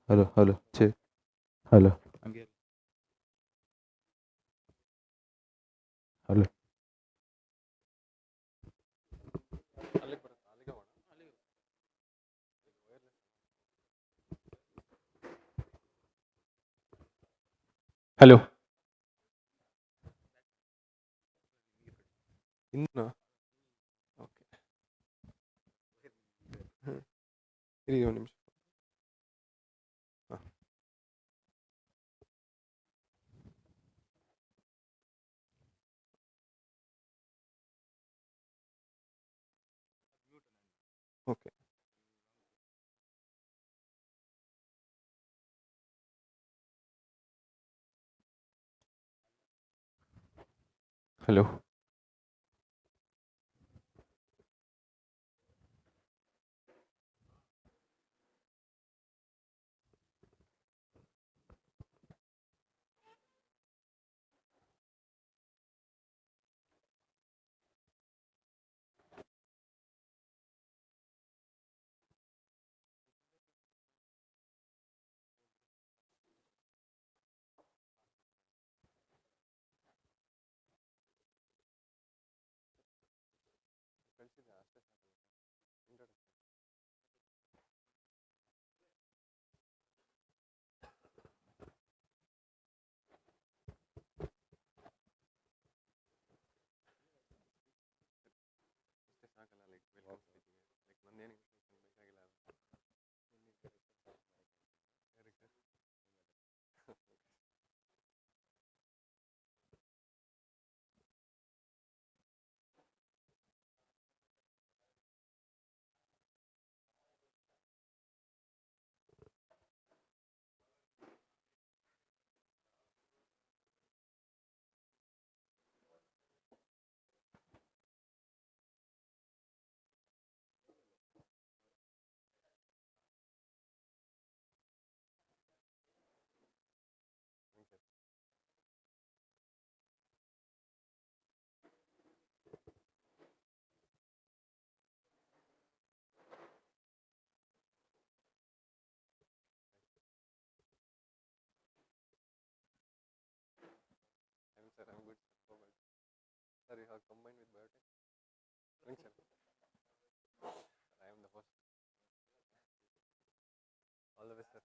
Hello hello ಚೆ hello ಹಂಗೆ hello hello ಇನ್ನು ಓಕೆ ಇರಿ ಒಂದು ನಿಮಿಷ ಹಾಂ okay hello Sir, I'm good. Sir, you have combined with biotech? Thanks, sir. I am the host. All the best, sir.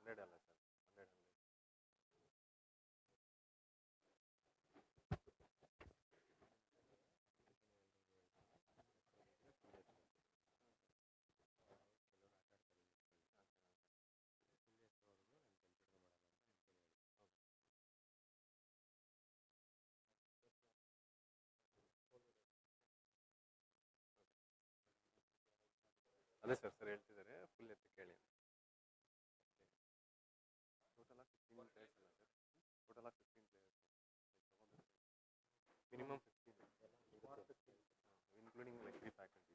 $100, sir. 100. ಅದೇ sir sir ಹೇಳ್ತಿದ್ದಾರೆ full ಎತ್ತಿ ಕೇಳಿ ಟೋಟಲ್ ಆಗಿ 15 ಪ್ಲೇಯರ್ಸ್ ಅಲ್ಲ ಸರ್ ಟೋಟಲ್ ಆಗಿ 15 players minimum 15 including like 3 faculties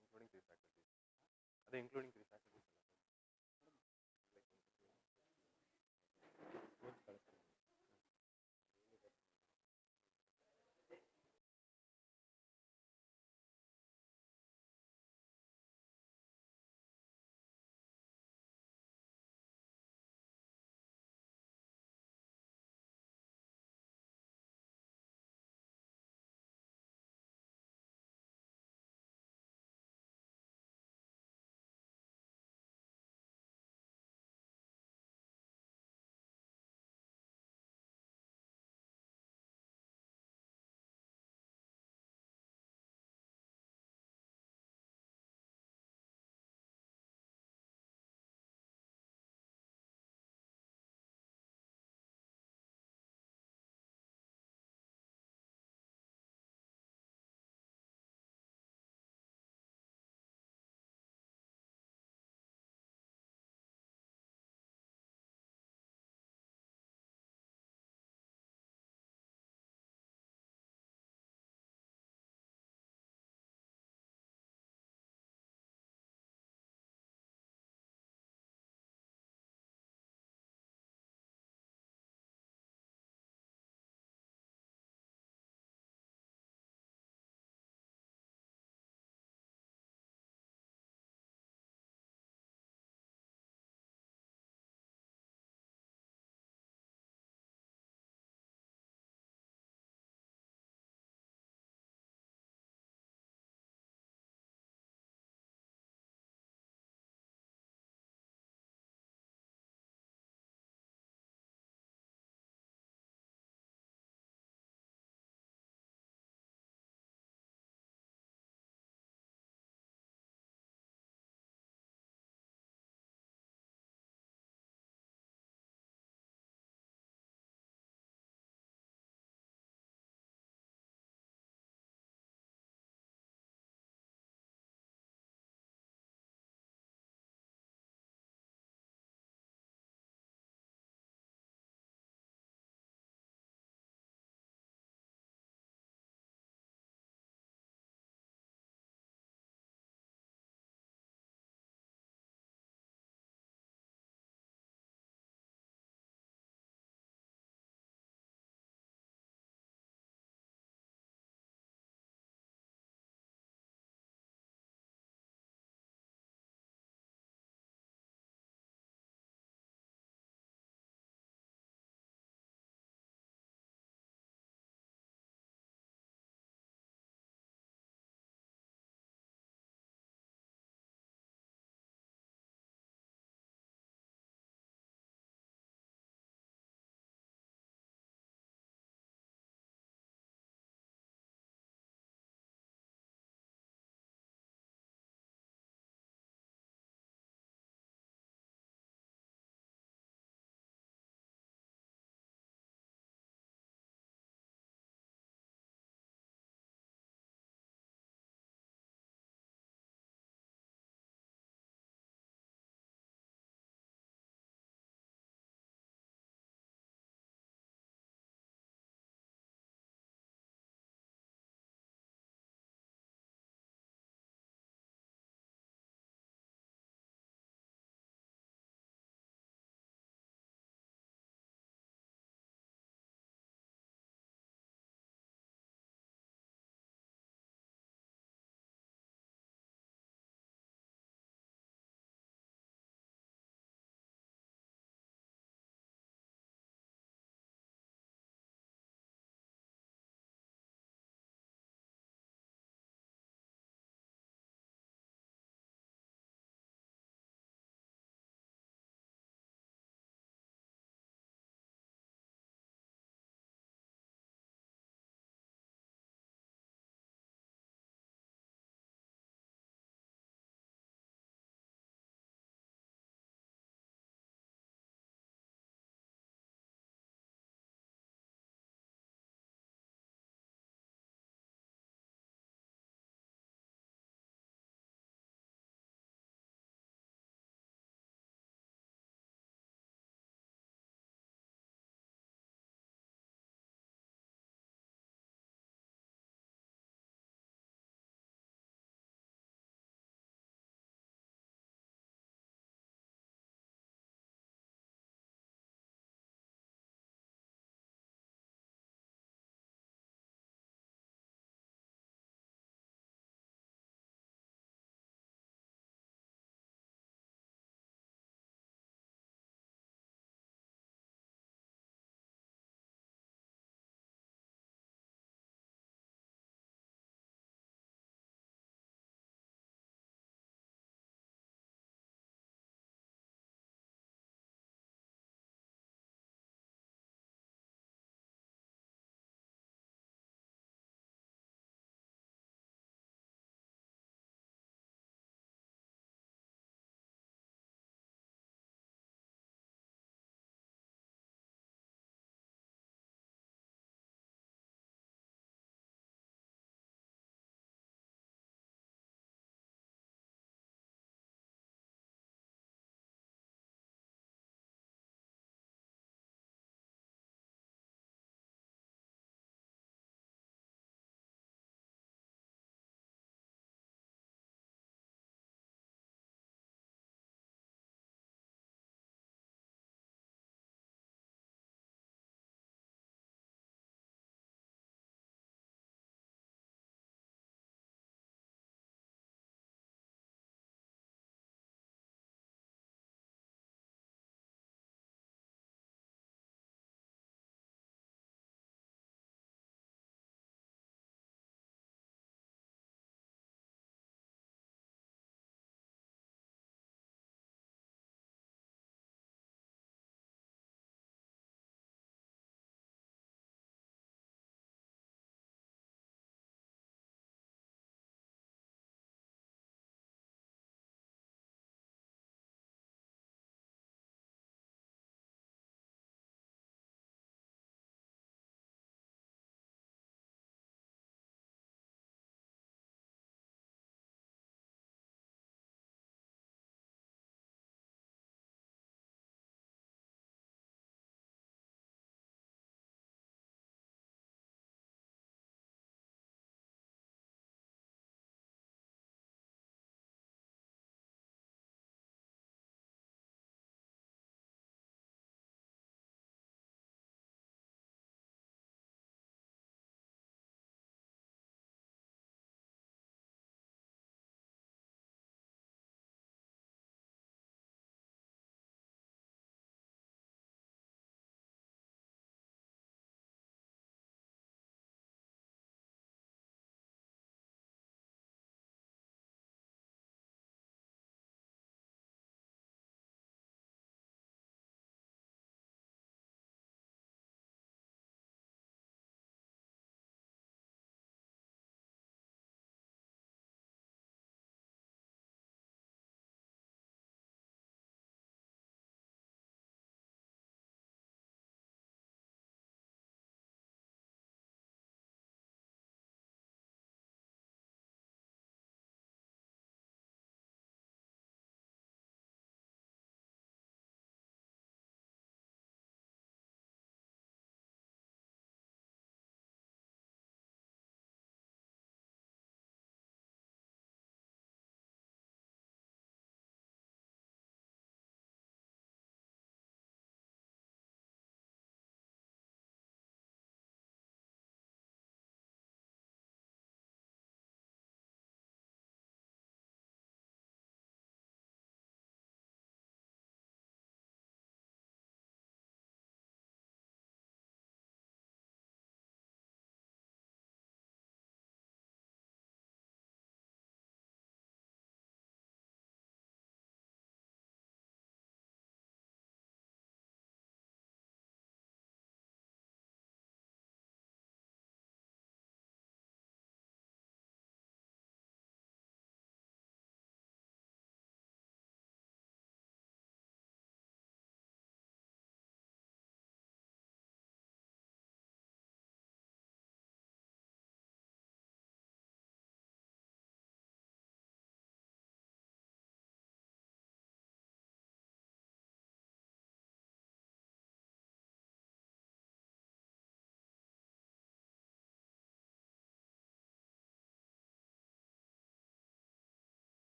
including 3 faculties ಅದೇ including 3 faculties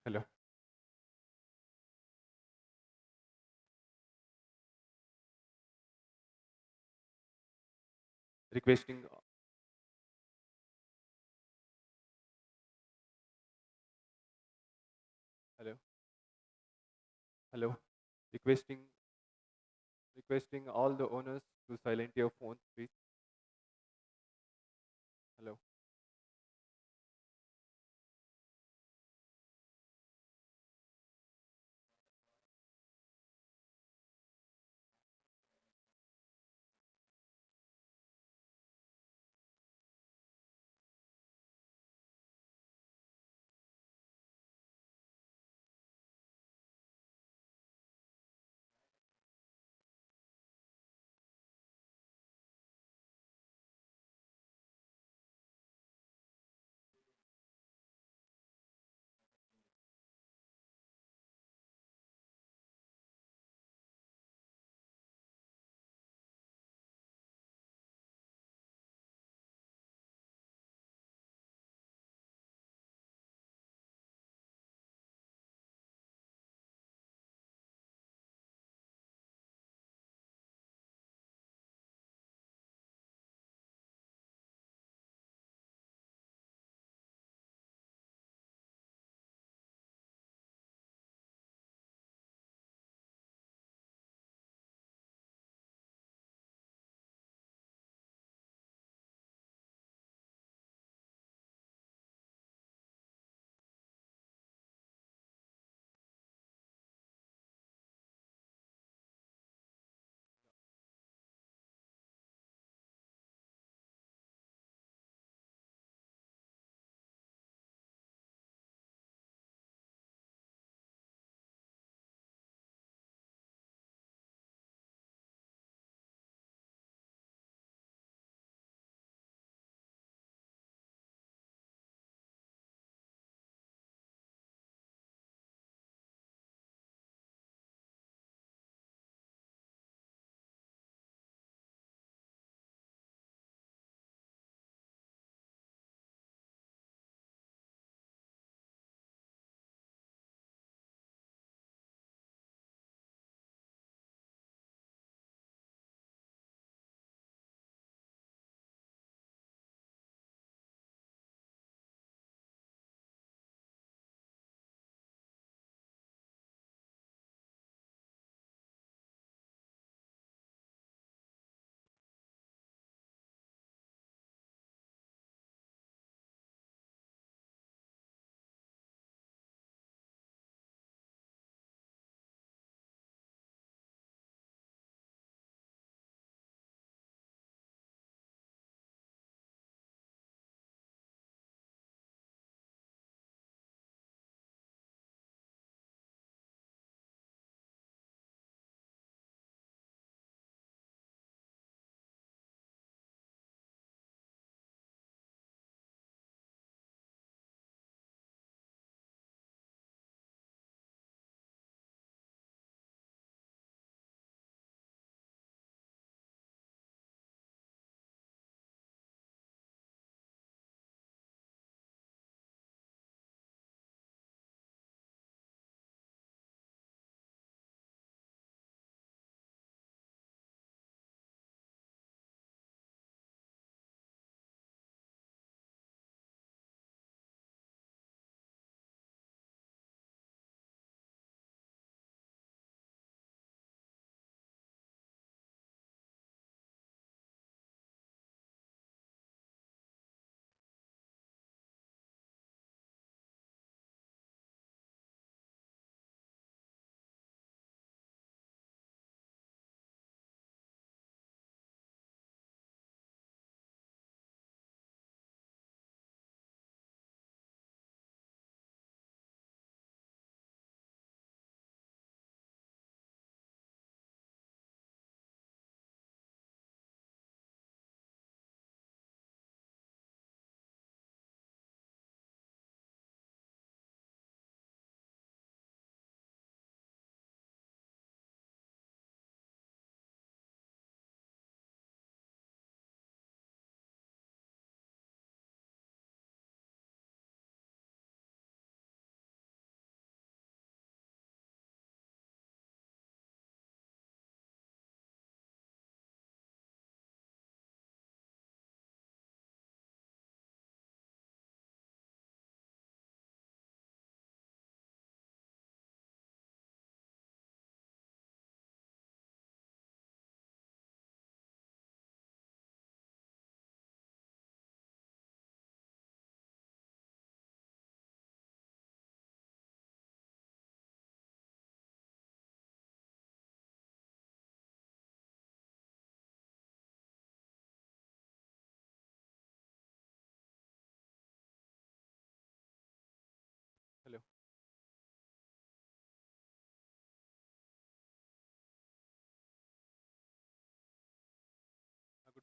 Hello. Requesting. Hello. Hello. Requesting. Requesting all the owners to silent your phones, please. Hello.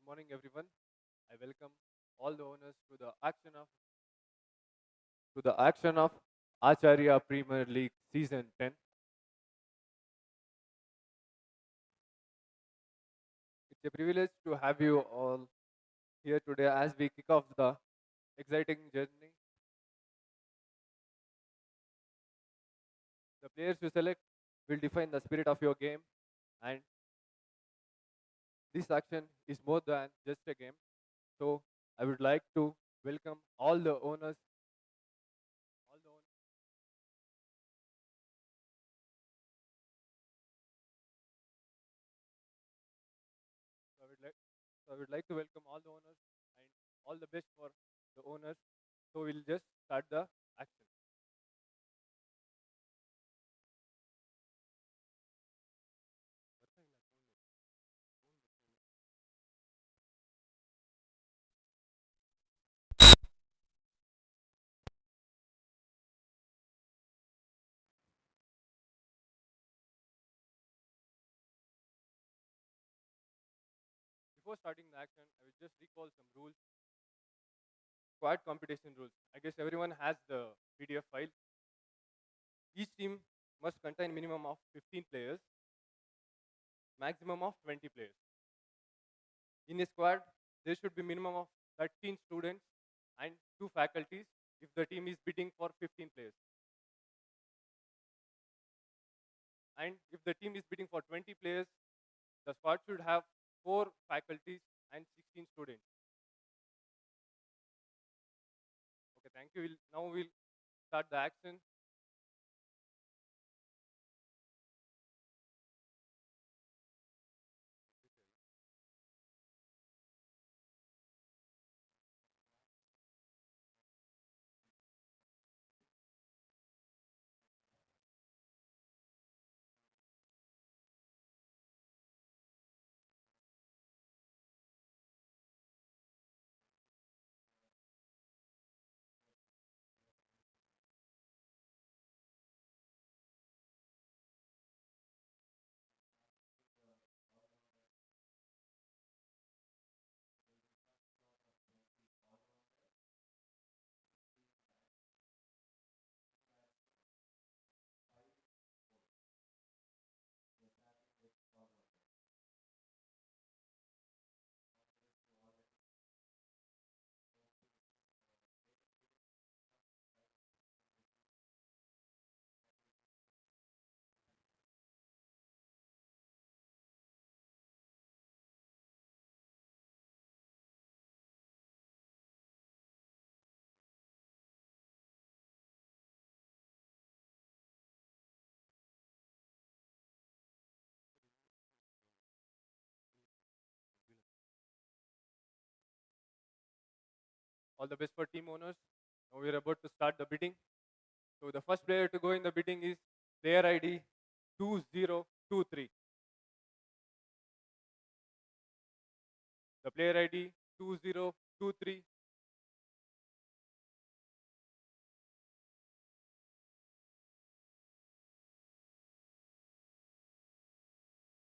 Good morning, everyone. I welcome all the owners to the action of Acharya Premier League Season 10. It's a privilege to have you all here today as we kick off the exciting journey. The players you select will define the spirit of your game, and this action is more than just a game. So, I would like to welcome all the owners. So I would like to welcome all the owners and all the best for the owners. So we'll just start the action. Before starting the action, I will just recall some rules, squad competition rules. I guess everyone has the PDF file. Each team must contain minimum of 15 players, maximum of 20 players. In a squad, there should be minimum of 13 students and 2 faculties if the team is bidding for 15 players. And if the team is bidding for 20 players, the squad should have 4 faculties and 16 students. Okay, thank you. Now we'll start the action. All the best for team owners. Now we're about to start the bidding. So the first player to go in the bidding is player ID 2023. The player ID 2023.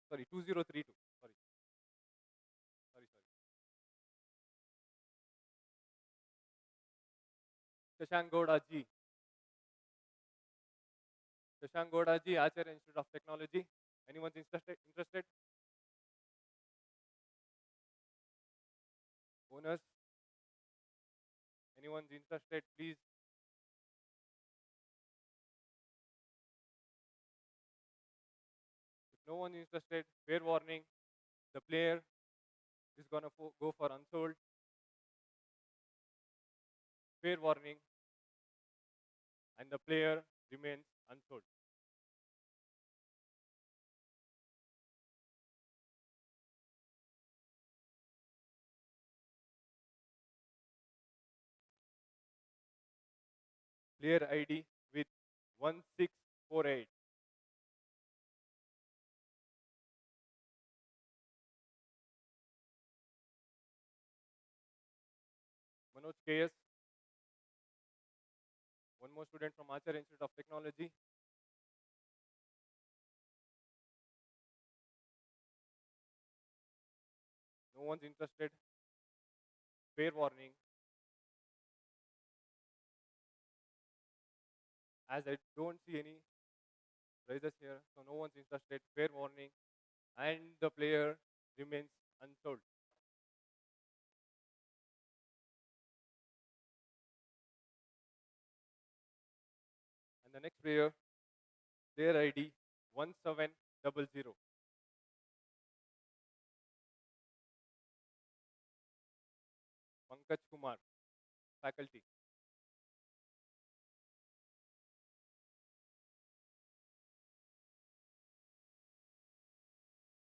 Sorry, 2032. Sorry. Shashank Gowda G. Shashank Gowda G, Acharya Institute of Technology. Anyone's interested? Owners? Anyone's interested? Please. If no one is interested, fair warning. The player is gonna go for unsold. Fair warning. And the player remains unsold. Player ID with 1648. Manoj KS. One more student from Aacharya Institute of Technology. No No one's interested. Fair warning. As I don't see any prizes here, so no one's interested. Fair warning. And the player remains unsold. And the next player ID 1700. Pankaj Kumar, faculty.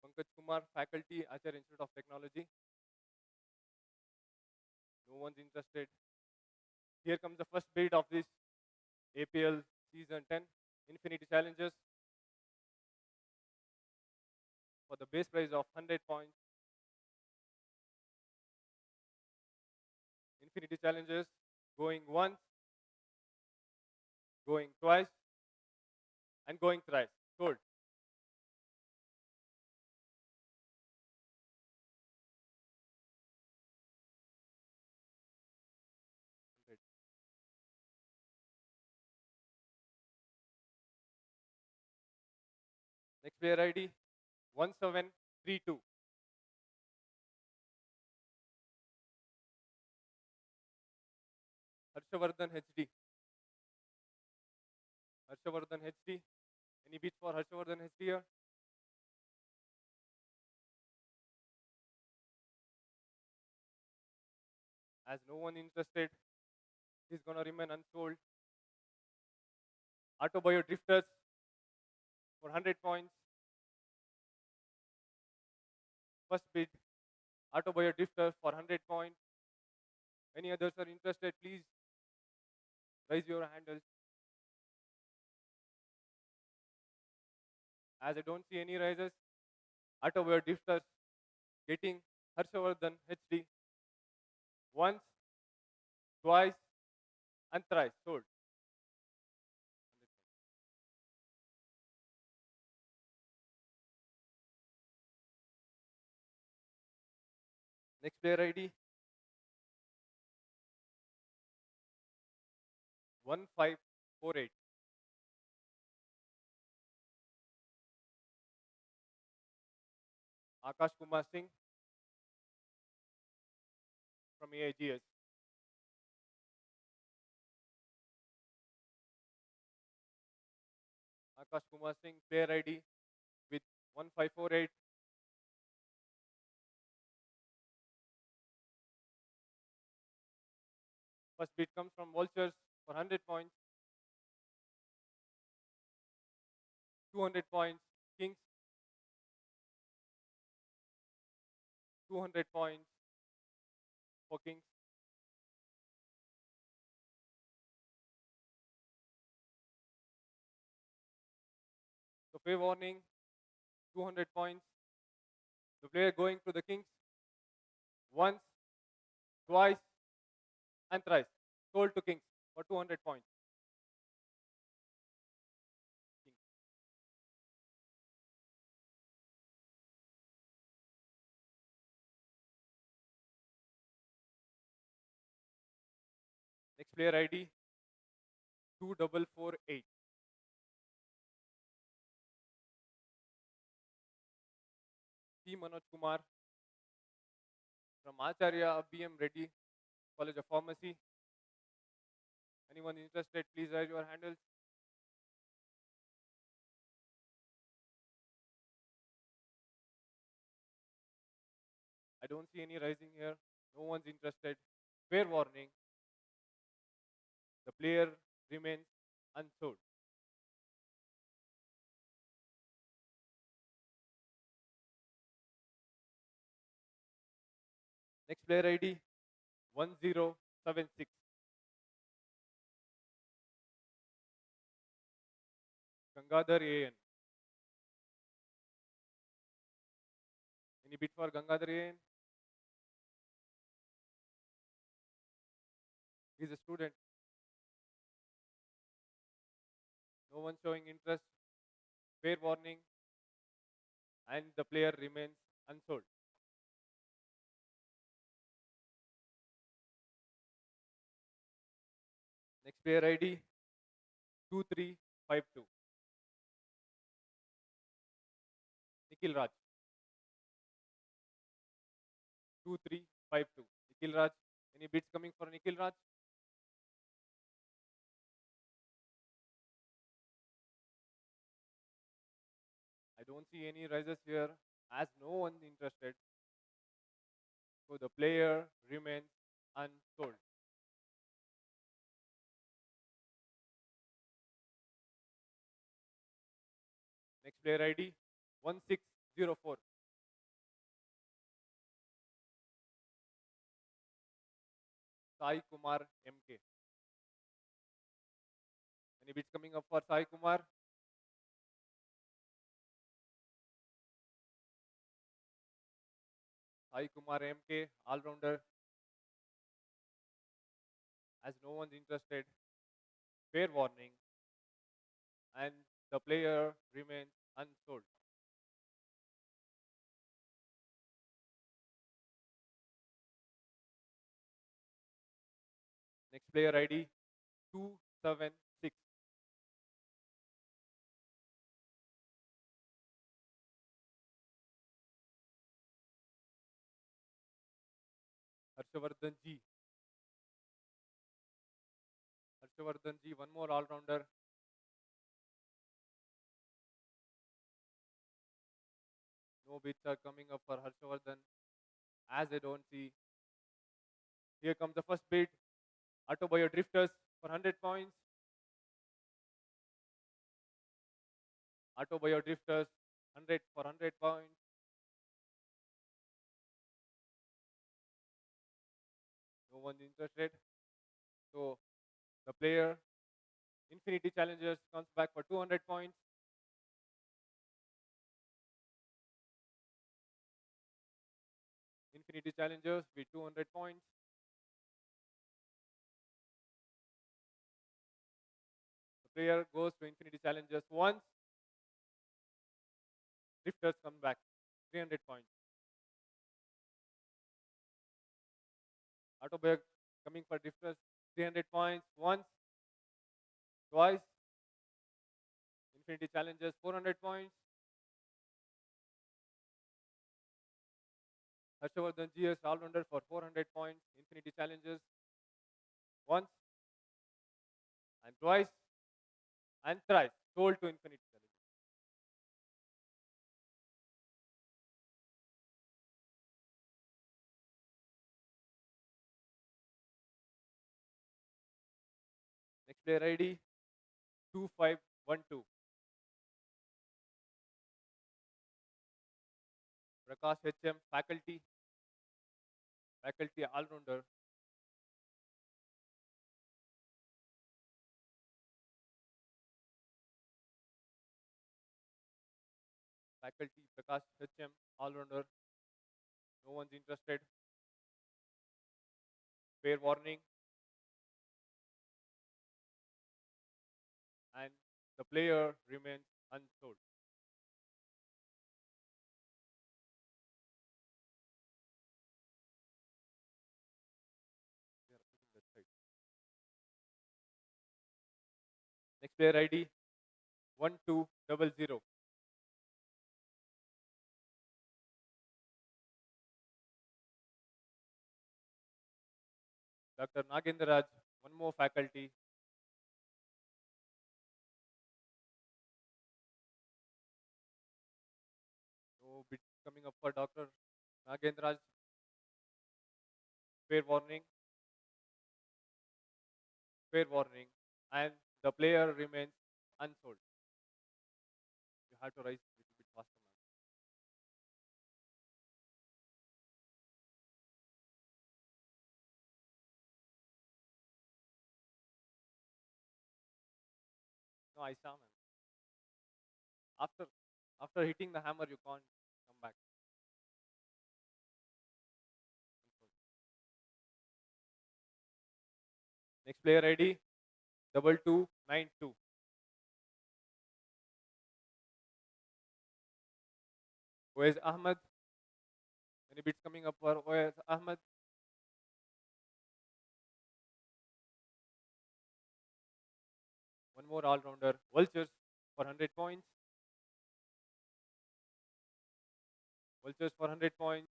Pankaj Kumar, faculty, Aacharya Institute of Technology. No one's interested. Here comes the first bid of this APL Season 10 Infinity Challenges for the base prize of 100 points. Infinity Challenges going once, going twice, and going thrice. Sold. Next player ID 1732. Harshavardhan HD. Harshavardhan HD. Any bids for Harshavardhan HD here? As no one interested, he's gonna remain unsold. Autobio Drifters for 100 points. First bid, Autobio Drifter for 100 points. Any others are interested, please raise your handles. As I don't see any rises, Autobio Drifters getting Harshavardhan HD once, twice, and thrice. Sold. Next player ID 1548. Akash Kumar Singh from AIGS. Akash Kumar Singh, player ID with 1548. First bid comes from Vultures for 100 points. 200 points, Kings. 200 points for Kings. So fair warning, 200 points. The player going to the Kings once, twice, and thrice. Sold to Kings for 200 points. Kings. Next player ID 2448. C. Manoj Kumar from Aacharya BM Reddy College of Pharmacy. Anyone interested, please raise your handles. I don't see any rising here. No one's interested. Fair warning. The player remains unsold. Next player ID 1076. Gangadhar AN. Any bid for Gangadhar AN? He's a student. No one showing interest. Fair warning. And the player remains unsold. Next player ID 2352. Nikhil Raj 2352. Nikhil Raj. Any bids coming for Nikhil Raj? I don't see any rises here as no one interested. So the player remains unsold. Next player ID 1604. Sai Kumar MK. Any bids coming up for Sai Kumar? Sai Kumar MK, all-rounder. As no one's interested, fair warning, and the player remains unsold. Next player ID 276. Harshavardhan G. Harshavardhan G, one more all-rounder. No bids are coming up for Harshavardhan as I don't see. Here comes the first bid. Autobio Drifters for 100 points. Autobio Drifters 100 for 100 points. No one interested. So the player Infinity Challengers comes back for 200 points. Infinity Challengers with 200 points. The player goes to Infinity Challengers once. Drifters come back 300 points. Autobio coming for Drifters 300 points once, twice. Infinity Challengers 400 points. Harshavardhan GS all-rounder for 400 points. Infinity Challengers once and twice and thrice. Sold to Infinity Challengers. Next player ID 2512. Prakash HM faculty all-rounder. Faculty Prakash HM all-rounder. No one's interested. Fair warning. And the player remains unsold. We are putting that side. Next player ID 1200. Dr. Nagendra Raj, one more faculty. No bid coming up for Dr. Nagendra Raj. Fair warning. Fair warning. And the player remains unsold. You have to rise a little bit faster, man. No, I saw, man. After after hitting the hammer, you can't come back. Next player ID 2292. Where's Ahmed? Any bids coming up for where's Ahmed? more all-rounder, vultures for 100 points. Vultures for 100 points.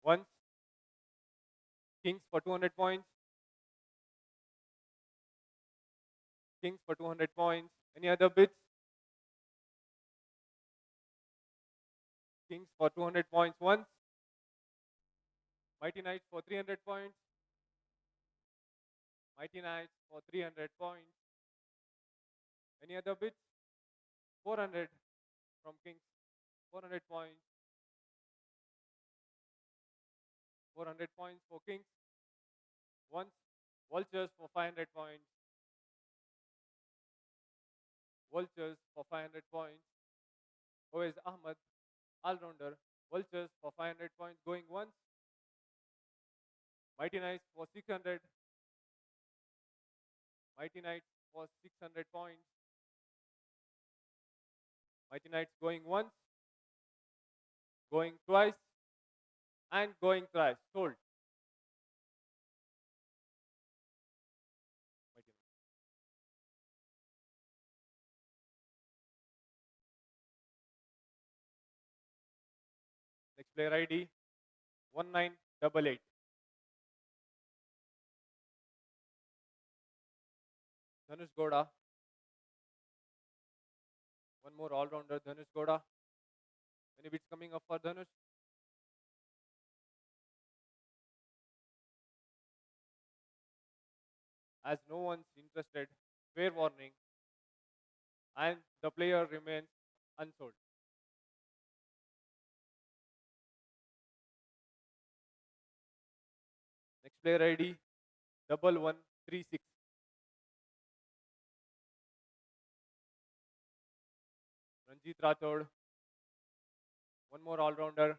Once, kings for 200 points. Kings for 200 points. Any other bids? Kings for 200 points once. Mighty Knights for 300 points. Mighty Knights for 300 points. Any other bids? 400 from Kings. 400 points. 400 points for Kings. Once. Vultures for 500 points. Vultures for 500 points. Always Ahmad, all-rounder. Vultures for 500 points going once. Mighty Knights for 600. Mighty Knights for 600 points. Mighty Knights going once, going twice, and going thrice. Sold. Mighty Knights. Next player ID 1988. Dhanush Goda. One more all-rounder, Dhanush Goda. Any bids coming up for Dhanush? As no one's interested, fair warning, and the player remains unsold. Next player ID 1136. Ranjit Rathod. One more all-rounder,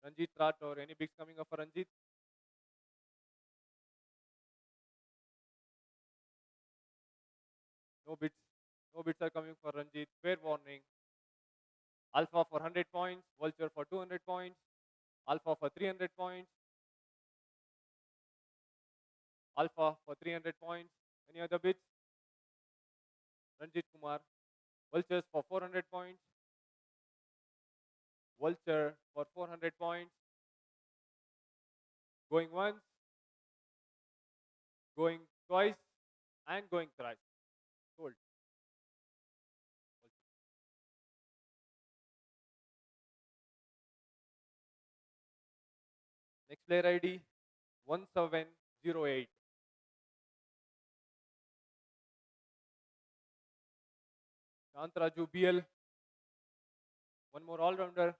Ranjit Rathod. Any bids coming up for Ranjit? No bids. No bids are coming for Ranjit. Fair warning. Alpha for 100 points. Vulture for 200 points. Alpha for 300 points. Alpha for 300 points. Any other bids? Ranjit Kumar. Vultures for 400 points. Vulture for 400 points. Going once, going twice, and going thrice. Sold. Next player ID 1708. Shantraju BL. One more all-rounder.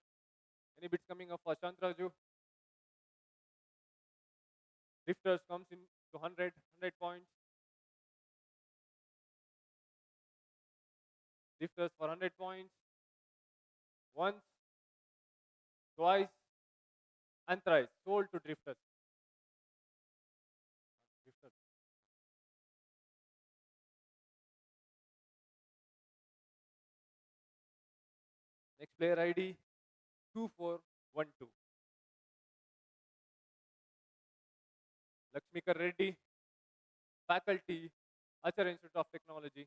Any bids coming up for Shantraju? Drifters comes in to 100 points. Drifters for 100 points. Once, twice, and thrice. Sold to Drifters. Drifters. Next player ID 2412. Lakshmikar Reddy, faculty, Aacharya Institute of Technology.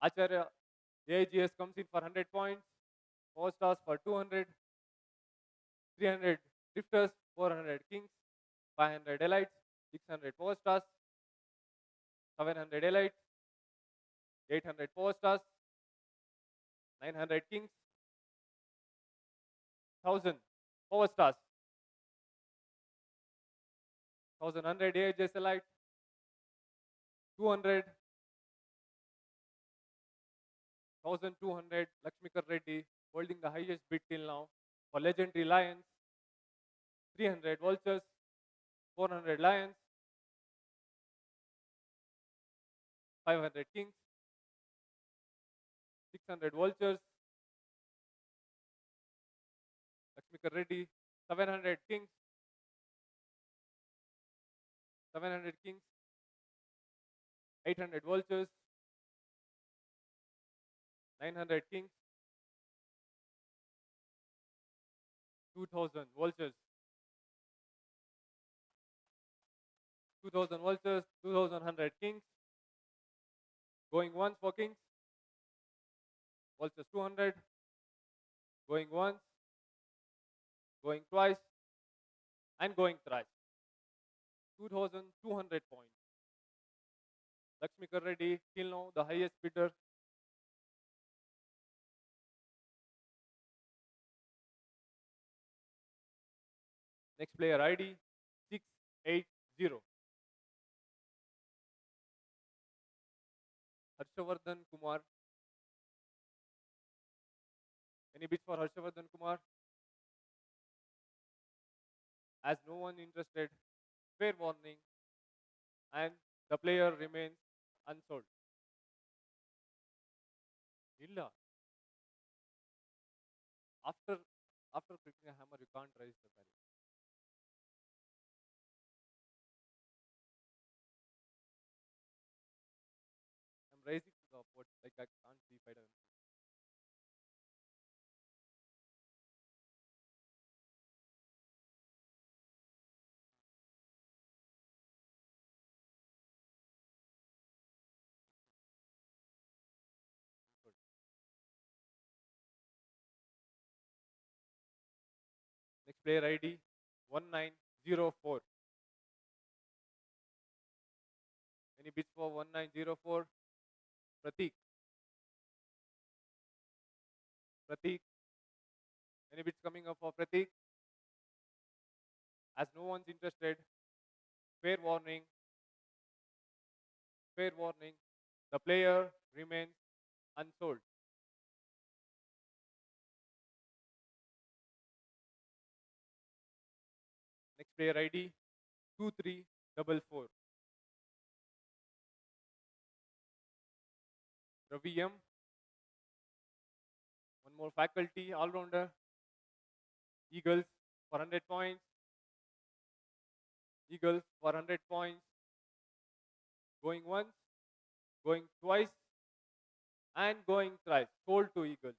Aacharya AIGS comes in for 100 points. 4 stars for 200. 300 drifters, 400 kings, 500 elites, 600 4 stars, 700 elites, 800 4 stars, 900 kings, 1000 4 stars, 1100 AIGS elite, 200, 1200 Lakshmikar Reddy holding the highest bid till now for legendary lions, 300 vultures, 400 lions, 500 kings, 600 vultures, Lakshmikar Reddy, 700 kings, 700 kings, 800 vultures, 900 kings, 2000 vultures. 2000 vultures, 2100 kings. Going once for kings. Vultures 200. Going once. Going twice. And going thrice. 2200 points. Lakshmi Reddy, till now the highest bidder. Next player ID 680. Harshavardhan Kumar. Any bids for Harshavardhan Kumar? As no one interested, fair warning, and the player remains unsold. Illa. After clicking a hammer, you can't raise the value. I'm raising to the upward, like I can't see if I don't. Good. Next player ID 1904. Any bids for 1904? Pratik. Pratik. Any bids coming up for Pratik? As no one's interested, fair warning. Fair warning. The player remains unsold. Next player ID 2344. Ravi M. One more faculty, all-rounder. Eagles for 100 points. Eagles for 100 points. Going once, going twice, and going thrice. Sold to Eagles.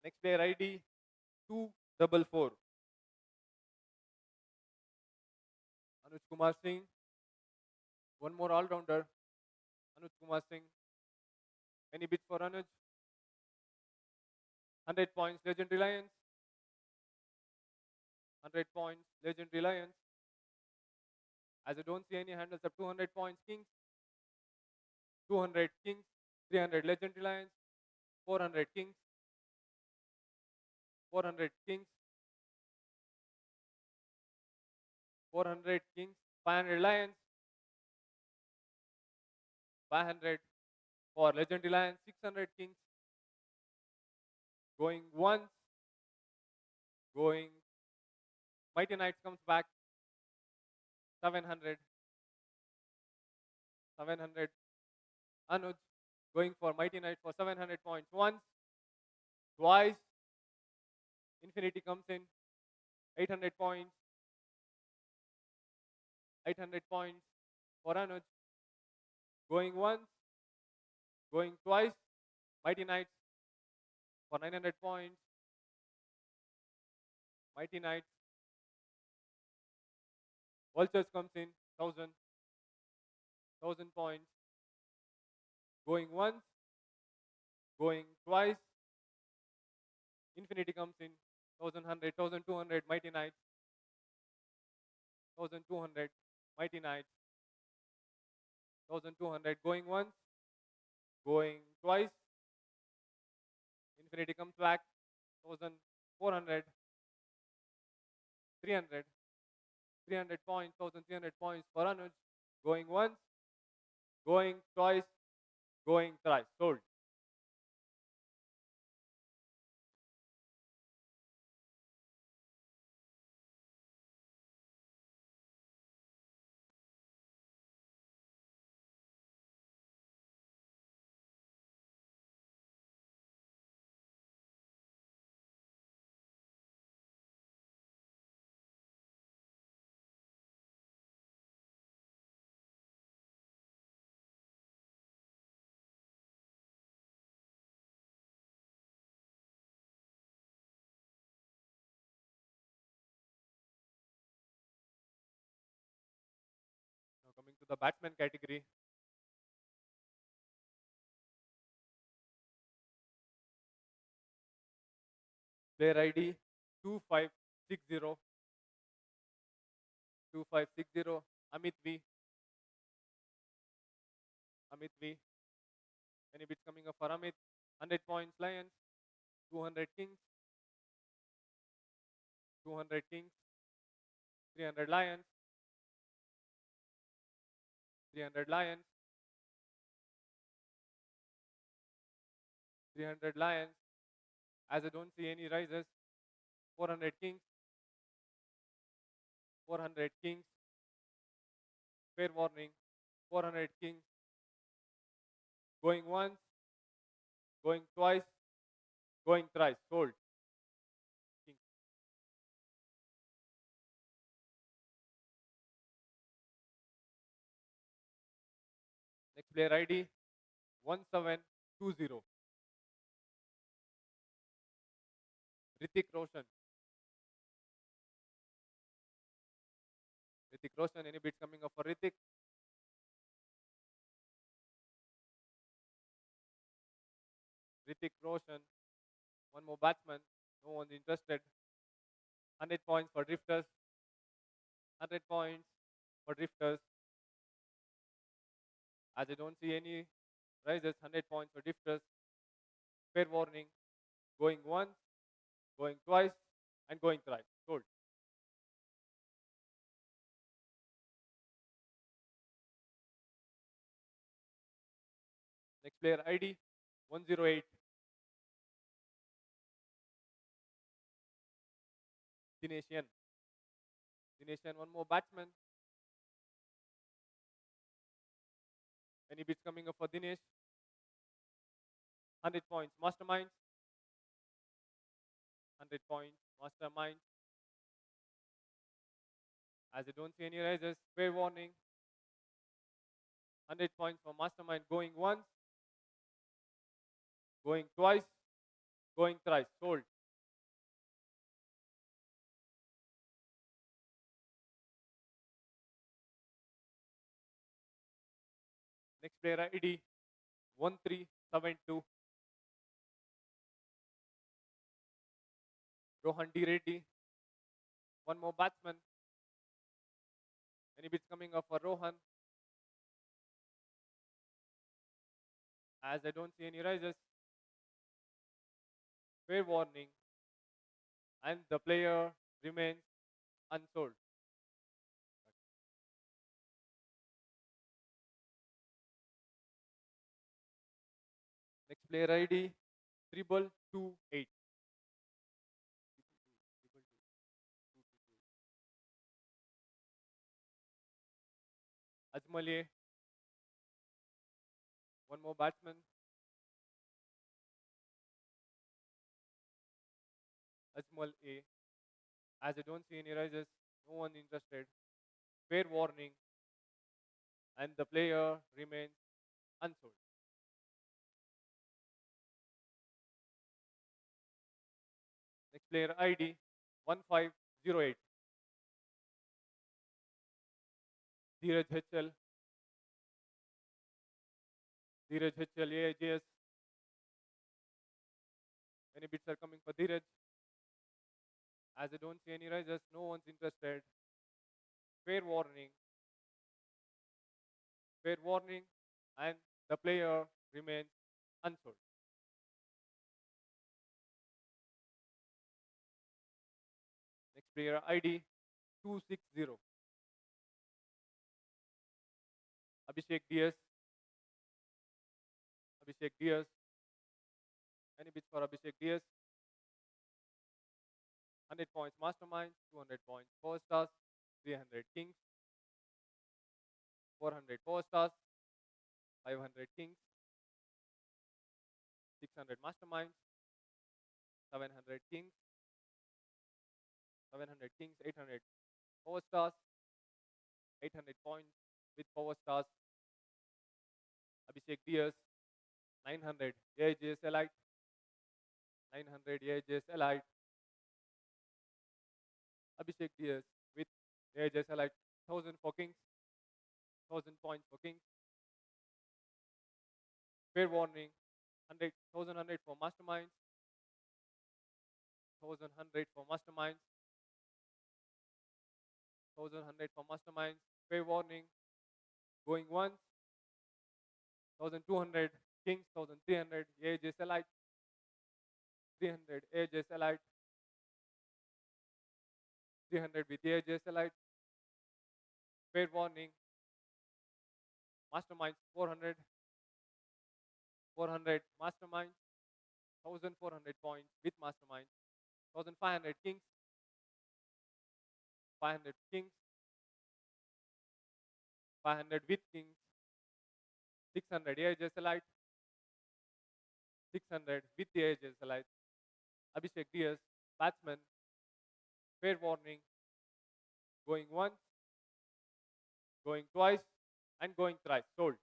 Next player ID 244. Anuj Kumar Singh. One more all-rounder. Anuj Kumar Singh. Any bids for Anuj? 100 points, Legendary Lions. 100 points, Legendary Lions. As I don't see any handles up 200 points, Kings. 200 Kings. 300 Legendary Lions. 400 Kings. 400 Kings. 400 Kings. 500 Lions. 500 for Legendary Lions. 600 Kings. Going once. Going. Mighty Knights comes back. 700. 700. Anuj going for Mighty Knights for 700 points. Once. Twice. Infinity comes in. 800 points. 800 points for Anuj. Going once. Going twice. Mighty Knights for 900 points. Mighty Knights. Vultures comes in. 1000 points. Going once. Going twice. Infinity comes in. 1100, 1200. Mighty Knights. 1200. Mighty Knights. 1200. Going once. Going twice. Infinity comes back. 1400. 300. 300 points. 1300 points for Anuj. Going once. Going twice. Going thrice. Sold. the batsman category. Player ID 2560, 2560, Amit V. Amit V. Any bits coming up for Amit? 100 points Lions, 200 Kings, 200 Kings, 300 Lions, 300 Lions, 300 Lions. As I don't see any rises, 400 Kings, 400 Kings. Fair warning, 400 Kings. Going once, going twice, going thrice. Sold. King. Next player ID 1720. Ritik Roshan. Ritik Roshan. Any bits coming up for Ritik? Ritik Roshan. One more batsman. No one's interested. 100 points for drifters. 100 points for drifters. As I don't see any rises, 100 points for drifters. Fair warning. Going once, going twice, and going thrice. Sold. Next player ID 108. Dineshian. Dineshian, one more batsman. Any bits coming up for Dinesh? 100 points. Masterminds. 100 points. Masterminds. As I don't see any rises, fair warning. 100 points for Mastermind. Going once, going twice, going thrice. Sold. Next player ID 1372. Rohan D. Reddy. One more batsman. Any bits coming up for Rohan? As I don't see any rises, fair warning. And the player remains unsold. Next player ID 3228. Ajmal A. One more batsman. Ajmal A. As I don't see any rises, no one interested. Fair warning. And the player remains unsold. Next player ID 1508. Dheeraj HL. Dheeraj HL AIJS. Many bits are coming for Dheeraj. As I don't see any rises, no one's interested. Fair warning. Fair warning. And the player remains unsold. Next player ID 260. Abhishek DS. Abhishek DS. Any bits for Abhishek DS? 100 points Mastermind, 200 points Power Stars, 300 Kings, 400 Power Stars, 500 Kings, 600 Masterminds, 700 Kings, 700 Kings, 800 Power Stars, 800 points with Power Stars. Abhishek DS, 900 AIJS Elite, 900 AIJS Elite. Abhishek DS with AIJS Elite, 1000 for Kings, 1000 points for kings. Fair warning, 100, 1100 for masterminds, 1100 for masterminds, 1100 for masterminds. Fair warning, going once, 1200 kings, 1300 AJ Elite, 300 AJ Elite, 300 with AJ Elite. Fair warning, masterminds 400, 400 masterminds, 1400 points with masterminds, 1500 kings, 500 kings, 500 with kings, 600 AJ Elite, 600 with the AJ Elite. Abhishek DS, batsman, fair warning, going once, going twice, and going thrice. Sold.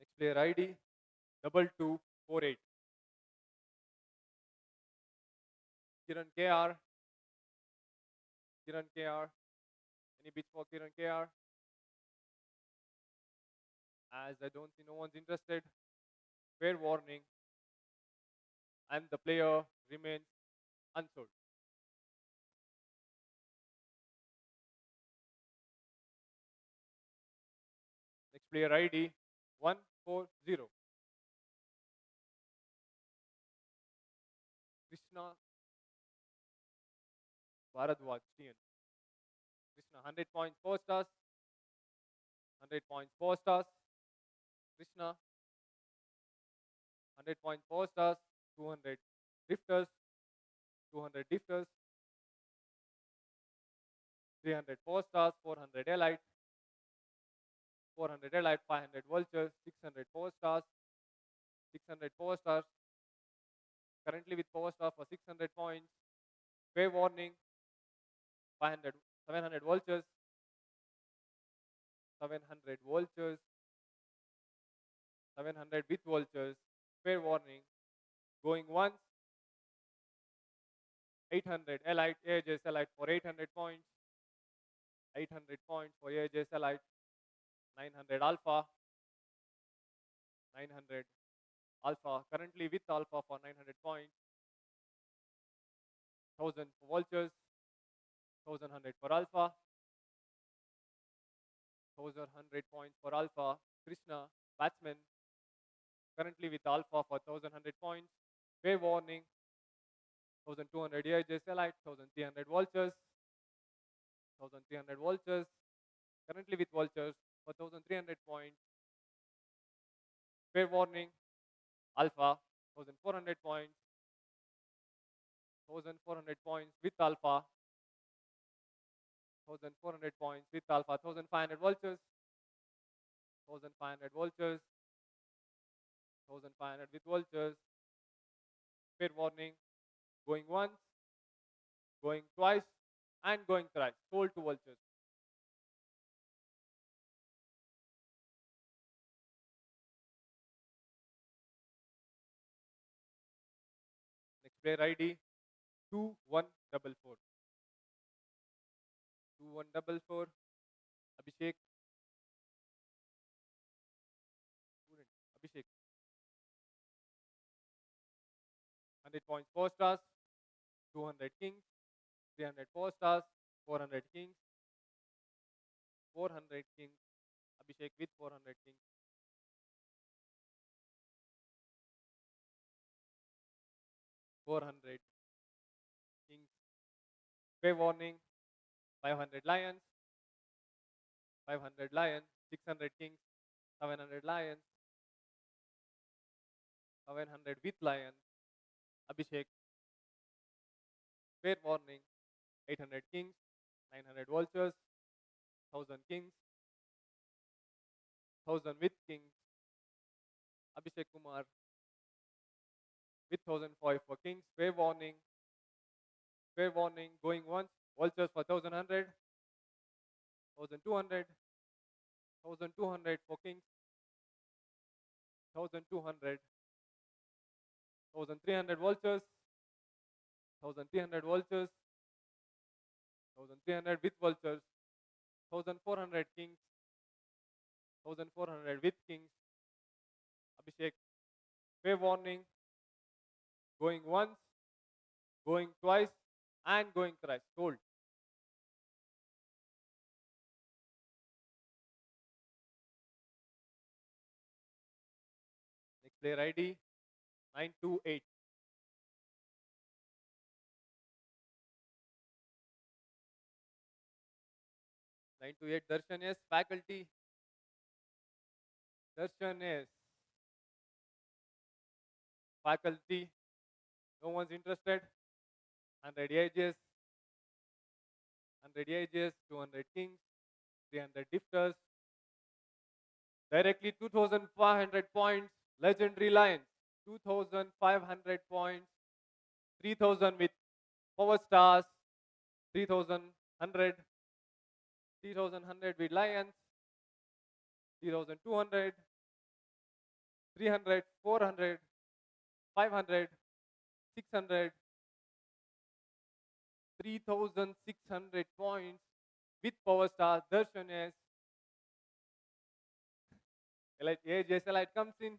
Next player ID, 2248. Kiran KR. Kiran KR. Any bits for Kiran KR? As I don't see no one's interested. Fair warning. And the player remains unsold. Next player ID, 140. Krishna Bharadwaj TN. Krishna, 100 points, 4 stars. 100 points, 4 stars. Krishna, 100 points, 4 stars. 200 drifters. 200 drifters. 300 4 stars. 400 elite. 400 elite. 500 vultures. 600 4 stars. 600 4 stars. Currently with 4 stars for 600 points. Fair warning. 500, 700 vultures. 700 vultures. 700 with vultures. Fair warning. Going once. 800 elite. AJS elite for 800 points. 800 points for AJS elite. 900 alpha. 900 alpha. Currently with alpha for 900 points. 1000 for vultures. 1100 for alpha. 1100 points for alpha. Krishna, batsman. Currently with alpha for 1100 points. Fair warning. 1200 AJS elite. 1300 vultures. 1300 vultures. Currently with vultures for 1300 points. Fair warning. Alpha, 1400 points. 1400 points with alpha. 1400 points with alpha. 1500 vultures. 1500 vultures. 1500 with vultures. Fair warning. Going once, going twice, and going thrice. Sold to vultures. Next player ID, 2144. 2144. Abhishek. Student. Abhishek. 100 points, 4 stars. 200 kings. 300 4 stars. 400 kings. 400 kings. Abhishek with 400 kings. 400 kings. Fair warning. 500 lions. 500 lions. 600 kings. 700 lions. 700 with lions. Abhishek. Fair warning. 800 kings. 900 vultures. 1000 kings. 1000 with kings. Abhishek Kumar with 1005 for kings. Fair warning. Fair warning. Going once. Vultures for 1100. 1200. 1200 for kings. 1,200, 1,300 vultures, 1,300 vultures, 1,300 with vultures, 1,400 kings, 1,400 with kings. Abhishek, fair warning, going once, going twice, and going thrice. Told. Next player ID 928. 928 Darshan is faculty. Darshan is faculty. No one's interested. 100 ages. 100 ages. 200 kings. 300 difters. Directly 2,500 points. Legendary Lions. 2,500 points. 3,000 with power stars. 3,100. 3,100 with Lions. 3,200. 300. 400. 500. 600. 3,600 points with power stars. Darshan is Elite AJS Elite comes in.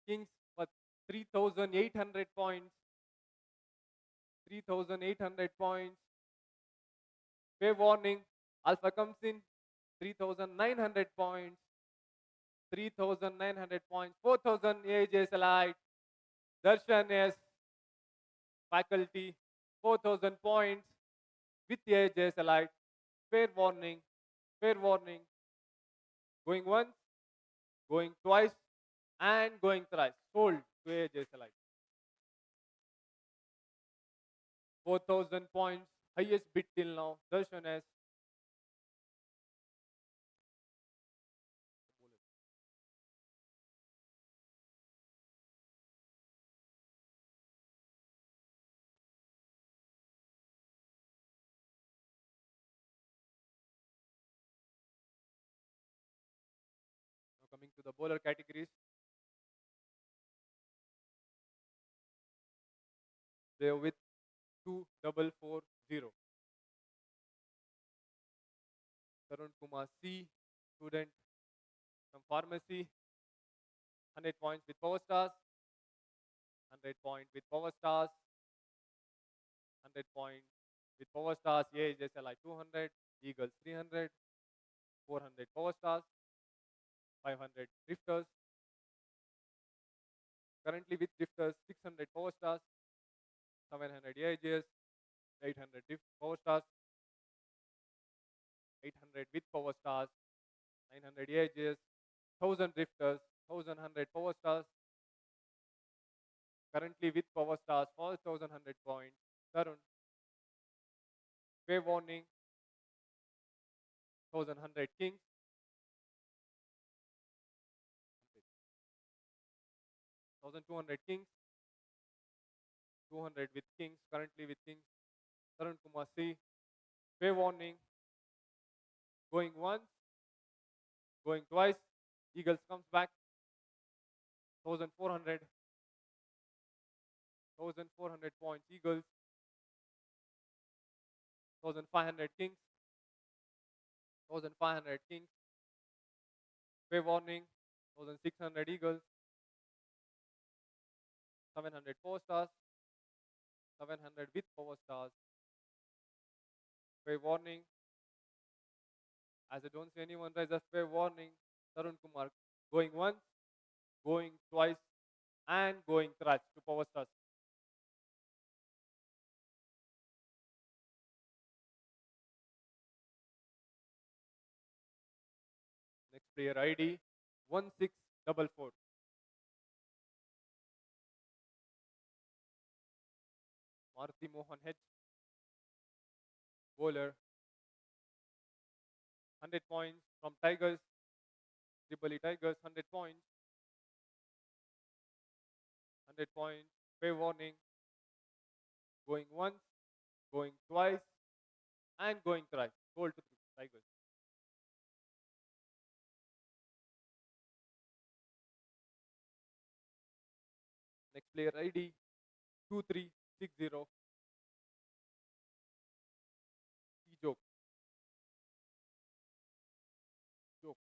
Kings for 3,800 points. 3,800 points. Fair warning. Alpha comes in. 3,900 points. 3,900 points. 4,000 AJS Elite. Darshan is faculty. 4,000 points with AJS Elite. Fair warning. Fair warning. Going once, going twice, and going thrice. Sold to AJS Elite. 4,000 points. Highest bid till now. Darshan is now coming to the bowler categories. They are with 2,440. Tarun Kumar C, student from pharmacy. 100 points with power stars. 100 points with power stars. 100 points with power stars. AJSLI 200. Eagles 300. 400 power stars. 500 drifters. Currently with drifters 600 power stars. 700 AJS. 800 power stars. 800 with power stars. 900 AJS. 1000 drifters. 1100 power stars. Currently with power stars for 1100 points. Tarun. Fair warning. 1100 kings. 1200 kings. 200 with kings. Currently with kings. Tarun Kumar C. Fair warning. Going once. Going twice. Eagles comes back. 1400. 1400 points. Eagles. 1500 kings. 1500 kings. Fair warning. 1600 eagles. 700 power stars. 700 with power stars. Fair warning. As I don't see anyone raise a fair warning. Tarun Kumar going once, going twice, and going thrice to power stars. Next player ID 1644. Maruti Mohan H. Bowler. 100 points from Tigers. Tripoli Tigers, 100 points. 100 points. Fair warning. Going once, going twice, and going thrice. Goal to Tigers. Next player ID 2360. Joke. Joke.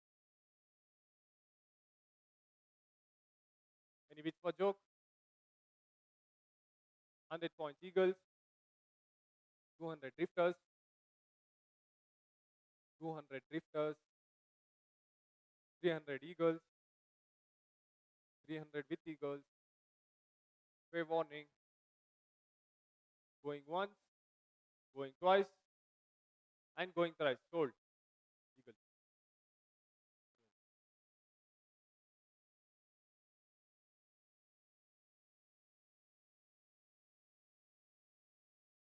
Any which for joke? 100 points Eagles. 200 Drifters. 200 Drifters. 300 Eagles. 300 with Eagles. Fair warning. Going once. Going twice. And going thrice. Sold. Eagle.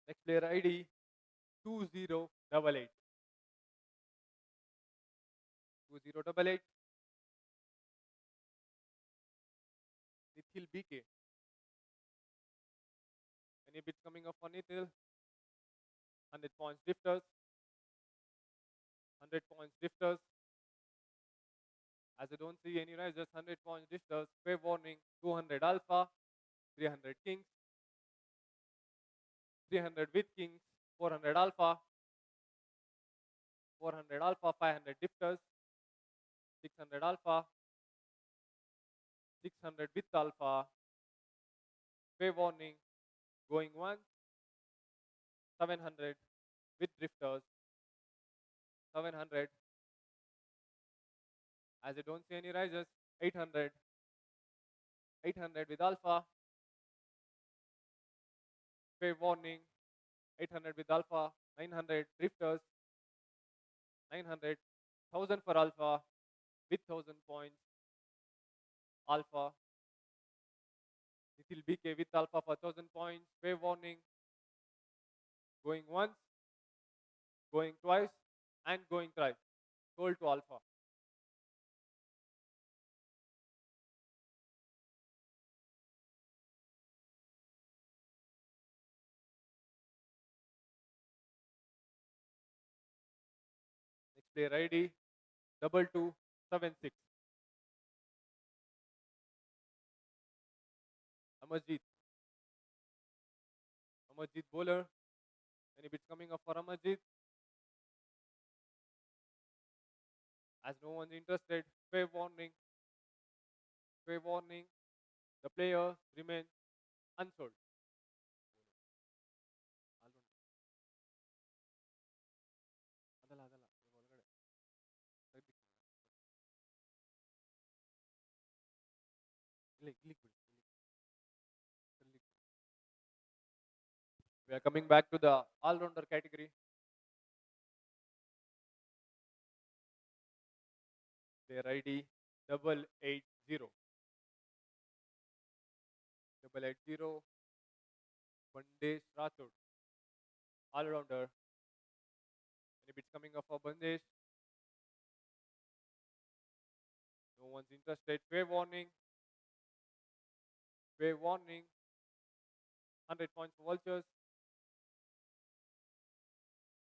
Next player ID 2088. 2088. Nithil BK. Any bits coming up for Nithil? 100 points Drifters. 100 points Drifters. As I don't see any risers, 100 points Drifters. Fair warning. 200 Alpha. 300 Kings. 300 with Kings. 400 Alpha. 400 Alpha. 500 Drifters. 600 Alpha. 600 with Alpha. Fair warning. Going once. 700 with Drifters. 700. As I don't see any risers, 800. 800 with Alpha. Fair warning. 800 with Alpha. 900 Drifters. 900. 1000 for Alpha. With 1000 points. Alpha. Nithil BK with Alpha for 1000 points. Fair warning. Going once. Going twice. And going thrice. Sold to Alpha. Next player ID 2276. Amarjeet. Amarjeet bowler. Any bits coming up for Amarjeet? As no one's interested, fair warning. Fair warning. The player remains unsold. ಅದಲ್ಲ ಅದಲ್ಲ ಒಳಗಡೆ ಇಲ್ಲಿ ಇಲ್ಲಿಗೆ ಬಿಡಿ We are coming back to the all-rounder category. Their ID 880. 880. Bandesh Rathod. All-rounder. Any bits coming up for Bandesh? No one's interested. Fair warning. Fair warning. 100 points for Vultures.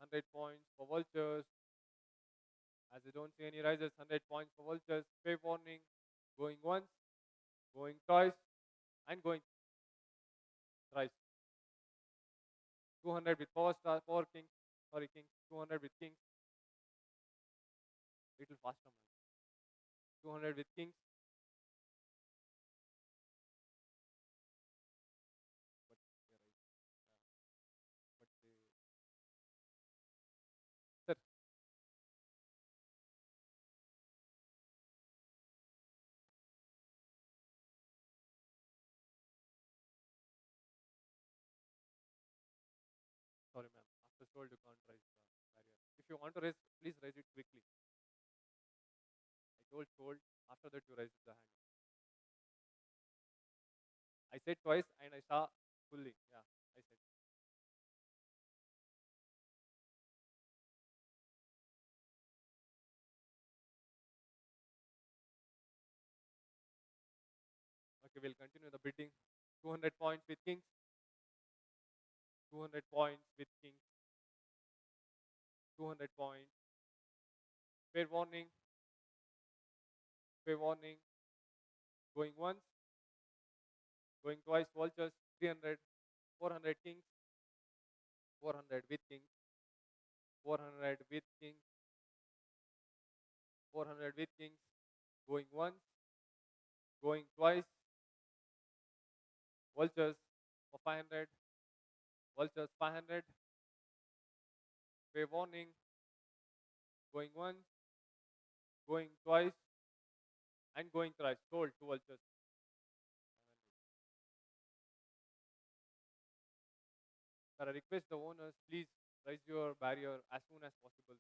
100 points for Vultures. As I don't see any risers, 100 points for Vultures. Fair warning. Going once, going twice, and going thrice. 200 with Power Kings. Sorry, Kings. 200 with Kings. Little faster, man. 200 with Kings. Sir. Sorry, ma'am. After sold, you can't raise the barrier. If you want to raise, please raise it quickly. I told sold. After that, you raise the hand. I said twice and I saw fully. Yeah, I said. Okay, we'll continue the bidding. 200 points with Kings. 200 points with Kings. 200 points. Fair warning. Fair warning. Going once. Going twice, vultures, 300, 400 kings, 400 with kings, 400 with kings, 400 with kings. Going once, going twice, vultures for 500, vultures 500. Pay warning, going once, going twice, and going thrice. Sold to vultures. Sir, I request the owners, please raise your barrier as soon as possible.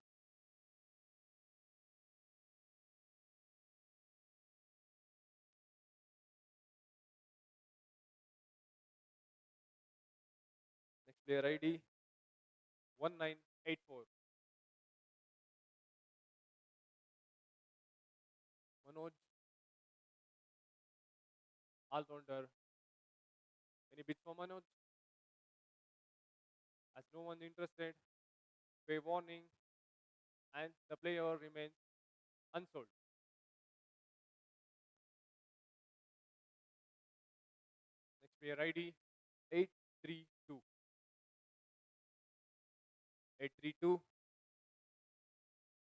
Next player ID 1984. Manoj, all rounder. Any bids for Manoj? As no one interested, pay warning, and the player remains unsold. Next player ID 832. 832.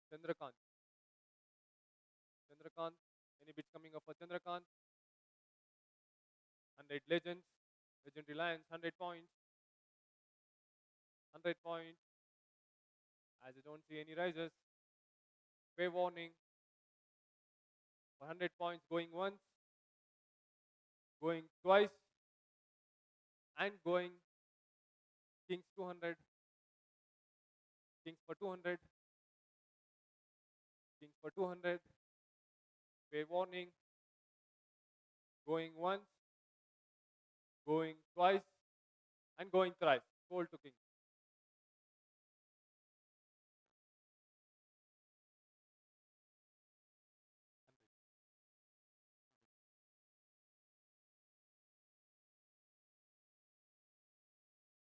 Chandrakant. Chandrakant. Any bids coming up for Chandrakant? 100 legends. Legendary Lions, 100 points. 100 points. As I don't see any rises. Pay warning. 100 points going once, going twice, and going kings 200, kings for 200, kings for 200. Pay warning. Going once, going twice, and going thrice. Fold to king.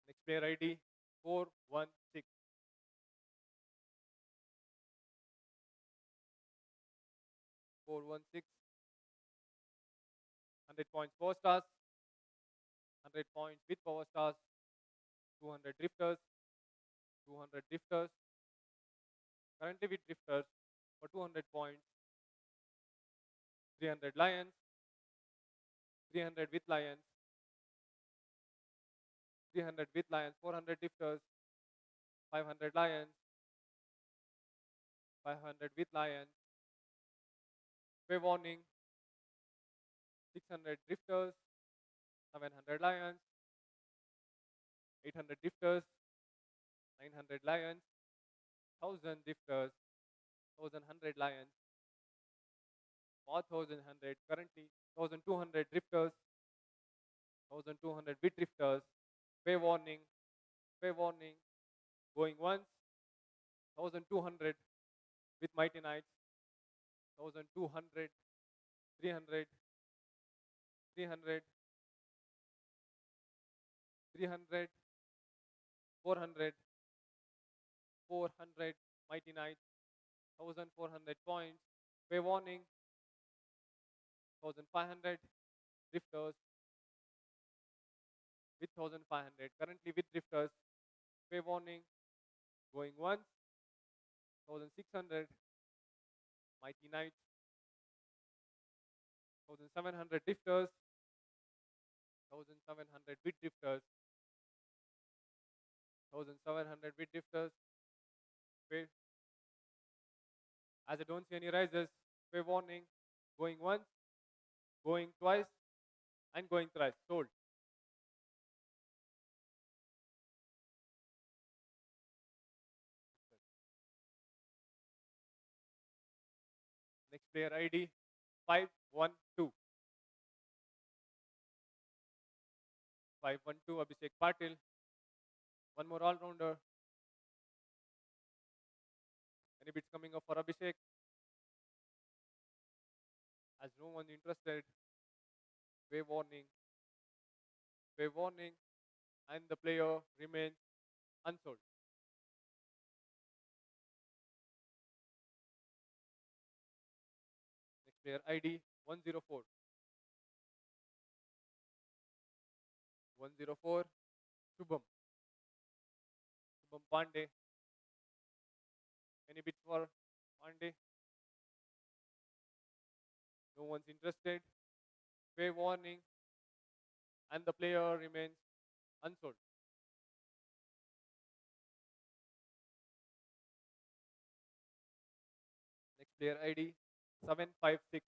Next player ID 416. 416. 100 points power stars. 100 points with power stars. 200 drifters. 200 drifters. Currently with drifters for 200 points. 300 lions. 300 with lions. 300 with lions. 400 drifters. 500 lions. 500 with lions. Pay warning. 600 drifters. 700 lions. 800 drifters. 900 lions. 1000 drifters. 1100 lions. 4100 currently. 1200 drifters. 1200 with drifters. Pay warning. Pay warning. Going once. 1200 with mighty knights. 1200. 300. 300. 300. 400. 400 mighty knights. 1400 points. Pay warning. 1500 drifters with 1500. Currently with drifters. Pay warning. Going once. 1600 mighty knights. 1700 drifters. 1700 with drifters. 1700 with drifters. Pay. As I don't see any rises, pay warning. Going once, going twice, and going thrice. Sold. Next player ID 512. 512 Abhishek Patil. One more all-rounder. Any bids coming up for Abhishek? As no one interested, pay warning. Pay warning, and the player remains unsold. Next player ID 104. 104. Shubham. Shubham Pandey. Any bits for Pandey? No one's interested. Fair warning. And the player remains unsold. Next player ID 756.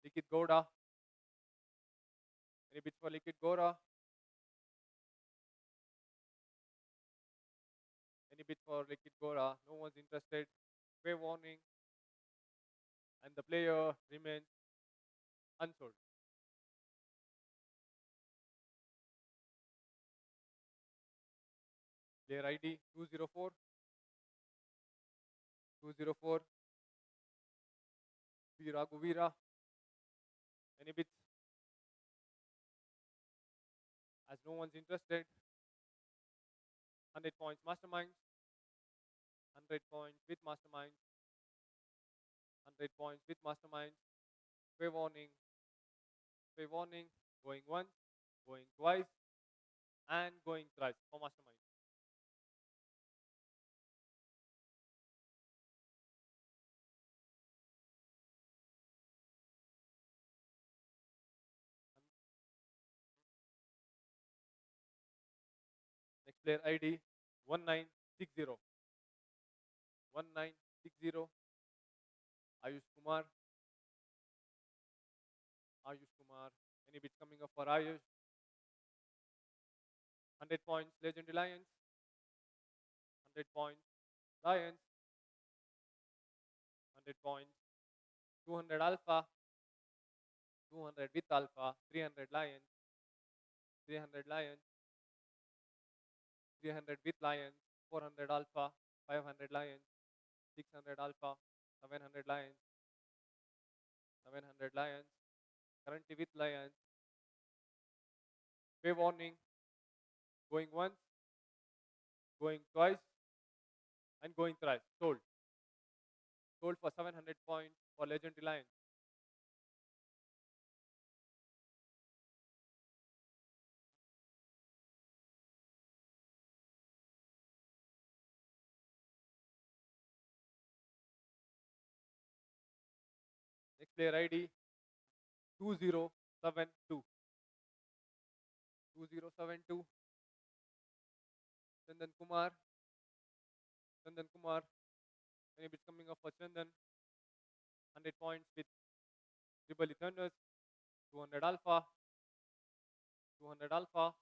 Likit Gowda. Any bits for Likit Gowda? Any bits for Likit Gowda? No one's interested. Fair warning. And the player remains unsold. Player ID 204. 204. V. Raghavira. Any bits? As no one's interested. 100 points masterminds. 100 points with masterminds. 100 points with masterminds. Fair warning. Fair warning. Going once. Going twice. And going thrice for mastermind. Next player ID 1960. 1960. Ayush Kumar. Ayush Kumar. Any bits coming up for Ayush? 100 points Legendary Lions. 100 points Lions. 100 points. 200 Alpha. 200 with Alpha. 300 Lions. 300 Lions. 300 with Lions. 400 Alpha. 500 Lions. 600 Alpha. 700 Lions. 700 Lions. Currently with Lions. Fair warning. Going once. Going twice. And going thrice. Sold. Sold for 700 points for Legendary Lions. Next player ID 2072. 2072. Chandan Kumar. Chandan Kumar. Any bits coming up for Chandan? 100 points with Tribali Thunders. 200 Alpha. 200 Alpha.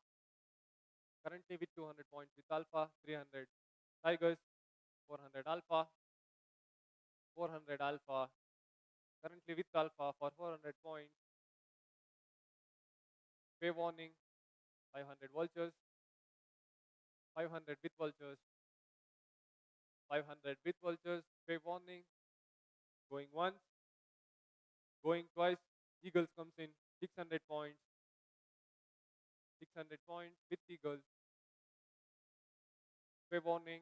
Currently with 200 points with Alpha. 300 Tigers. 400 Alpha. 400 Alpha. Currently with Alpha for 400 points. Fair warning. 500 Vultures. 500 with Vultures. 500 with Vultures. Fair warning. Going once. Going twice. Eagles comes in. 600 points. 600 points with Eagles. Fair warning.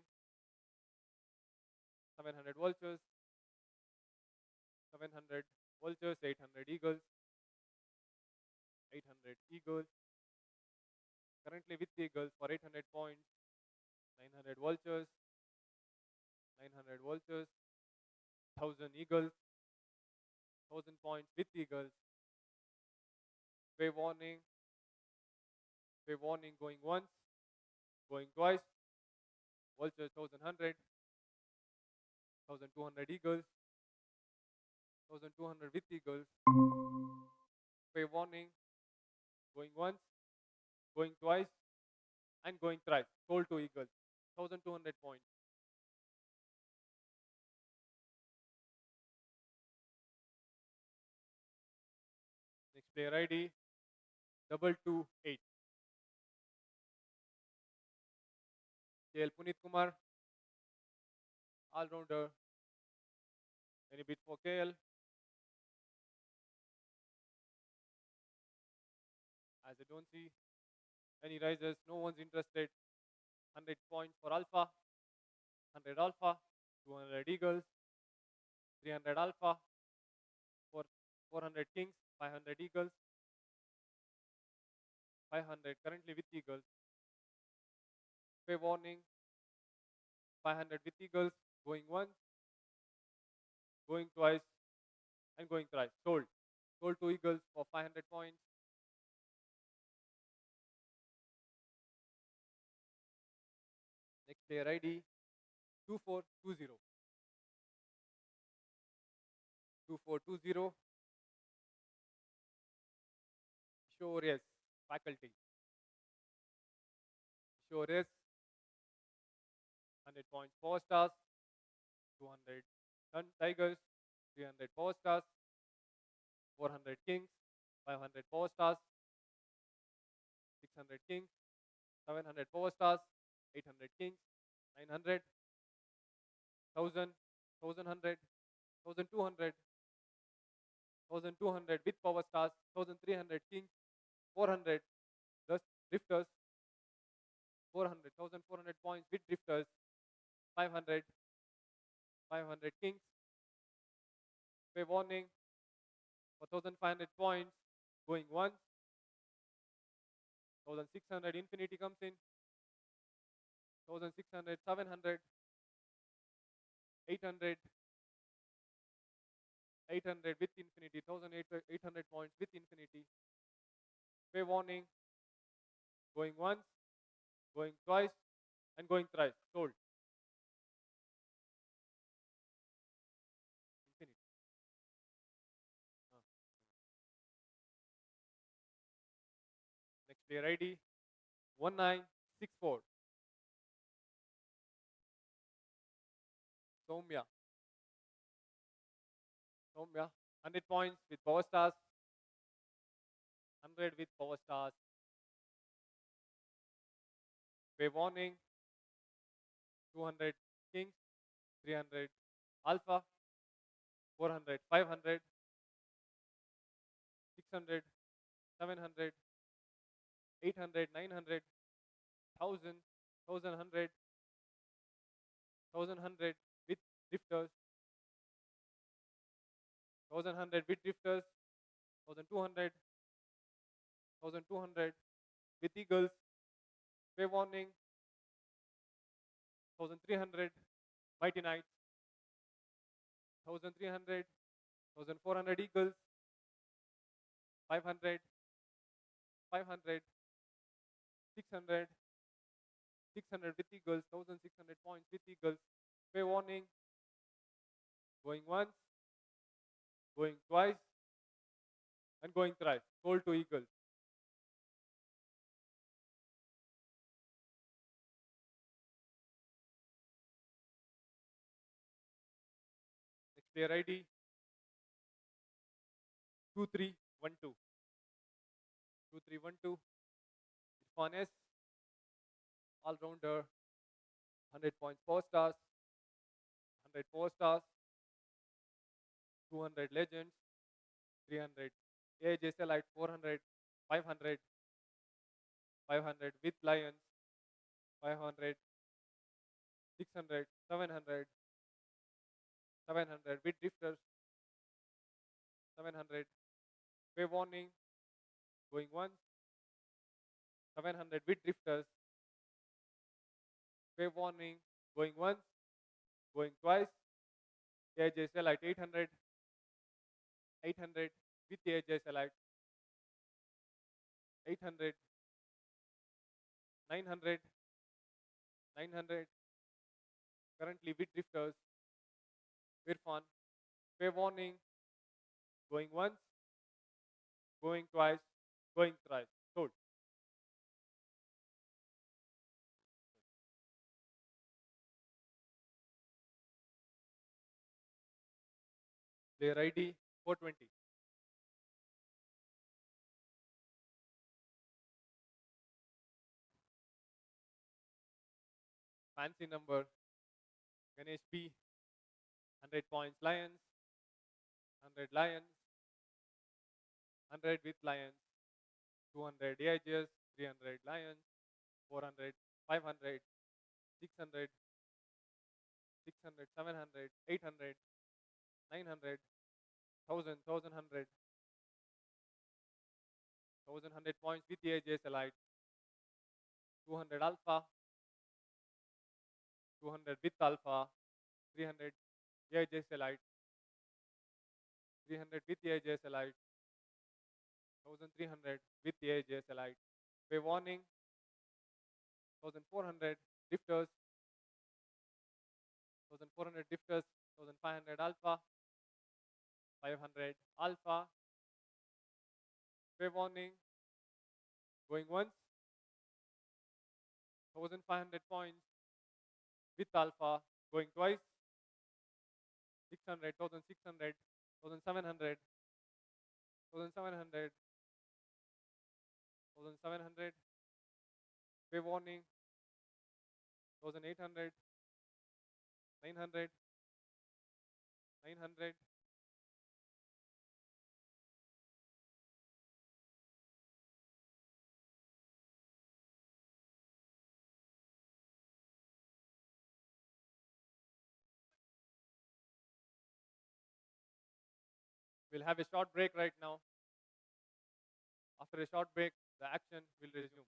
700 Vultures. 700 Vultures. 800 Eagles. 800 Eagles. Currently with Eagles for 800 points. 900 Vultures. 900 Vultures. 1000 Eagles. 1000 points with Eagles. Fair warning. Fair warning going once. Going twice. Vultures 1100. 1200 Eagles. 1200 with Eagles. Fair warning. Going once. Going twice. And going thrice. Sold to Eagles. 1200 points. Next player ID 228. KL Punit Kumar. All rounder. Any bit for KL? As I don't see any risers, no one's interested. 100 points for Alpha. 100 Alpha. 200 Eagles. 300 Alpha. For 400 Kings. 500 Eagles. 500 currently with eagles. Fair warning, 500 with eagles, going once, going twice, and going thrice. Sold. Sold to eagles for 500 points. Next player ID, 2420. 2420. Sure, yes. Faculty. Sure, yes. 100 points. 4 stars. 200 Sun Tigers. 300 4 stars. 400 Kings. 500 4 stars. 600 Kings. 700 4 stars. 800 Kings. 900. 1000. 1100. 1200. 1200 with power stars. 1300 Kings. 400 Dust Drifters. 400. 1400 points with Drifters. 500. 500 Kings. Pay warning for 1500 points. Going once. 1600 Infinity comes in. 1600, 700, 800, 800 with Infinity, 1800 points with Infinity. Pay warning. Going once, going twice, and going thrice. Sold. Infinity. Next player ID, 1964. Soumya. Soumya. 100 points with power stars. 100 with power stars. Pay warning. 200 Kings. 300 Alpha. 400, 500. 600, 700. 800, 900. 1000, 1100. 1100 with drifters. 1100 with drifters. 1200. 1200 with eagles. Pay warning. 1300 mighty knights. 1300. 1400 eagles. 500. 500. 600. 600 with eagles. 1600 points with eagles. Pay warning. Going once. Going twice. And going thrice. Sold to eagles. Next player ID, 2312. 2312. Irfan S. All-rounder. 100 points 4 stars. 100 4 stars. 200 legends. 300 AJ Selite. 400. 500. 500 with lions. 500. 600. 700. 700 with drifters. 700. Pay warning. Going once. 700 with drifters. Pay warning. Going once. Going twice. AJ Selite 800. 800 with AJ Selite. 800. 900. 900. Currently with drifters. Irfan. Pay warning. Going once. Going twice. Going thrice. Sold. Player ID 420. Fancy number. Ganesh P. 100 points lions. 100 lions. 100 with lions. 200 AIGs. 300 lions. 400. 500. 600. 600. 700. 800. 900. 1000. 1100. 1100 points with AJS Elite, 200 Alpha, 200 with Alpha, 300 AJS Elite, 300 with AJS Elite, 1300 with AJS Elite. Wave warning, 1400 lifters, 1400 lifters, 1500 Alpha, 500 Alpha. Wave warning, going once, 1500 points with Alpha, going twice, 600, 1600, 1700, 1700, 1700. Wave warning, 1800, 900, 900. We'll have a short break right now. After a short break, the action will resume.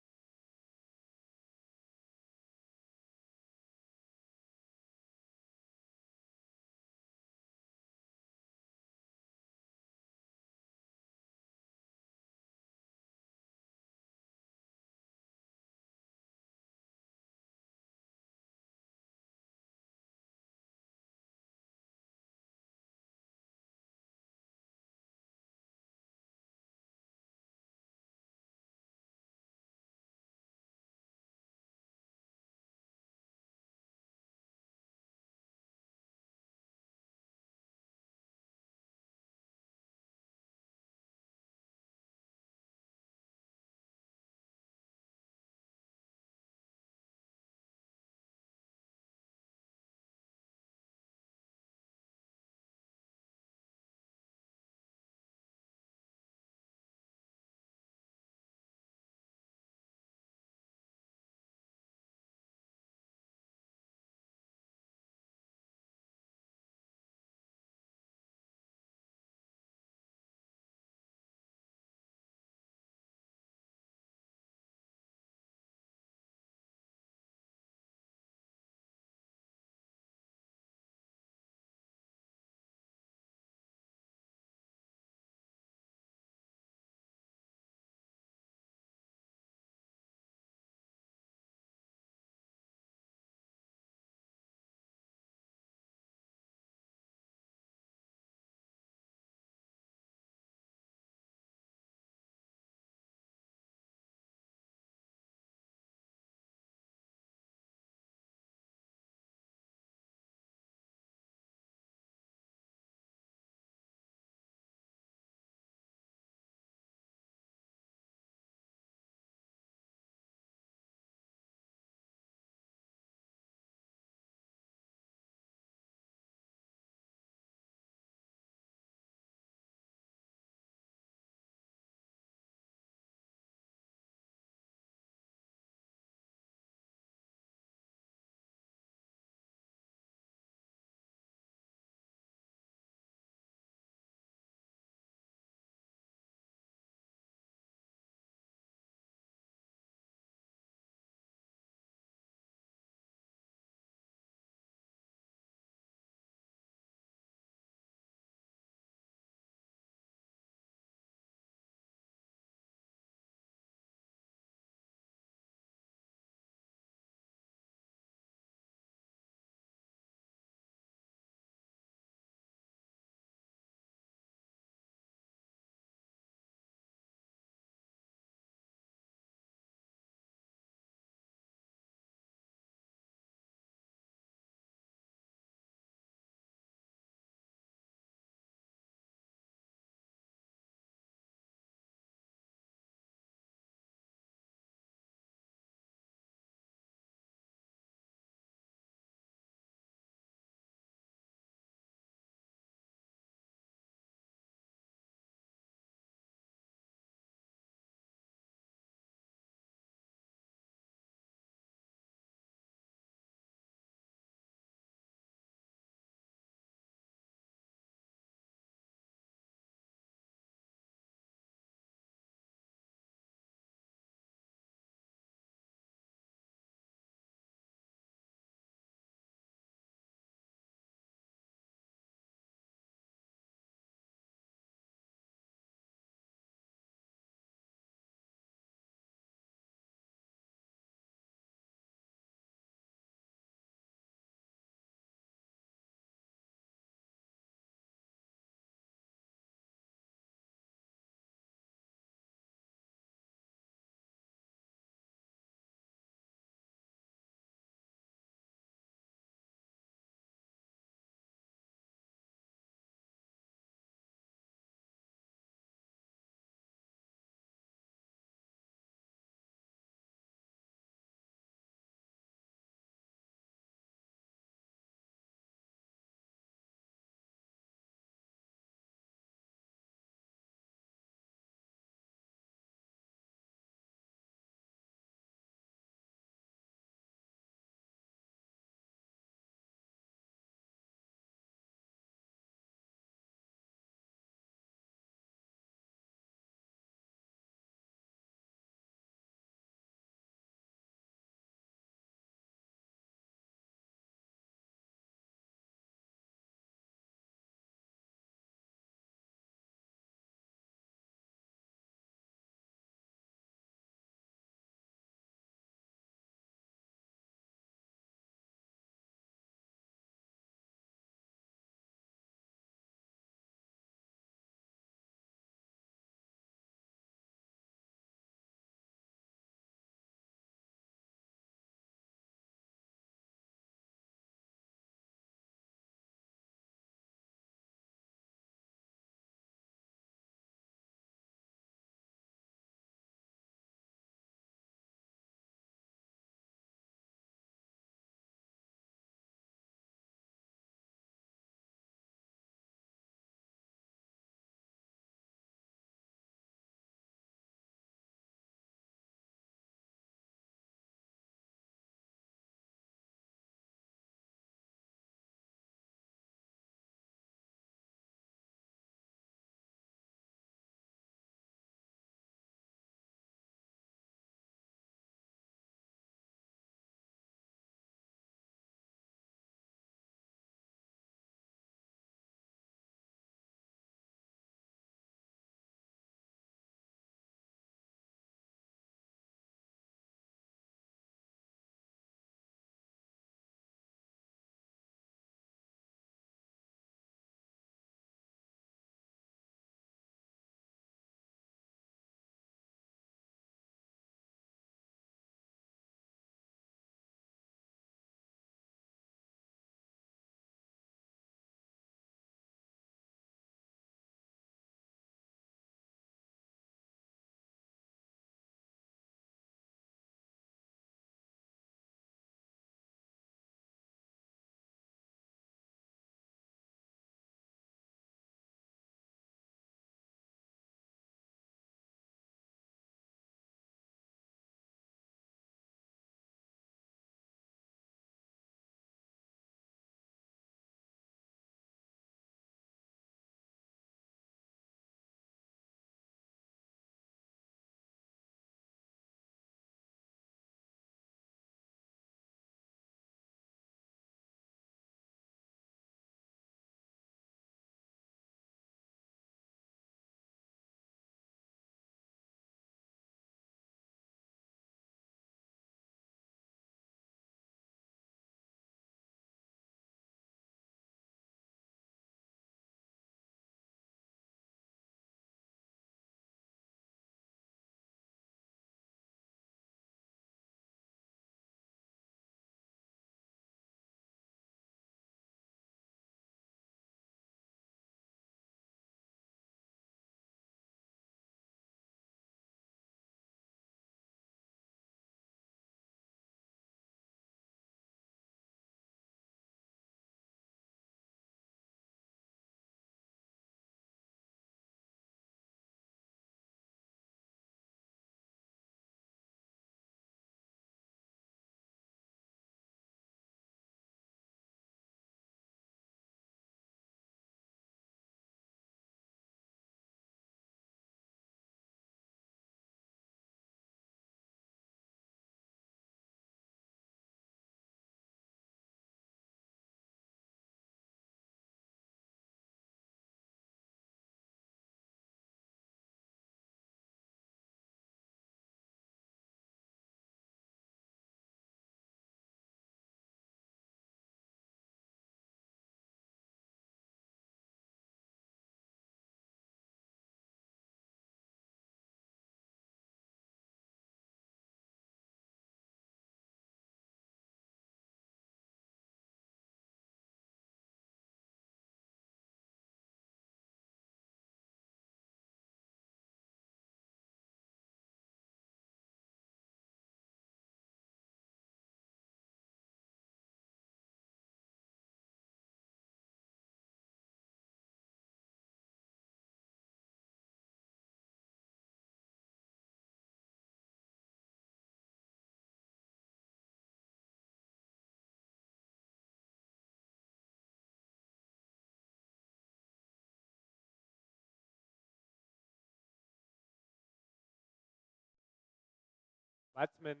Batsmen,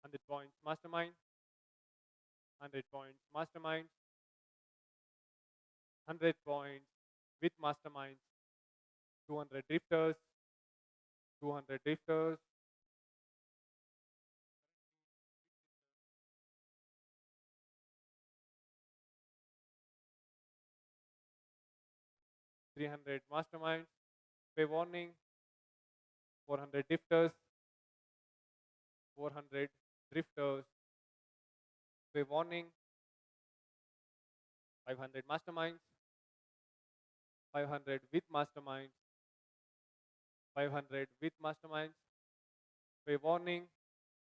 100 points. Mastermind, 100 points. Mastermind, 100 points with masterminds. 200 drifters, 200 drifters, 300 masterminds. Pay warning, 400 drifters, 400 drifters. Pay warning, 500 masterminds, 500 with masterminds, 500 with masterminds. Pay warning,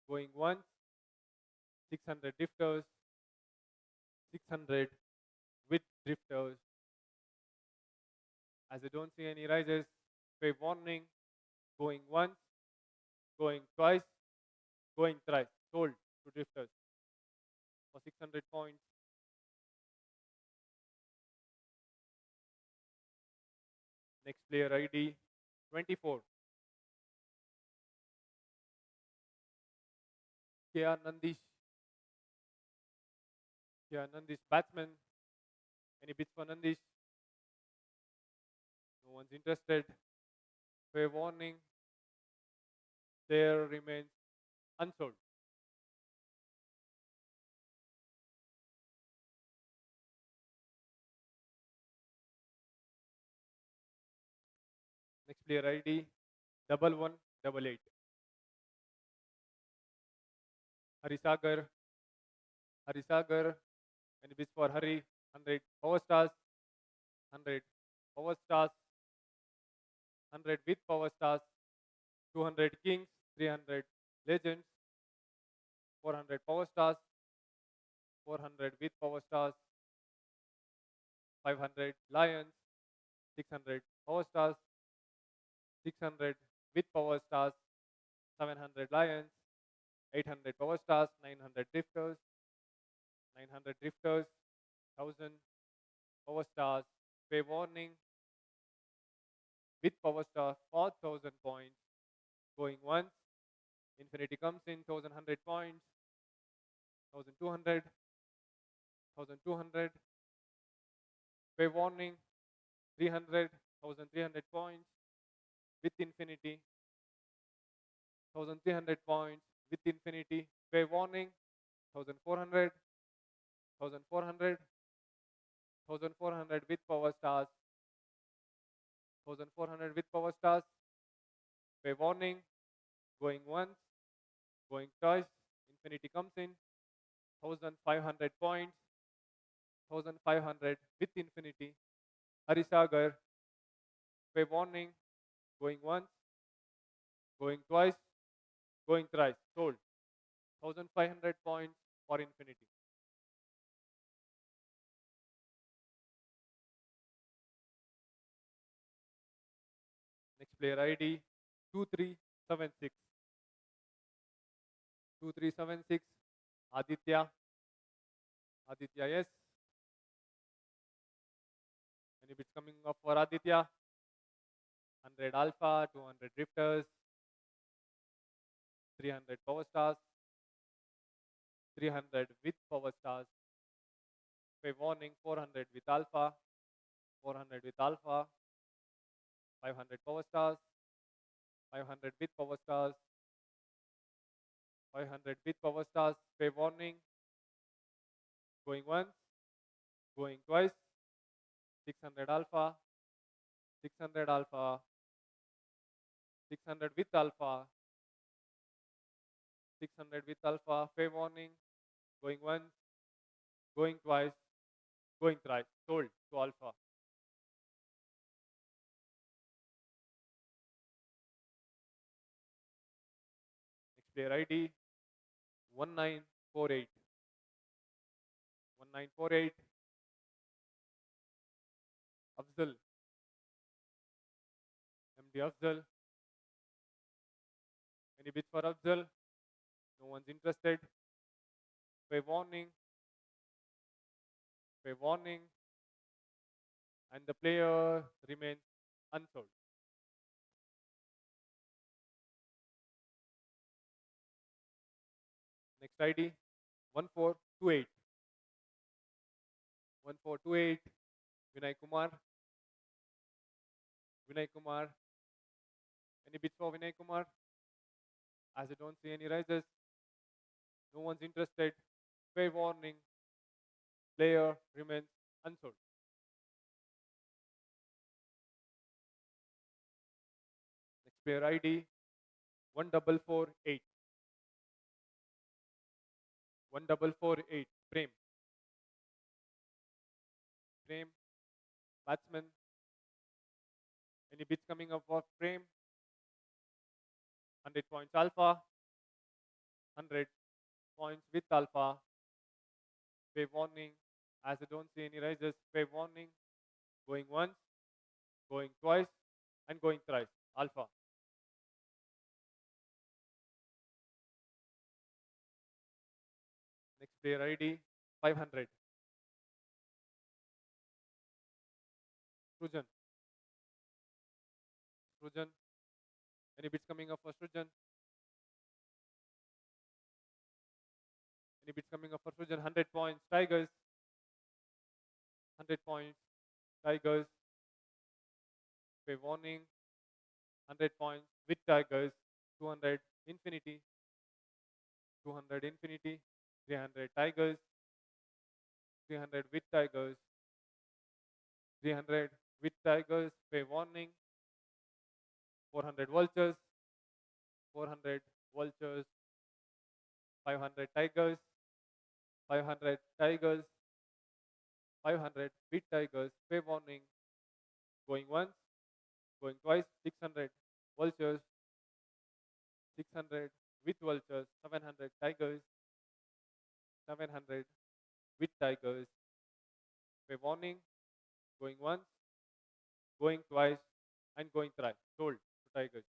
going once, 600 drifters, 600 with drifters. As I don't see any rises, pay warning, going once, going twice, going thrice. Sold to drifters for 600 points. Next player ID 24. KR Nandish. KR Nandish, batsman. Any bits for Nandish? No one's interested. Fair warning. There remains unsold. Next player ID 1188. Harisagar. Harisagar. Any bits for Hari? 100 power stars. 100 power stars. 100 with power stars. 200 kings. 300 legends. 400 power stars. 400 with power stars. 500 lions. 600 power stars. 600 with power stars. 700 lions. 800 power stars. 900 drifters. 900 drifters. 1000 power stars. Pay warning. With power star 4000 points. Going once. Infinity comes in 1100 points. 1200. 1200. Pay warning. 300. 1300 points. With infinity. 1300 points. With infinity. Pay warning. 1400. 1400. 1400 with power stars. 1400 with power stars. Pay warning. Going once. Going twice. Infinity comes in. 1500 points. 1500 with infinity. Harisagar. Pay warning. Going once. Going twice. Going thrice. Sold. 1500 points for infinity. Next player ID 2376. 2376. Aditya. Aditya, yes. Any bits coming up for Aditya? 100 alpha, 200 drifters, 300 power stars, 300 with power stars. Pay warning, 400 with alpha, 400 with alpha, 500 power stars, 500 with power stars, 500 with power stars. Pay warning, going once, going twice, 600 alpha, 600 alpha, 600 with alpha, 600 with alpha. Pay warning, going once, going twice, going thrice. Sold to alpha. Next player ID 1948. 1948. Afzal. MD Afzal. Any bits for Afzal? No one's interested. Pay warning. Pay warning. And the player remains unsold. Next ID 1428. 1428. Vinay Kumar. Vinay Kumar. Any bits for Vinay Kumar? As I don't see any rises, no one's interested. Fair warning. Player remains unsold. Next player ID 1448. 1448. Prem. Prem. Batsman. Any bits coming up for Prem? 100 points alpha. 100 points with alpha. Fair warning. As I don't see any rises, fair warning. Going once, going twice, and going thrice. Alpha. Next player ID 500. Srujan. Srujan. Any bits coming up for Srujan? Any bits coming up for Srujan? 100 points. Tigers. 100 points. Tigers. Fair warning. 100 points with Tigers. 200 Infinity. 200 Infinity. 300 Tigers. 300 with Tigers. 300 with Tigers. Fair warning. 400 Vultures. 400 Vultures. 500 Tigers. 500 Tigers. 500 with Tigers. Fair warning. Going once. Going twice. 600 Vultures. 600 with Vultures. 700 Tigers. 700 with Tigers. Fair warning. Going once. Going twice. And going thrice. Sold to Tigers.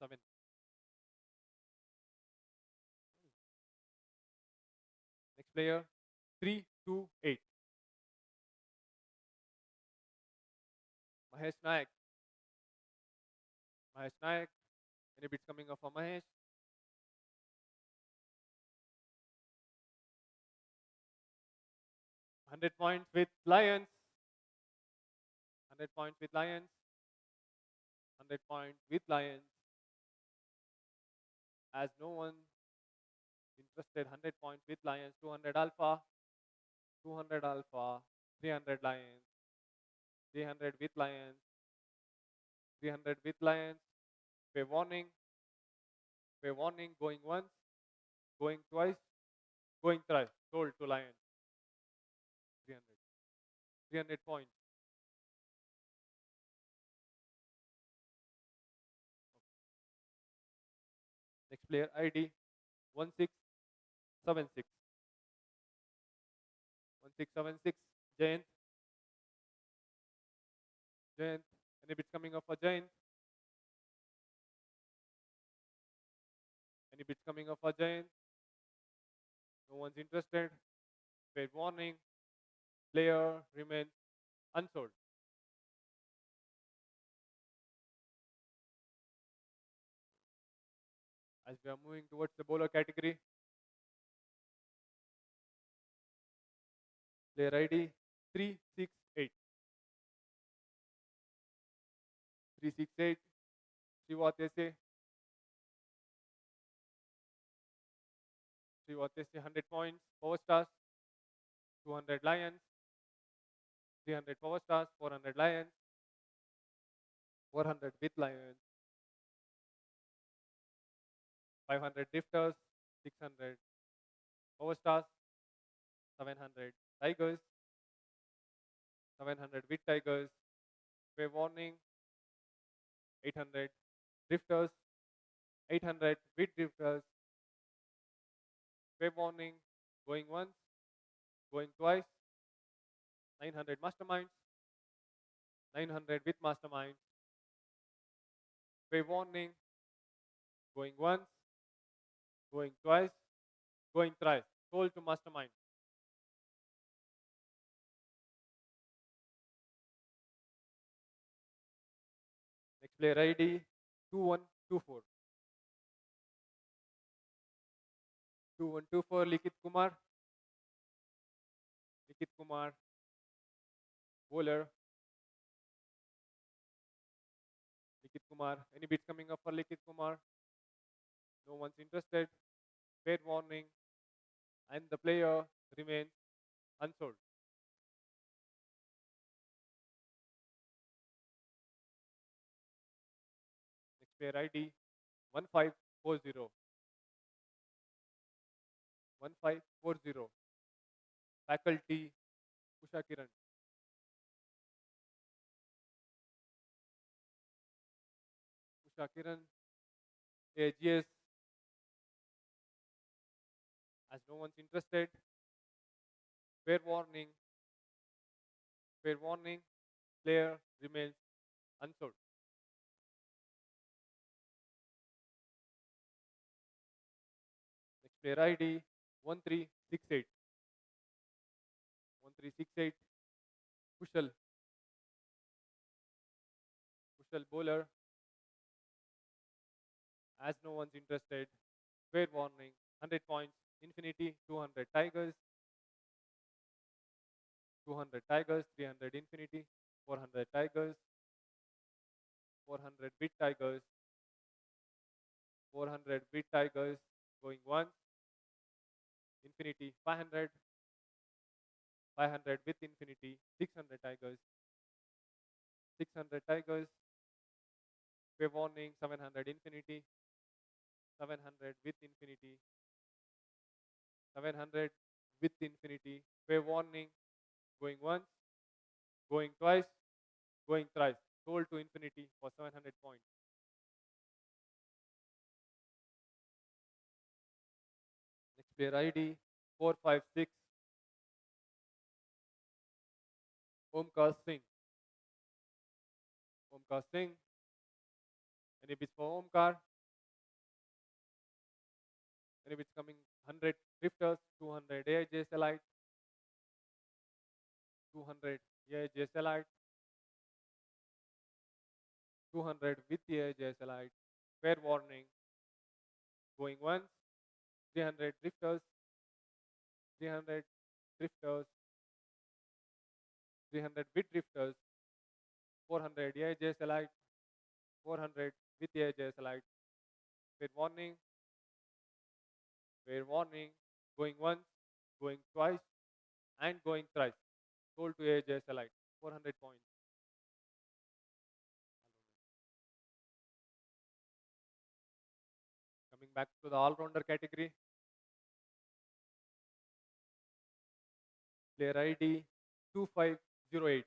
7. Next player 328. Mahesh Nayak. Mahesh Nayak. Any bits coming up for Mahesh? 100 points with Lions. 100 points with Lions. 100 points with Lions. As no one interested, 100 points with Lions. 200 Alpha. 200 Alpha. 300 Lions. 300 with Lions. 300 with Lions. Fair warning. Fair warning. Going once. Going twice. Going thrice. Sold to Lions. 300. 300 points. Next player ID 1676. 1676. Jayant. Jayant. Any bits coming up for Jayant? Any bits coming up for Jayant? No one's interested. Fair warning. Player remains unsold. As we are moving towards the bowler category, player ID 368. 368. Srivatese. Srivatese 100 points. Power stars. 200 Lions. 300 Power stars. 400 Lions. 400 with Lions. 500 Drifters. 600 Power stars. 700 Tigers. 700 with Tigers. Fair warning. 800 Drifters. 800 with Drifters. Fair warning. Going once. Going twice. 900 Masterminds. 900 with Masterminds. Fair warning. Going once. Going twice. Going thrice. Sold to Mastermind. Next player ID 2124. 2124, Likit Kumar. Likit Kumar, bowler. Likit Kumar. Any bits coming up for Likit Kumar? No one's interested. Fair warning. And the player remains unsold. Next player ID 1540. 1540. Faculty Usha Kiran. Usha Kiran. AGS. As no one's interested. Fair warning. Fair warning. Player remains unsold. Next player ID 1368. 1368. Kushal. Kushal bowler. As no one's interested. Fair warning. 100 points. Infinity 200 Tigers. 200 Tigers. 300 Infinity. 400 Tigers. 400 Bit Tigers. 400 Bit Tigers. Going once. Infinity 500. 500 with Infinity. 600 Tigers. 600 Tigers. Fair warning 700 Infinity. 700 with Infinity. 700 with Infinity. Fair warning. Going once. Going twice. Going thrice. Sold to Infinity for 700 points. Next player ID 456. Omkar Singh. Omkar Singh. Any bits for Omkar? Any bits coming? 100 drifters, 200 AIJ Elite, 200 AIJ Elite, 200 with AIJ Elite. Fair warning. Going once. 300 drifters, 300 drifters, 300 bit drifters, 400 AIJ Elite, 400 with AIJ Elite. Fair warning. Fair warning. Going once, going twice, and going thrice. Sold to AIJ Elite. 400 points. Coming back to the all-rounder category. Player ID 2508.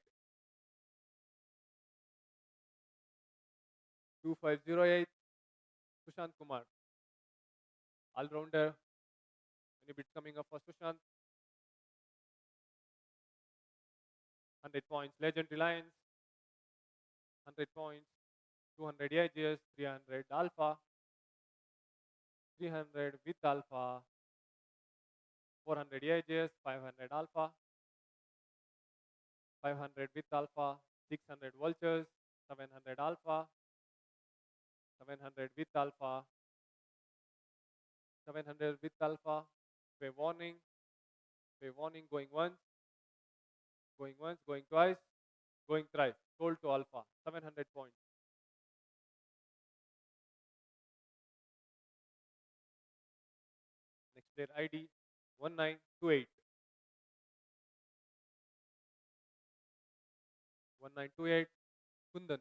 2508. Sushant Kumar. All-rounder. Any bits coming up for Sushant? 100 points. Legend Reliance. 100 points. 200 AGS. 300 Alpha. 300 with Alpha. 400 AGS. 500 Alpha. 500 with Alpha. 600 Vultures. 700 Alpha. 700 with Alpha. 700 with Alpha. Fair warning. Fair warning. Going once. Going once. Going twice. Going thrice. Sold to Alpha. 700 points. Next player ID 1928. 1928. Kundan.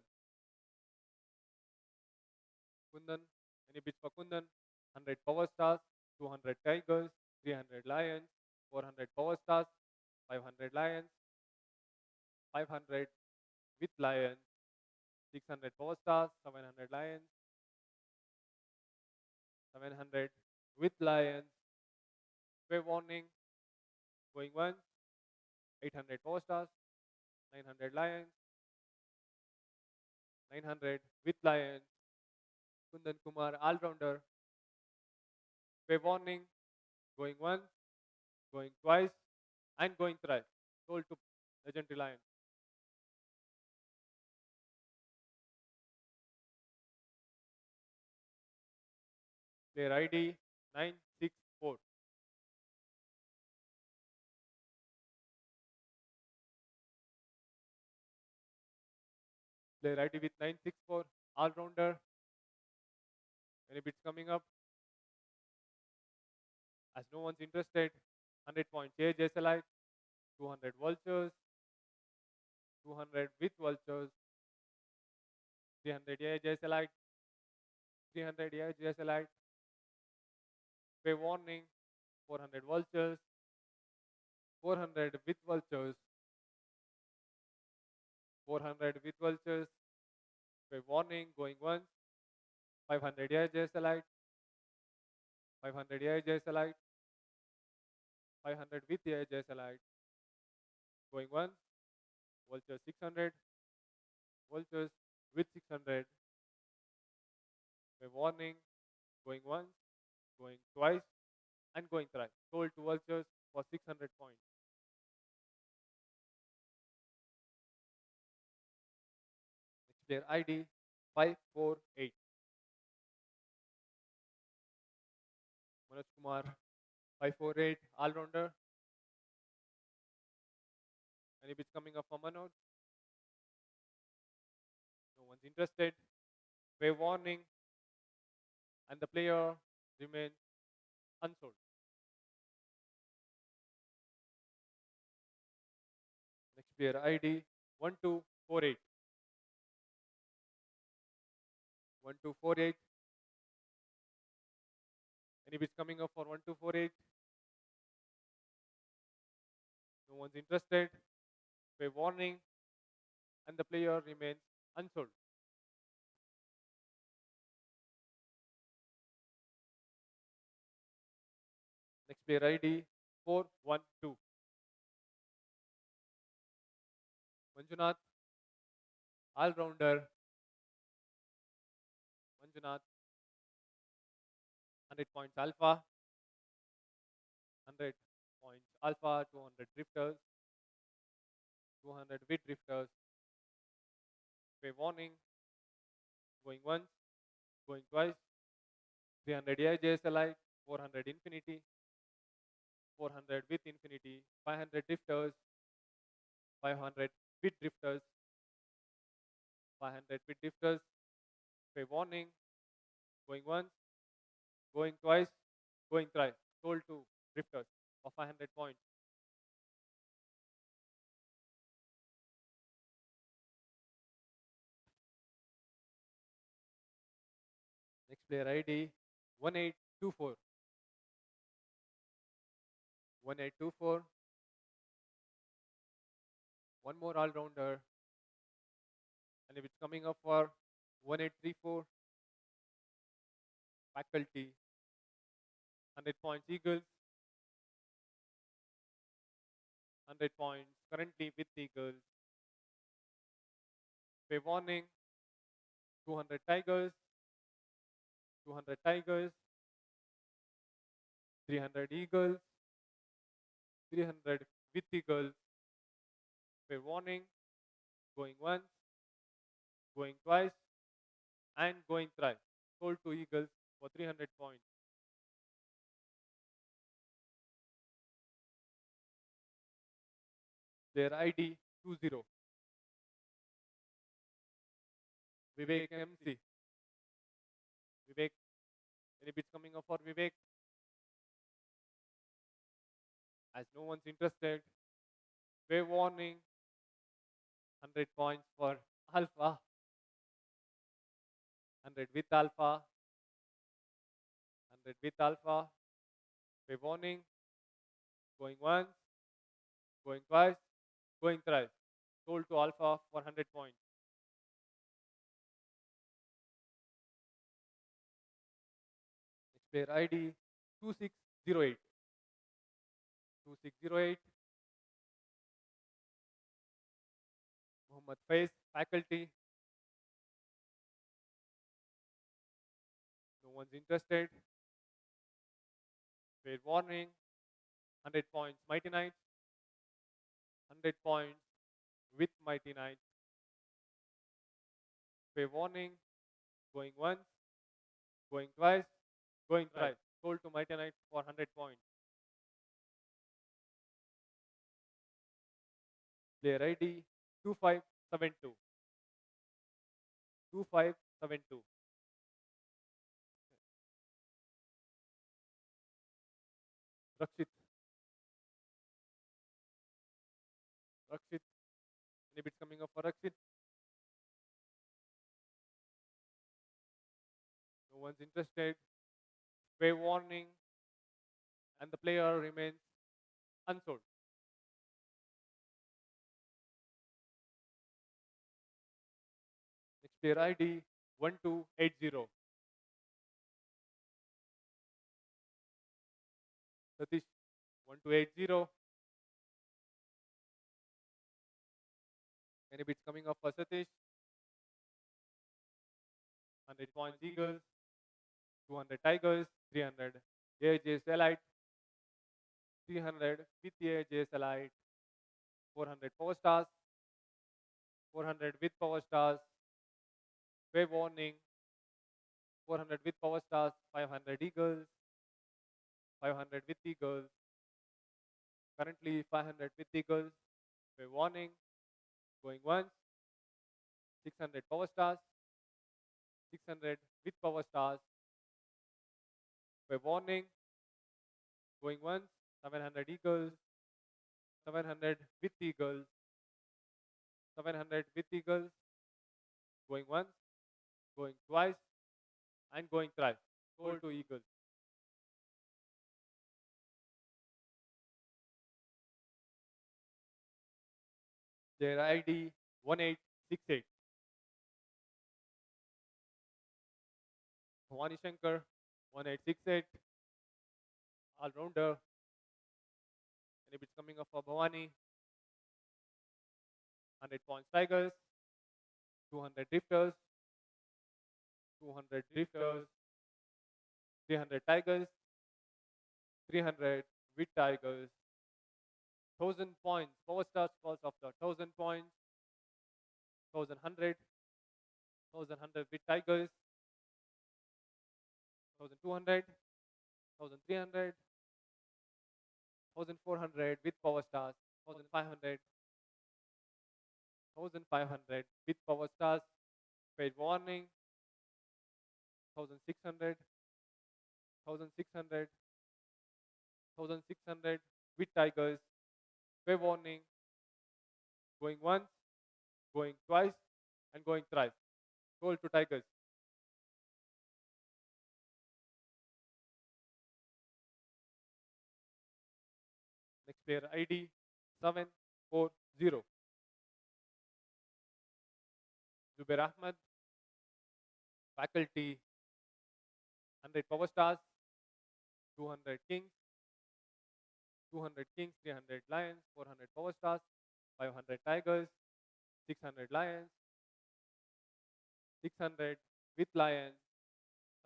Kundan. Any bits for Kundan? 100 Power Stars. 200 Tigers. 300 Lions. 400 Power Stars. 500 Lions. 500 with Lions. 600 Power Stars. 700 Lions. 700 with Lions. Fair warning. Going once. 800 Power Stars. 900 Lions. 900 with Lions. Kundan Kumar, all-rounder. Fair warning. Going once. Going twice. And going thrice. Sold to Legend Reliance. Player ID 964. Player ID with 964. All rounder. Any bits coming up? As no one's interested. 100 points AJSLI. 200 vultures. 200 with vultures. 300 AJSLI. 300 AJSLI. Pay warning. 400 vultures. 400 with vultures. 400 with vultures. Pay warning. Going once. 500 AJSLI. 500 AJSLI. 500 with AJSLI. Going once. Vultures 600. Vultures with 600. By warning. Going once. Going twice. And going thrice. Sold to vultures for 600 points. Next player ID 548. Manoj Kumar 548. All rounder. Any bits coming up for Manoj? No one's interested. By warning. And the player remains unsold. Next player ID 1248. 1248. Any bits coming up for 1248? No one's interested. By warning. And the player remains unsold. Next player ID 412. Manjunath, all-rounder. Manjunath, 100 points alpha. 100 points alpha, 200 drifters. 200 with drifters. Pay warning. Going once. Going twice. 300 AJSLI. 400 infinity. 400 with infinity. 500 drifters. 500 with drifters. 500 with drifters. Pay warning. Going once. Going twice. Going thrice. Sold to drifters for 500 points. Next player ID 1824. 1824. One more all-rounder. And if it's coming up for 1834, faculty. 100 points Eagles. 100 points currently with Eagles. Pay warning. 200 Tigers. 200 Tigers. 300 Eagles. 300 with Eagles. Pay warning. Going once. Going twice. And going thrice. Sold to Eagles for 300 points. Their ID 20. Vivek MC. Vivek. Any bits coming up for Vivek? As no one's interested. Pay warning. 100 points for Alpha. 100 with Alpha. 100 with Alpha. Pay warning. Going once. Going twice. Going thrice. Sold to Alpha for 100 points. Next player ID 2608. 2608. Muhammad Faiz, faculty. No one's interested. Fair warning. 100 points Mighty Knights. 100 points with Mighty Knights. Fair warning. Going once. Going twice. Going try. Sold to Mighty Knight for 100 points. Player ID 2572. 2572. Rakshit. Rakshit. Any bits coming up for Rakshit? No one's interested. Wave warning. And the player remains unsold. Next player ID 1280. Satish 1280. Any bits coming up for Satish? 100 points Eagles, 200 Tigers, 300 AJS Elite, 300 with AJS Elite, 400 Power Stars, 400 with Power Stars, wave warning, 400 with Power Stars, 500 Eagles, 500 with Eagles, currently 500 with Eagles, wave warning, going once, 600 Power Stars, 600 with Power Stars, wave warning, going once, 700 Eagles, 700 with Eagles, 700 with Eagles, going once, going twice, and going thrice. Sold to Eagles. Their ID 1868. Bhavani Shankar 1868. All rounder. Any bits coming up for Bhavani? 100 points Tigers, 200 Drifters, 200 Drifters, 300 Tigers, 300 with Tigers, 1000 points. Power Stars falls off the 1000 points, 1100, 1100 with Tigers, 1200, 1300, 1400 with Power Stars, 1500, 1500 with Power Stars, paid warning, 1600, 1600, 1600 with Tigers, pay warning, going once, going twice, and going thrice. Sold to Tigers. Next player ID 740. Zubair Ahmed, faculty 100 Power Stars, 200 Kings, 200 Kings, 300 Lions, 400 Power Stars, 500 Tigers, 600 Lions, 600 with Lions,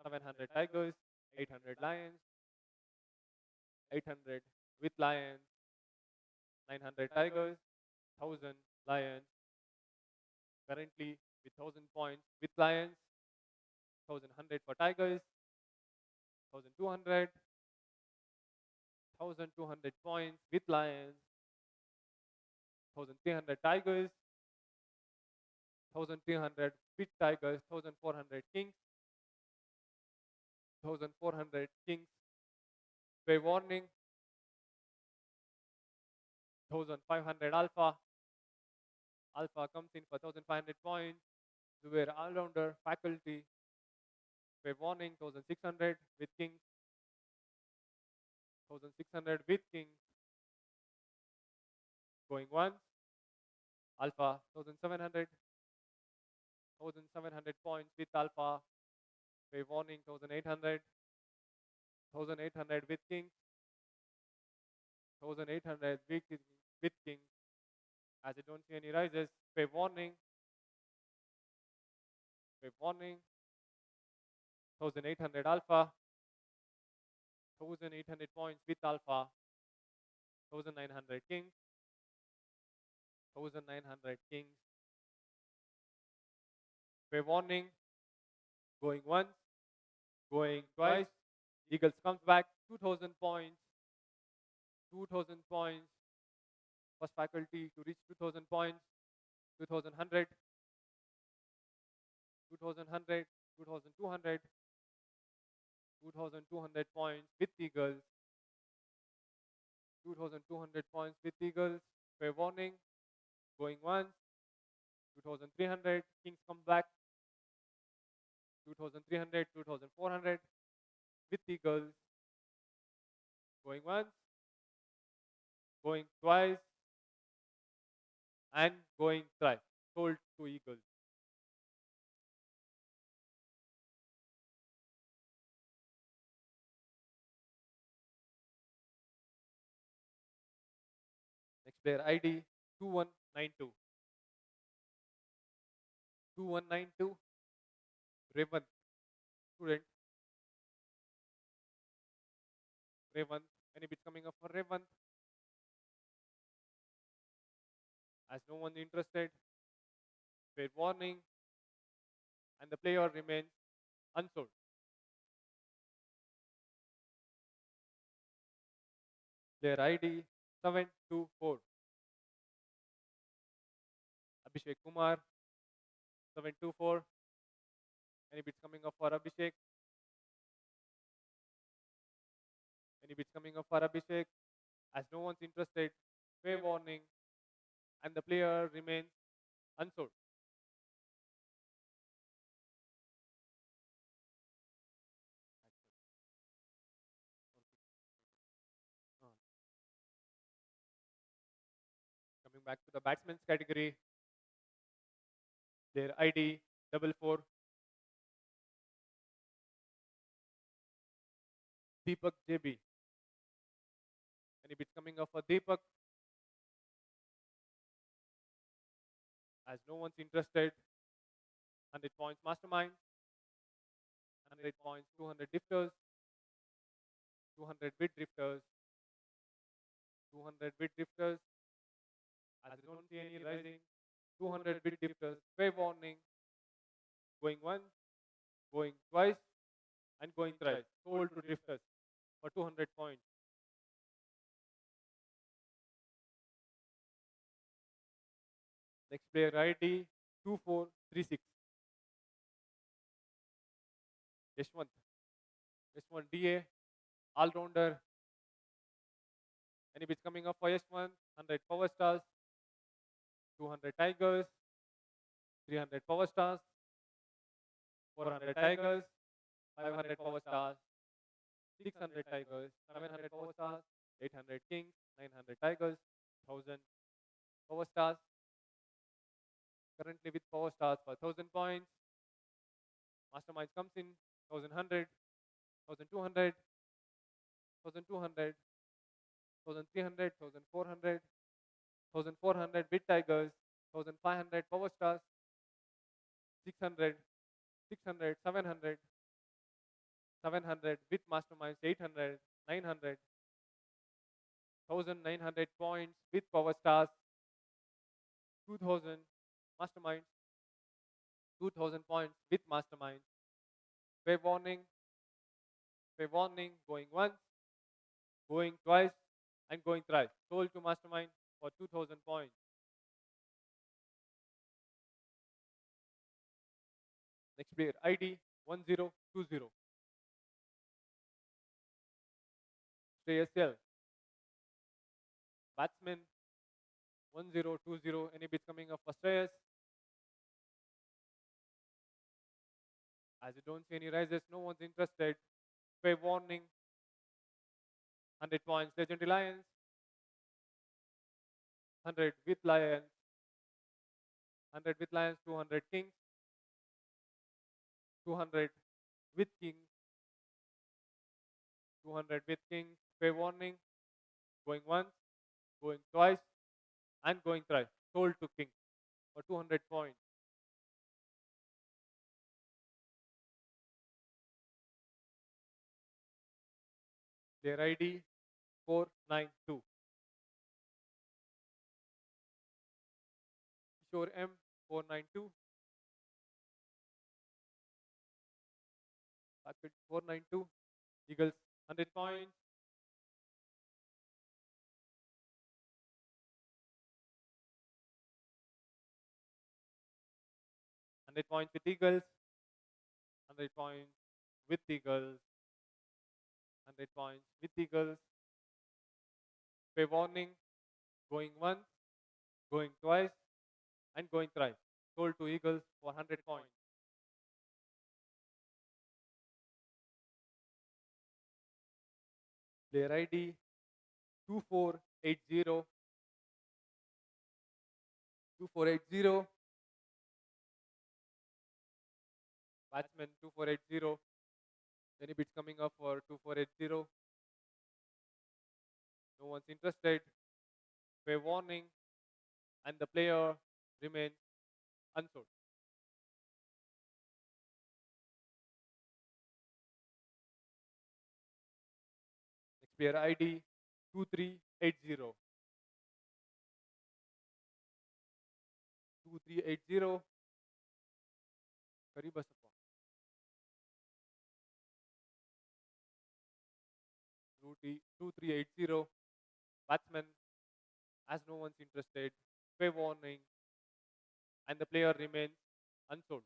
700 Tigers, 800 Lions, 800 with Lions, 900 Tigers, 1000 Lions, currently with 1000 points with Lions, 1100 for Tigers, 1200, 1200 points with Lions, 1300 Tigers, 1300 with Tigers, 1400 Kings, 1400 Kings, pay warning, 1500 Alpha, Alpha comes in for 1500 points, Zubair all-rounder, faculty, pay warning, 1600 with Kings, 1600 with Kings, going once, Alpha 1700, 1700 points with Alpha, pay warning 1800, 1800 with Kings, 1800 with Kings, as I don't see any rises, pay warning, 1800 Alpha, 1800 points with Alpha, 1900 Kings, 1900 Kings, pay warning, going once, going twice, Eagles comes back, 2000 points, 2000 points. First faculty to reach 2000 points, 2100, 2100, 2200, 2200 points with Eagles, 2200 points with Eagles. Fair warning, going once, 2300, Kings come back, 2300, 2400 with Eagles, going once, going twice, and going thrice. Sold to Eagles. Next player ID 2192. 2192. Revant. Student. Revant. Any bits coming up for Revant? As no one interested, fair warning, and the player remains unsold. Player ID 724. Abhishek Kumar 724. Any bits coming up for Abhishek? Any bits coming up for Abhishek? As no one's interested, fair warning, and the player remains unsold. Coming back to the batsmen's category, their ID 44. Deepak JB. Any bits coming up for Deepak? As no one's interested, 100 points mastermind, 100 points, 200 drifters, 200 bid drifters, 200 bid drifters. As I don't see any rising, 200 bid drifters. Fair warning, going once, going twice, and going thrice. Sold to drifters for 200 points. Next player ID 2436. Yashwant. Yashwant DA, all rounder. Any bits coming up for Yashwant? 100 power stars, 200 tigers, 300 power stars, 400 tigers, 500 power stars, 600 tigers, 700 power stars, 800 kings, 900 tigers, 1000 power stars. Currently with power stars for 1000 points. Masterminds comes in 1100, 1200, 1200, 1300, 1400, 1400 bit tigers, 1500 power stars, 600, 600, 700, 700 with masterminds, 800, 900, 1900 points with power stars, 2000 masterminds, 2000 points with masterminds. Fair warning, going once, going twice, and going thrice. Sold to mastermind for 2000 points. Next player ID 1020. Shreyas L. Batsman 1020. Any bits coming up for Shreyas? As you don't see any rises, no one's interested. Fair warning. 100 points. Legendary Lions. 100 with Lions. 100 with Lions. 200 Kings. 200 with Kings. 200 with Kings. Fair warning. Going once, going twice, and going thrice. Sold to King for 200 points. Their ID 492. Kishore M 492. Packet 492. Eagles 100 points. Hundred points with Eagles. 100 points with Eagles. 100 points with Eagles. Fair warning. Going once, going twice, and going thrice. Sold to Eagles for 100 points. Player ID 2480. 2480. Batsman 2480. Any bids coming up for 2480? No one's interested. Fair warning. And the player remains unsold. Next player ID 2380. 2380. Kariba Sapa. 2380. Batsman, as no one's interested. Fair warning. And the player remains unsold.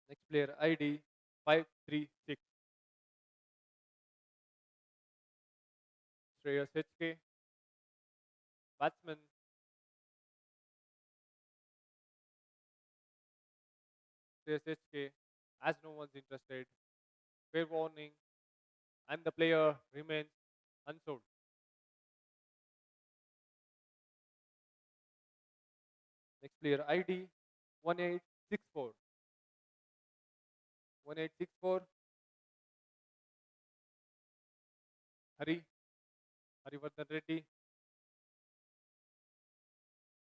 Next player ID 536. Shreyas HK. Batsman. Shreyas HK, as no one's interested. Fair warning. And the player remains unsold. Next player ID 1864. 1864. Harivardhan Reddy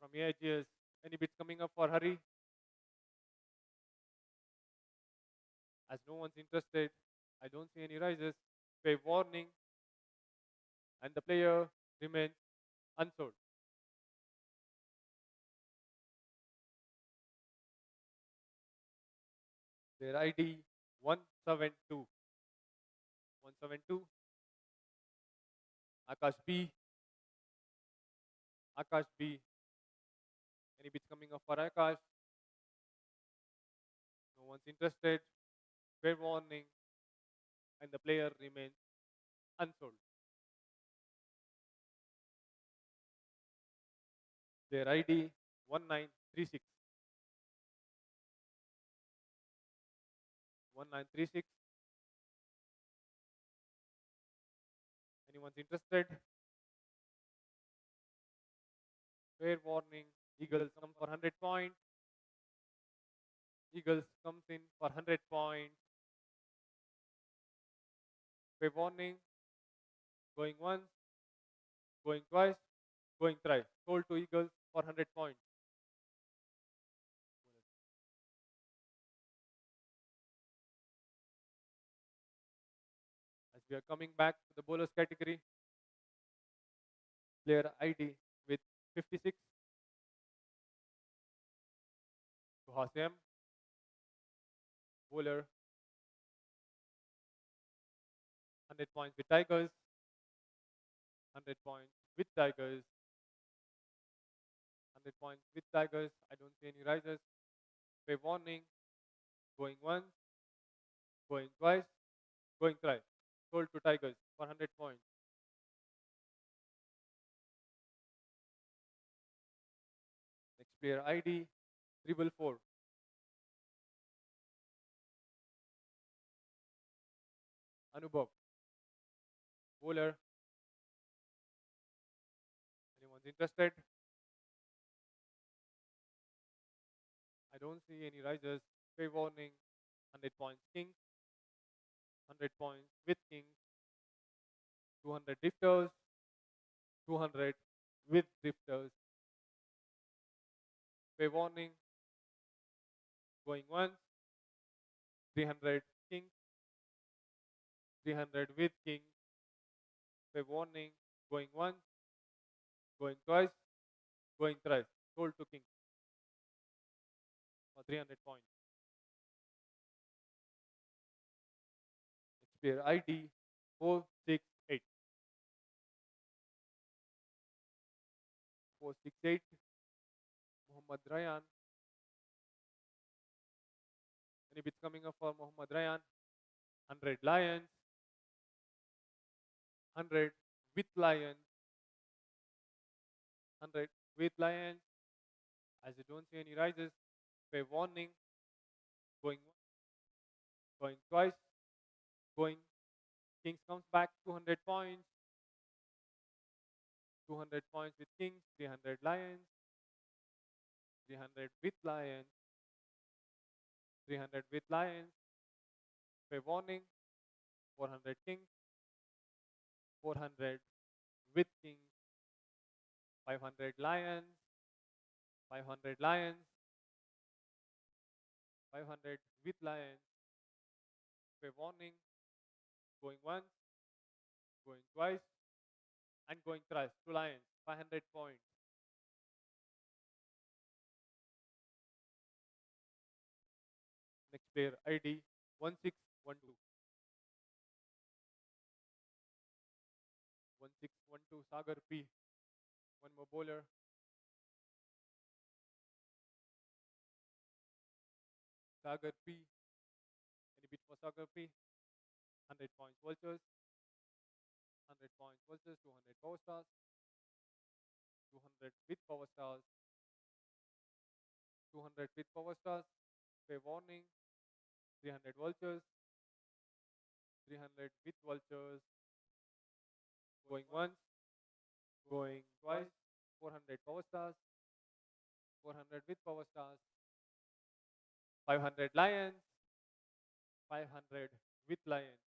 from AIGS. Any bids coming up for Hari? As no one's interested, I don't see any rises. Fair warning. And the player remains unsold. Their ID 172. 172. Akash B. Akash B. Any bids coming up for Akash? No one's interested. Fair warning. And the player remains unsold. Their ID 1936. 1936. Anyone's interested? Fair warning. Eagles come for 100 points. Eagles comes in for 100 points. Fair warning. Going once, going twice, going thrice. Sold to Eagles for 100 points. As we are coming back to the bowlers category, player ID with 56. Hasem, bowler, 100 points with Tigers. 100 points with Tigers. 100 points with Tigers. I don't see any rises. Fair warning. Going once, going twice, going thrice. Sold to Tigers for 100 points. Next player ID 444. Anubhav, bowler. Anyone's interested? I don't see any risers. Fair warning. 100 points Kings. 100 points with Kings. 200 drifters. 200 with drifters. Fair warning. Going once. 300 Kings. 300 with Kings. Fair warning. Going once. Going twice. Going thrice. Sold to Kings for 300 points. player ID 468. 468. Muhammad Ryan. Any bits coming up for Muhammad Ryan? 100 Lions. 100 with Lions. 100 with Lions. As you don't see any rises, fair warning. Going going twice. Going. Kings comes back 200 points. 200 points with Kings. 300 Lions. 300 with Lions. 300 with Lions. Fair warning. 400 Kings. 400 with Kings. 500 Lions. 500 Lions. 500 with Lions. Fair warning. Going once. Going twice. And going thrice. 2 Lions. 500 points. Next player ID 1612. 1612 Sagar P. One more bowler. Sagar P. Any bit for Sagar P? 100 points vultures. 100 points vultures. 200 power stars. 200 with power stars. 200 with power stars. Fair warning. 300 vultures. 300 with vultures. Going once. Going twice. 400 power stars. 400 with power stars. 500 lions. 500 with lions.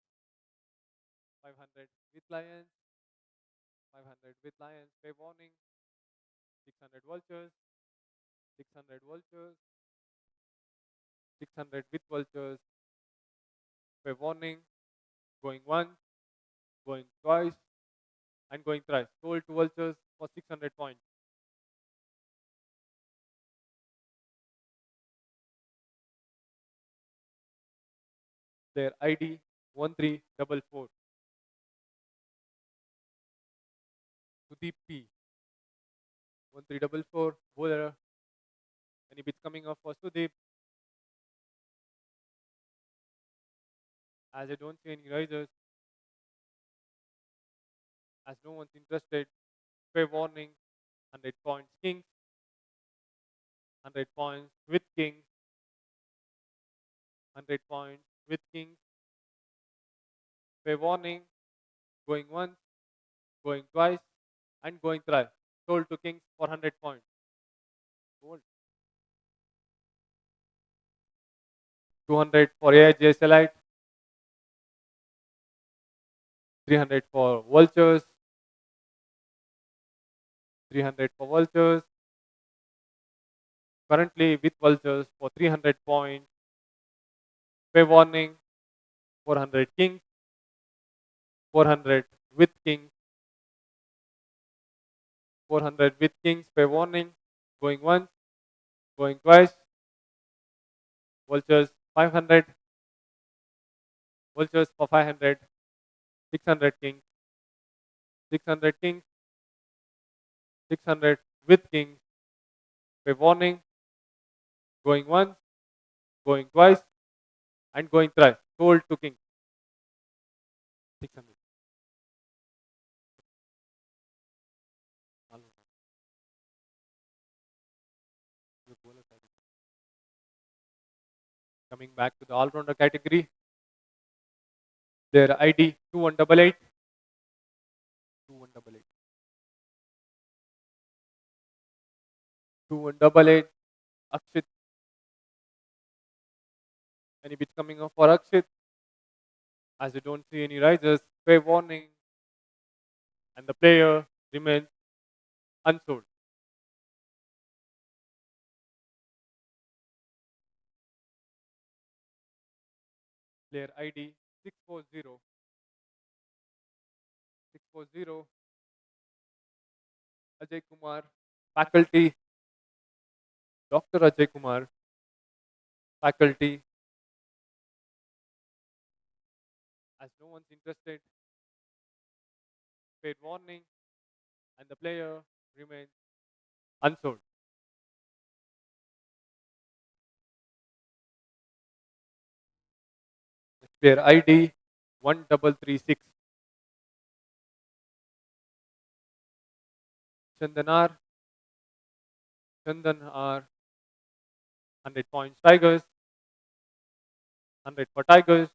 500 with lions. 500 with lions. Fair warning. 600 vultures. 600 vultures. 600 with vultures. Fair warning. Going once. Going twice. And going thrice. Sold to vultures for 600 points. Their ID 1344. Sudeep P. 1344. Bowler. Any bits coming up for Sudeep? As I don't see any risers. As no one's interested. Fair warning. 100 points Kings. 100 points with Kings. 100 points with Kings. Fair warning. Going once. Going twice. And going thrice. Sold to Kings for 100 points. Sold. 200 for AIJ Elite. 300 for Vultures. 300 for Vultures. Currently with Vultures for 300 points. Fair warning. 400 Kings. 400 with Kings. 400 with Kings. Fair warning. Going once. Going twice. Vultures 500. Vultures for 500. 600 Kings. 600 Kings. 600 with Kings. Fair warning. Going once. Going twice. And going thrice. Sold to Kings. 600. Coming back to the all-rounder category. Their ID 2188. 2188. 2188. Akshit. Any bits coming up for Akshit? As you don't see any risers, fair warning. And the player remains unsold. Player ID 640. 640. Ajay Kumar. Faculty. Dr. Ajay Kumar. Faculty. As no one's interested, fair warning, and the player remains unsold. Player ID 1336. Chandanar, Chandan R, 100 points Tigers, 100 for Tigers,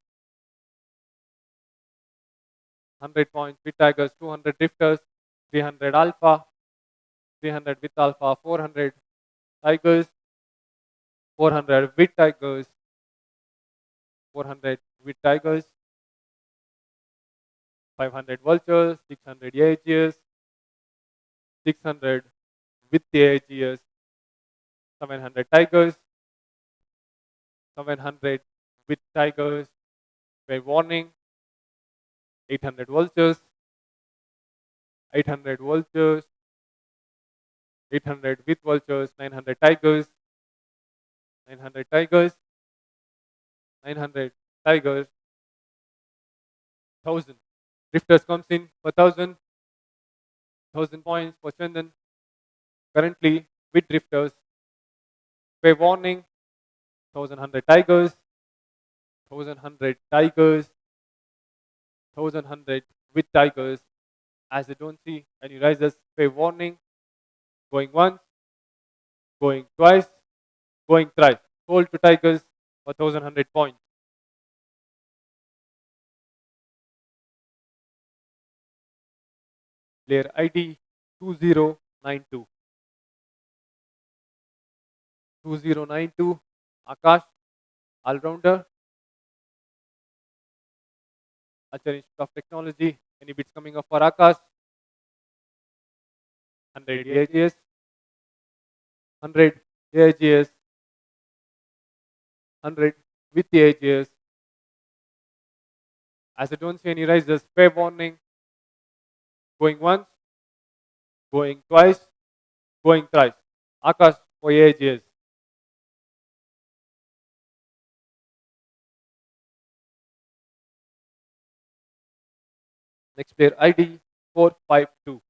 100 points with Tigers, 200 Drifters, 300 Alpha, 300 with Alpha, 400 Tigers, 400 with Tigers, 400 with Tigers, 500 Vultures, 600 AGS, 600 with the AGS, 700 Tigers, 700 with Tigers, fair warning, 800 Vultures, 800 Vultures, 800 with Vultures, 900 Tigers, 900 Tigers, 900 Tigers, 1000. Drifters comes in for 1000 points for Chandan. Currently with Drifters, fair warning, 1100 Tigers, 1100 Tigers, 1100 with Tigers. As they don't see any rises, fair warning, going once, going twice, going thrice. Hold to Tigers for 1100 points. Player ID 2092. 2092. Akash, all-rounder. Aacharya Institute of Technology. Any bits coming up for Akash? 100 AGS. 100 AGS. 100 with the AGS. As I don't see any rises, fair warning. Going once, going twice, going thrice. Akash for AGS. Next player ID 452.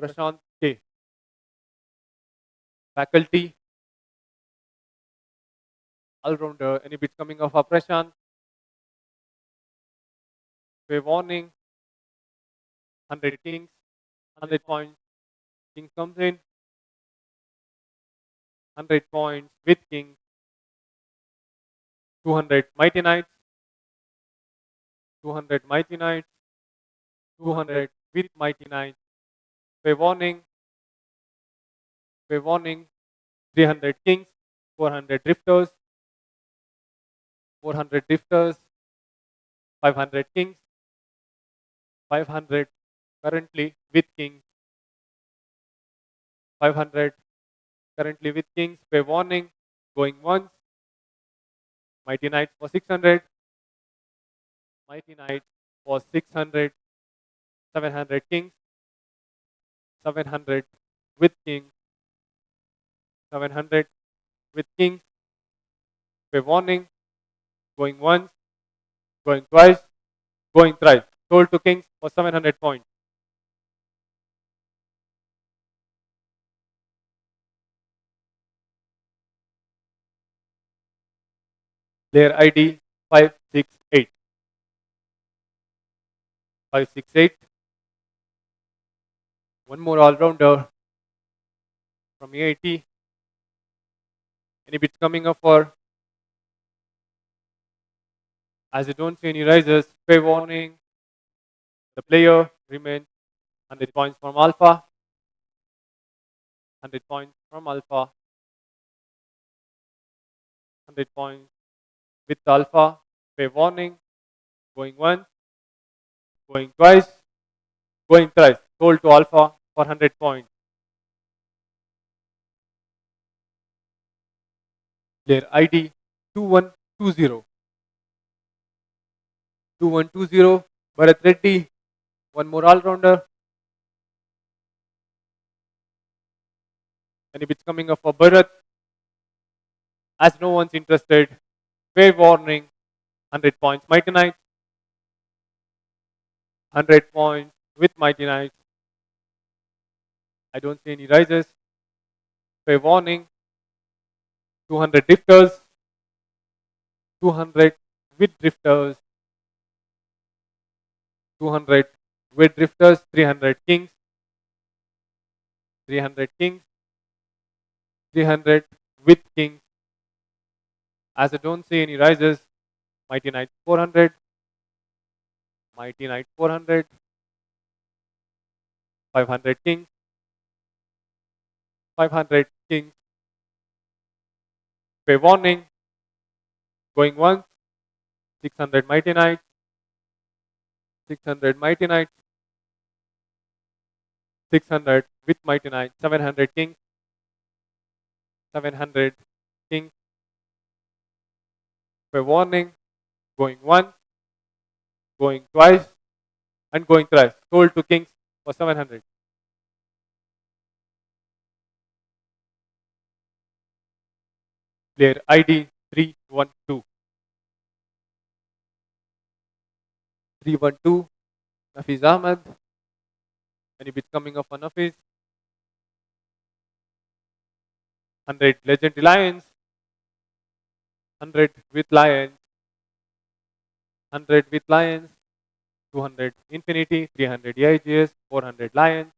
Prashant K. Faculty, all-rounder. Any bits coming off for Prashant? Fair warning. 100 Kings, 100 points. Kings comes in. 100 points with Kings. 200 Mighty Knights. 200 Mighty Knights. 200 with Mighty Knights. Fair warning. Fair warning. 300 Kings. 400 Drifters. 400 Drifters. 500 Kings. 500 currently with Kings. 500 currently with Kings. Fair warning. Going once. Mighty Knights for 600. Mighty Knights for 600. 700 Kings. 700 with Kings. 700 with Kings. Fair warning. Going once. Going twice. Going thrice. Sold to Kings for 700 points. Player ID 568. 568. One more all-rounder from AIT. Any bits coming up for? As you don't see any rises, fair warning. The player remains 100 points from Alpha. 100 points from Alpha. 100 points with Alpha. Fair warning. Going once. Going twice. Going thrice. Sold to Alpha for 100 points. Player ID 2120. 2120. Bharat Reddy. One more all-rounder. Any bits coming up for Bharat? As no one's interested, Fair warning, 100 points, Mighty Knights. 100 points with Mighty Knights. I don't see any rises. Fair warning, 200 drifters. 200 with drifters. 200 with drifters. 300 kings. 300 kings. 300 with kings. As I don't see any rises, Mighty Knight 400. Mighty Knight 400. 500 kings. 500 kings. Fair warning. Going once. 600 Mighty Knights. 600 Mighty Knights. 600 with Mighty Knight. 700 kings. 700 kings. Fair warning. Going once. Going twice. And going thrice. Sold to kings for 700. Player ID 312. 312. Nafiz Ahmed. Any bits coming up on Nafiz? 100 Legend Lions. 100 with Lions. 100 with Lions. 200 Infinity. 300 EIGS. 400 Lions.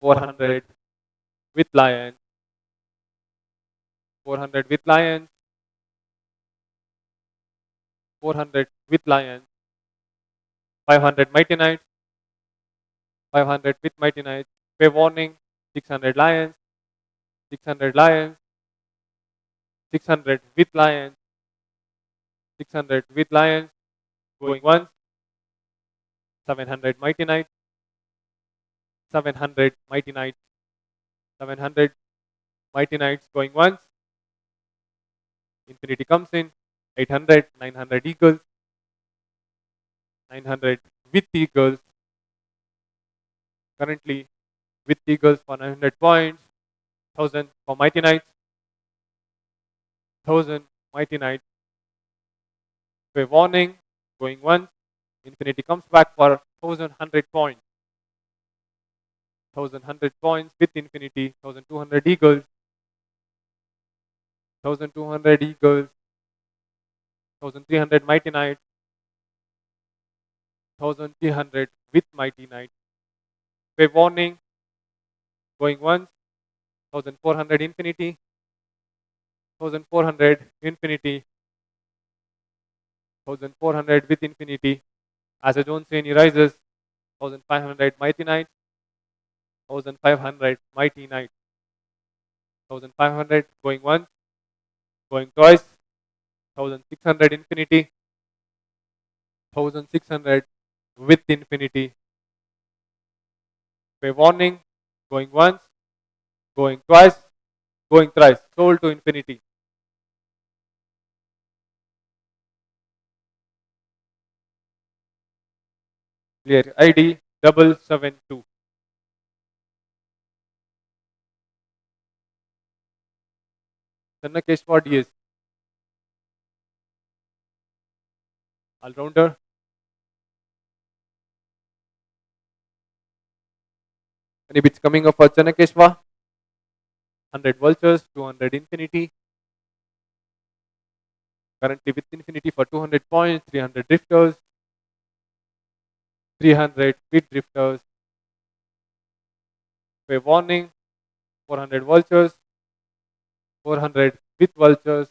400 with Lions. 400 with Lions. 400 with Lions. 500 Mighty Knights. 500 with Mighty Knights. Fair warning. 600 Lions. 600 Lions. 600 with Lions. 600 with Lions. Going once. 700 Mighty Knights. 700 Mighty Knights. 700 Mighty Knights going once. Infinity comes in. 800, 900 Eagles. 900 with Eagles. Currently with Eagles for 900 points. 1000 for Mighty Knights. 1000 Mighty Knights. Fair warning. Going once. Infinity comes back for 1100 points. 1100 points with Infinity. 1200 Eagles. 1200 Eagles. 1300 Mighty Knights. 1300 with Mighty Knights. Fair warning. Going once. 1400 Infinity. 1400 Infinity. 1400 with Infinity. As I don't see any rises. 1500 Mighty Knights. 1500 Mighty Knights. 1500 going once. Going twice. 1600 Infinity. 1600 with Infinity. Fair warning. Going once. Going twice. Going thrice. Sold to Infinity. Player ID 772. Channakeshwar DS. All-rounder. Any bits coming up for Channakeshwar? 100 Vultures, 200 Infinity. Currently with Infinity for 200 points, 300 Drifters. 300 with Drifters. Fair warning. 400 Vultures. 400 with Vultures.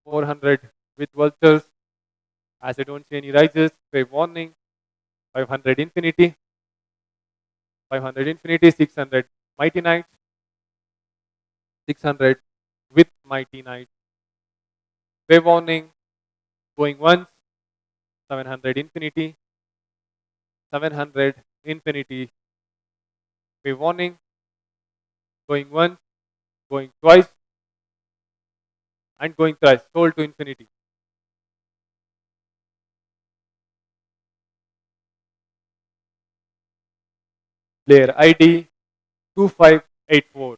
400 with Vultures. As I don't see any rises, fair warning. 500 Infinity. 500 Infinity, 600 Mighty Knights. 600 with Mighty Knights. Fair warning. Going once. 700 Infinity. 700 Infinity. Fair warning. Going once. Going twice. And going thrice. Sold to Infinity. Player ID 2584.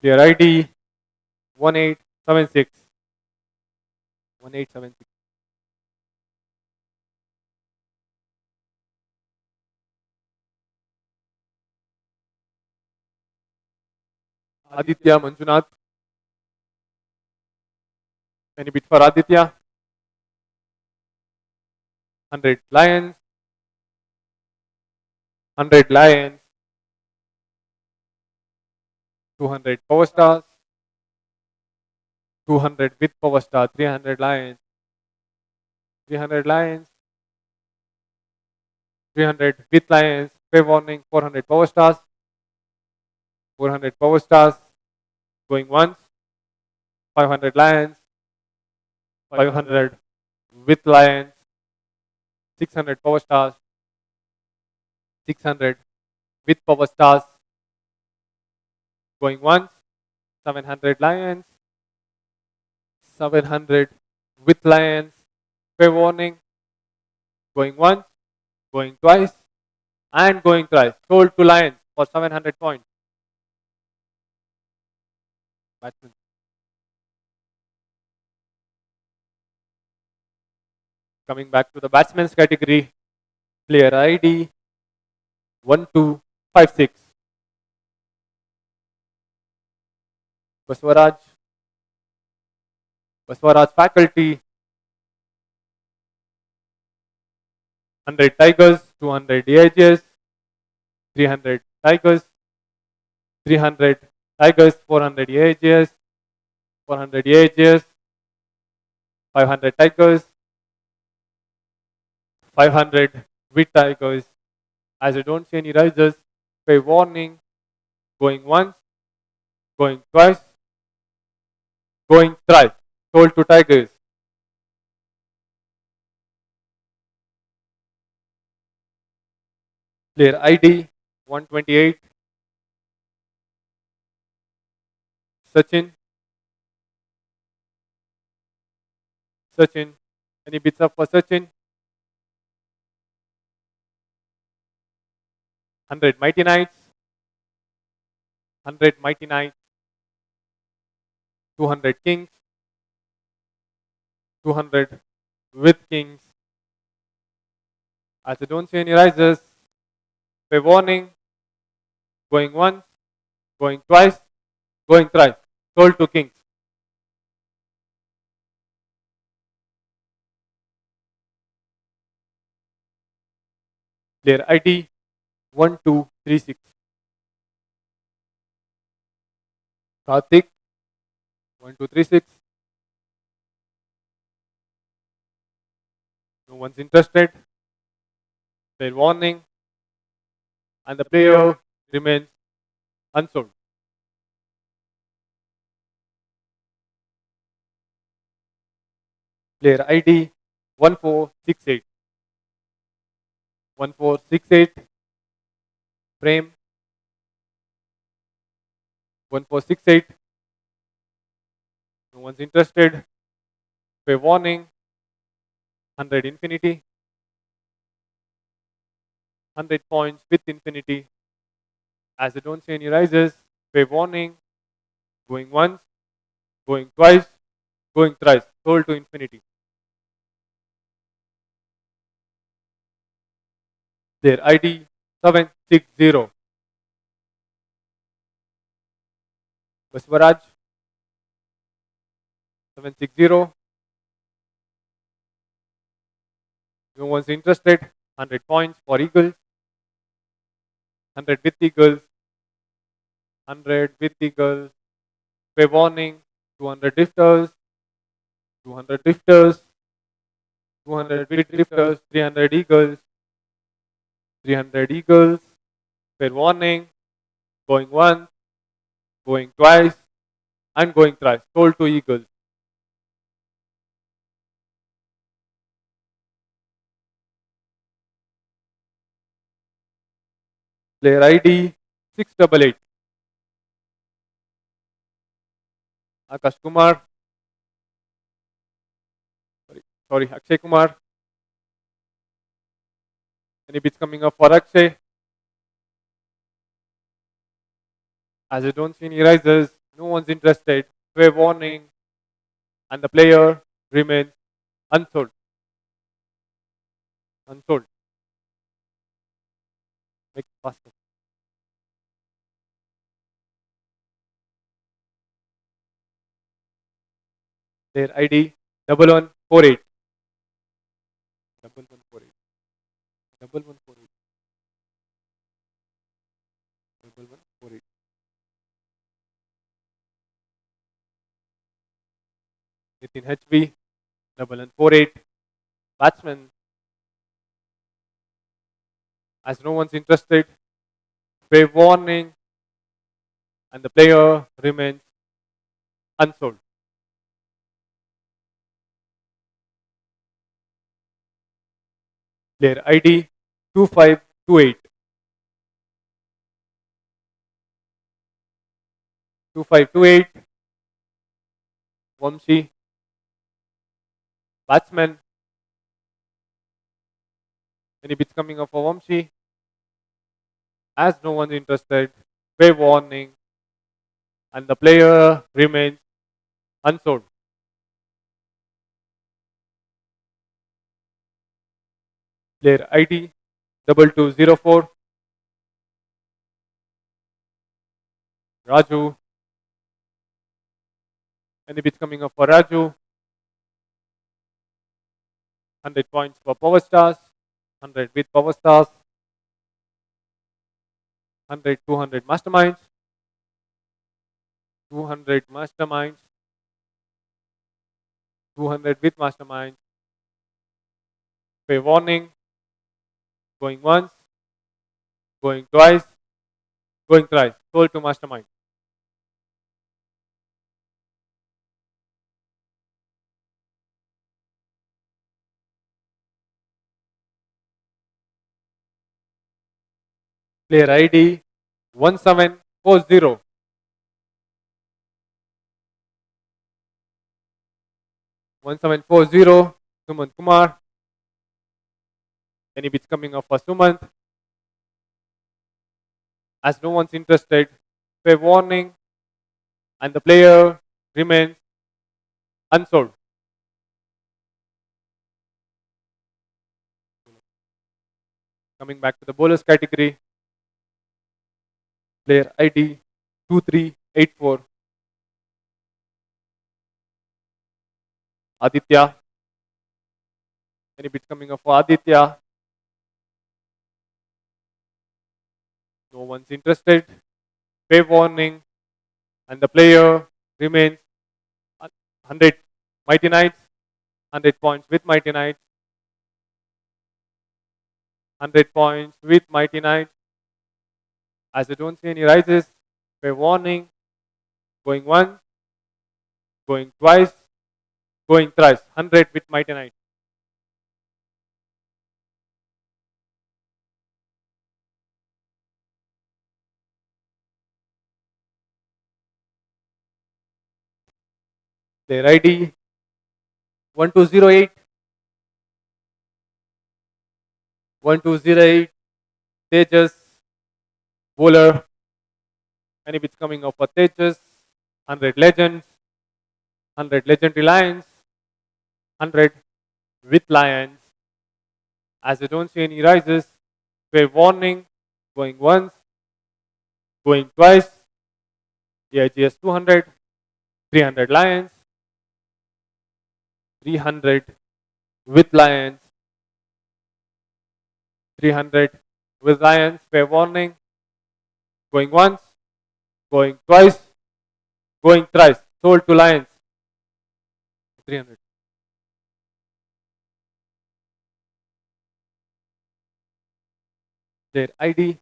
Player ID 1876. 1876. Aditya Manjunath. Any bit for Aditya? 100 Lions. 100 Lions. 200 Power Stars. 200 with Power Star. 300 Lions. 300 Lions. 300 with Lions. Fair warning. 400 Power Stars. 400 Power Stars. Going once. 500 Lions. 500 with Lions. 600 Power Stars. 600 with Power Stars. Going once. 700 Lions. 700 with Lions. Fair warning. Going once. Going twice. And going thrice. Sold to Lions for 700 points. Batsman. Coming back to the batsmen's category. Player ID 1256. Baswaraj. Baswaraj faculty. 100 Tigers. 200 AIGs. 300 Tigers. 300 Tigers. 400 AIGs. 400 AIGs. 500 Tigers. 500 with Tigers. As I don't see any risers, pay warning. Going once. Going twice. Going thrice. Sold to Tigers. Player ID 128. Sachin. Sachin. Any bits up for Sachin? 100 Mighty Knights. 100 Mighty Knights. 200 Kings. 200 with Kings. As I don't see any risers, pay warning. Going once. Going twice. Going thrice. Sold to Kings. Player ID 1236. Karthik 1236. No one's interested. Player warning. And the player remains unsold. Player ID 1468. 1468. Frame 1468. No one's interested. Pay warning. 100 infinity. 100 points with infinity. As I don't see any rises, pay warning. Going once. Going twice. Going thrice. Sold to infinity. Their ID 760. Baswaraj 760. No one's interested. 100 points for Eagles. 100 with Eagles. 100 with Eagles. Pay warning. 200 drifters. 200 drifters. 200 with drifters. 300 Eagles. 300 Eagles. Fair warning. Going once. Going twice. And going thrice. Sold to Eagles. Player ID 688. Akash Kumar. Sorry, Akshay Kumar. Any bits coming up for Akshay? As I don't see any risers, no one's interested. Fair warning, and the player remains unsold. Unsold. Make it faster. Their ID 1148. 1148. 1148. 1148. Nitin HB 1148. Batsman, as no one's interested. Fair warning, and the player remains unsold. Player ID 2528. 2528. Vamshi. Batsman. Any bits coming up for Vamshi? As no one's interested. Fair warning, and the player remains unsold. Player ID 2204. Raju. Any bits coming up for Raju? 100 points for Power Stars. 100 with Power Stars. 100, 200 Masterminds. 200 Masterminds. 200 with Masterminds. Fair warning. Going once. Going twice. Going thrice. Sold to Mastermind. Player ID 1740. 1740. Sumant Kumar. Any bits coming up for Sumant? As no one's interested. Fair warning, and the player remains unsold. Coming back to the bowlers category. Player ID 2384. Aditya. Any bits coming up for Aditya? No one's interested. Fair warning, and the player remains 100 Mighty Knights. 100 points with Mighty Knights. 100 points with Mighty Knights. As I don't see any rises. Fair warning. Going once. Going twice. Going thrice. 100 with Mighty Knights. Their ID 1208. 1208. Tejas. Bowler. Any bits coming up for Tejas? 100 Legends. 100 Legendary Lions. 100 with Lions. As I don't see any rises. Fair warning. Going once. Going twice. AIGS 200. 300 Lions. 300 with Lions. 300 with Lions. Fair warning. Going once. Going twice. Going thrice. Sold to Lions. 300. Their ID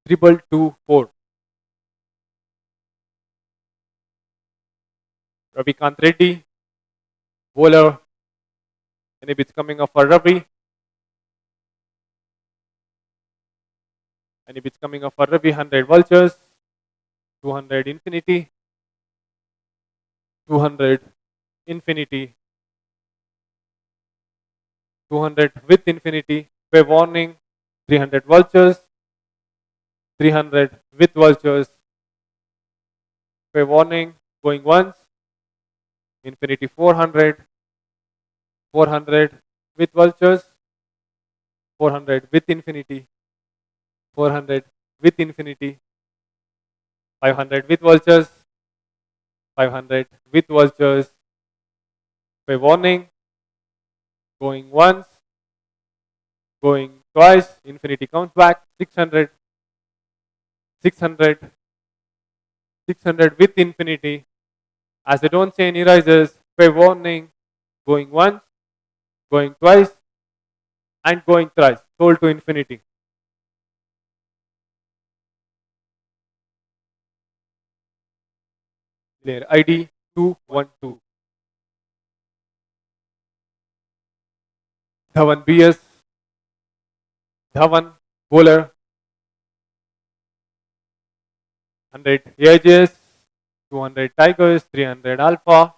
2224. Ravikant Reddy. Bowler. Any bits coming up for Ravi? Any bits coming up for Ravi? 100 Vultures. 200 Infinity. 200 Infinity. 200 with Infinity. Fair warning. 300 Vultures. 300 with Vultures. Fair warning. going once, infinity 400, 400 with vultures, 400 with infinity, 400 with infinity, 500 with vultures, 500 with vultures. By warning, going once, going twice, infinity comes back, 600, 600, 600 with infinity. As I don't see any rises, by warning, going once, going twice, and going thrice, sold to infinity. Player ID 212. Dhawan BS, Dhawan bowler, 100 AJs, 200 Tigers, 300 Alpha,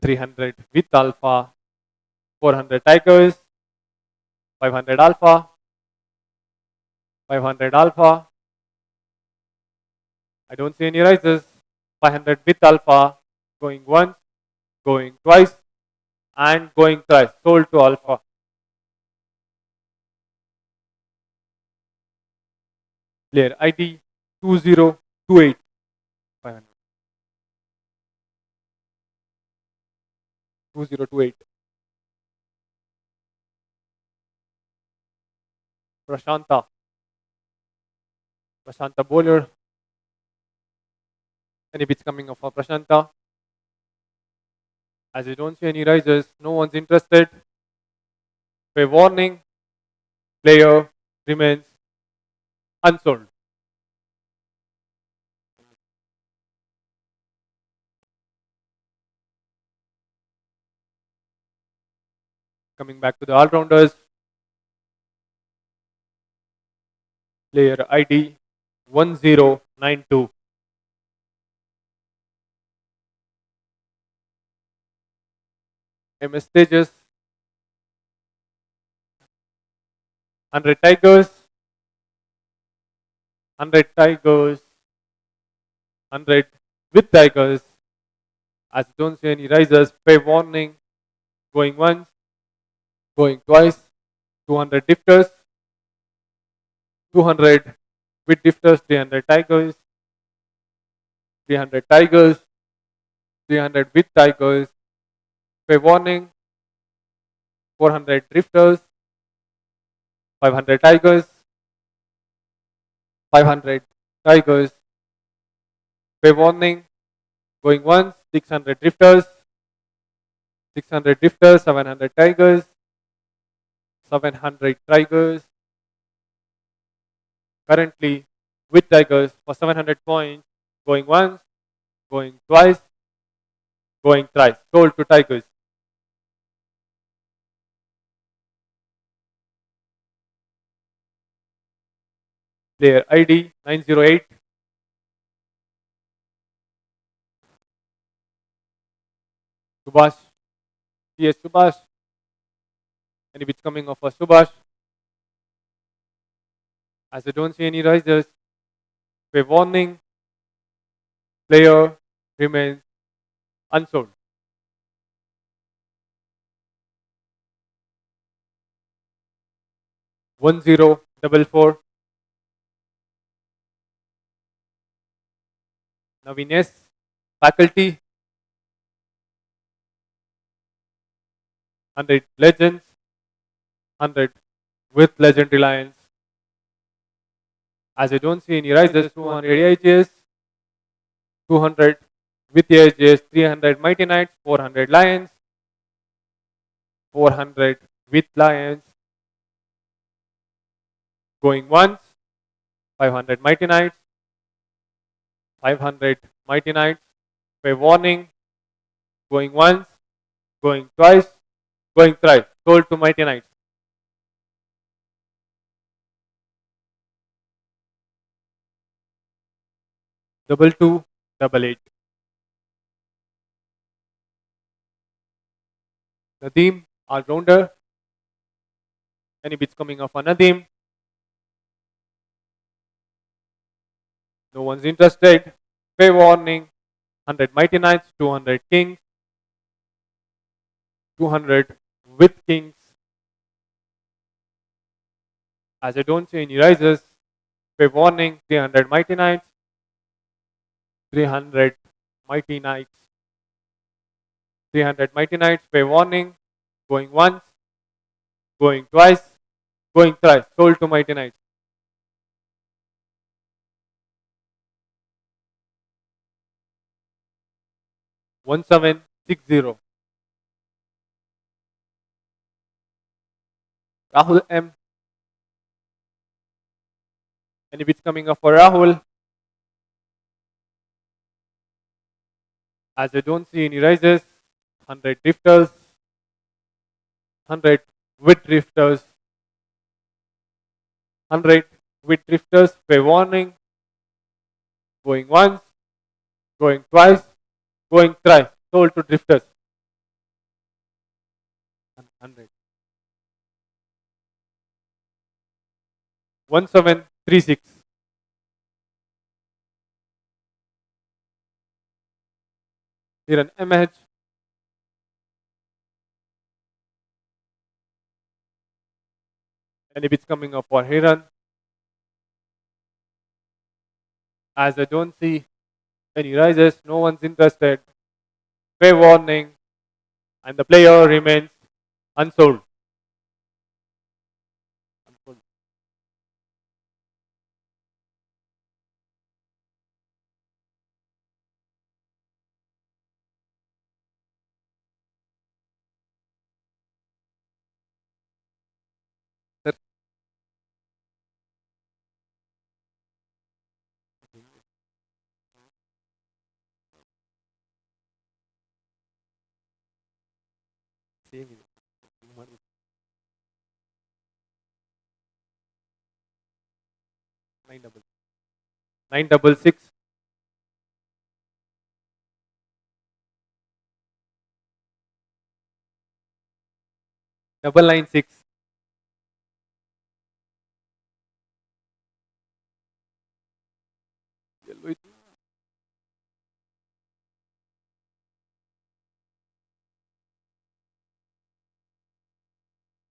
300 with Alpha, 400 Tigers, 500 Alpha, 500 Alpha. I don't see any rises. 500 with Alpha, going once, going twice, and going thrice. Sold to Alpha. Player ID 2028. 500. 2028. Prashanta. Prashanta bowler. Any bits coming off for Prashanta? As you don't see any rises, no one's interested. By warning, player remains unsold. Coming back to the all-rounders, player ID 1092. MS Tejas, 100 Tigers, 100 Tigers, 100 with Tigers. As you don't see any risers, pay warning, going once, going twice, 200 difters, 200 with difters, 300 Tigers, 300 Tigers, 300 with Tigers, pay warning, 400 drifters, 500 Tigers, 500 Tigers, pay warning, going once, 600 drifters, 600 drifters, 700 Tigers, 700 Tigers. Currently with Tigers for 700 points, going once, going twice, going thrice. Sold to Tigers. Player ID 908. Subhash. Yes, Subhash. Any bits coming off for Subhash? As I don't see any risers, by warning, player remains unsold. One zero double four. Naveen S. Faculty. 100 legends. 100 with legendary lions. As I don't see any risers, 200 AIGs, 200 with AIGs, 300 mighty knights, 400 lions, 400 with lions, going once, 500 mighty knights, 500 mighty knights, by warning, going once, going twice, going thrice, sold to mighty knights. Double two, double eight. Nadeem, all rounder. Any bits coming off on Nadeem? No one's interested. Fair warning, 100 mighty knights, 200 kings, 200 with kings. As I don't see any rises, fair warning, 300 mighty knights, 300 mighty knights, 300 mighty knights, fair warning, going once, going twice, going thrice, sold to mighty knights. 1760. Rahul M. Any bits coming up for Rahul? As I don't see any rises, 100 drifters, 100 with drifters, 100 with drifters, fair warning, going once, going twice, going thrice, sold to drifters. 100. 1736. Here an MH. Any bits coming up for Hiran? As I don't see any rises, no one's interested. Fair warning, and the player remains unsold. Unsold. 966. 996.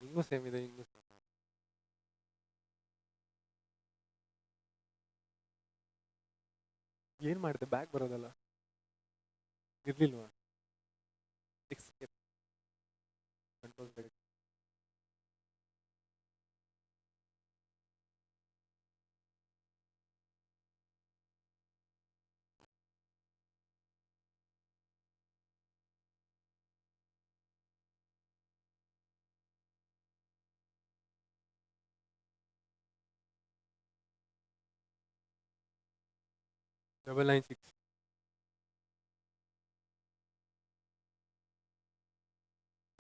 ಹಿಂಗೂ same ಇದೆ ಹಿಂಗೂ ಏನು ಮಾಡಿದೆ bag ಬರೋದಲ್ಲ ಇರ್ಲಿಲ್ವಾ ಎಕ್ಸ್ಕೇಪ್ control ಬೇಡ 996.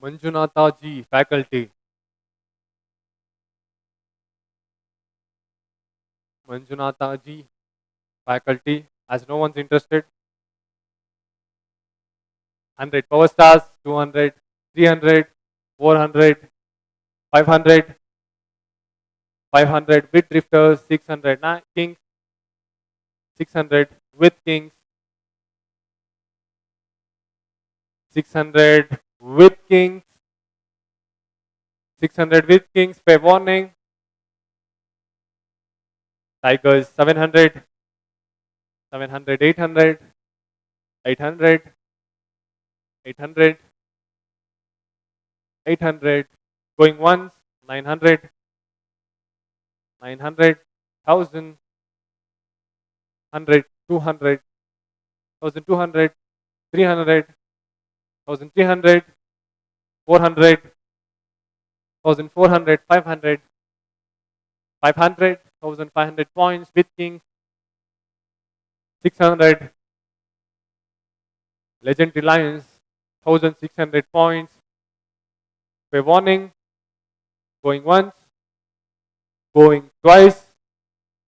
Manjunatha G, faculty. Manjunatha G, faculty. As no one's interested. 100 power stars, 200, 300, 400, 500, 500 with drifters, 600 kings, 600 with kings, 600 with kings, 600 with kings, fair warning. Tigers 700, 700, 800, 800, 800, 800, going once, 900, 900, 1000, 100, 200, 1200, 300, 1300, 400, 1400, 500, 500, 1500 points with king, 600, legendary lions, 1600 points, fair warning, going once, going twice,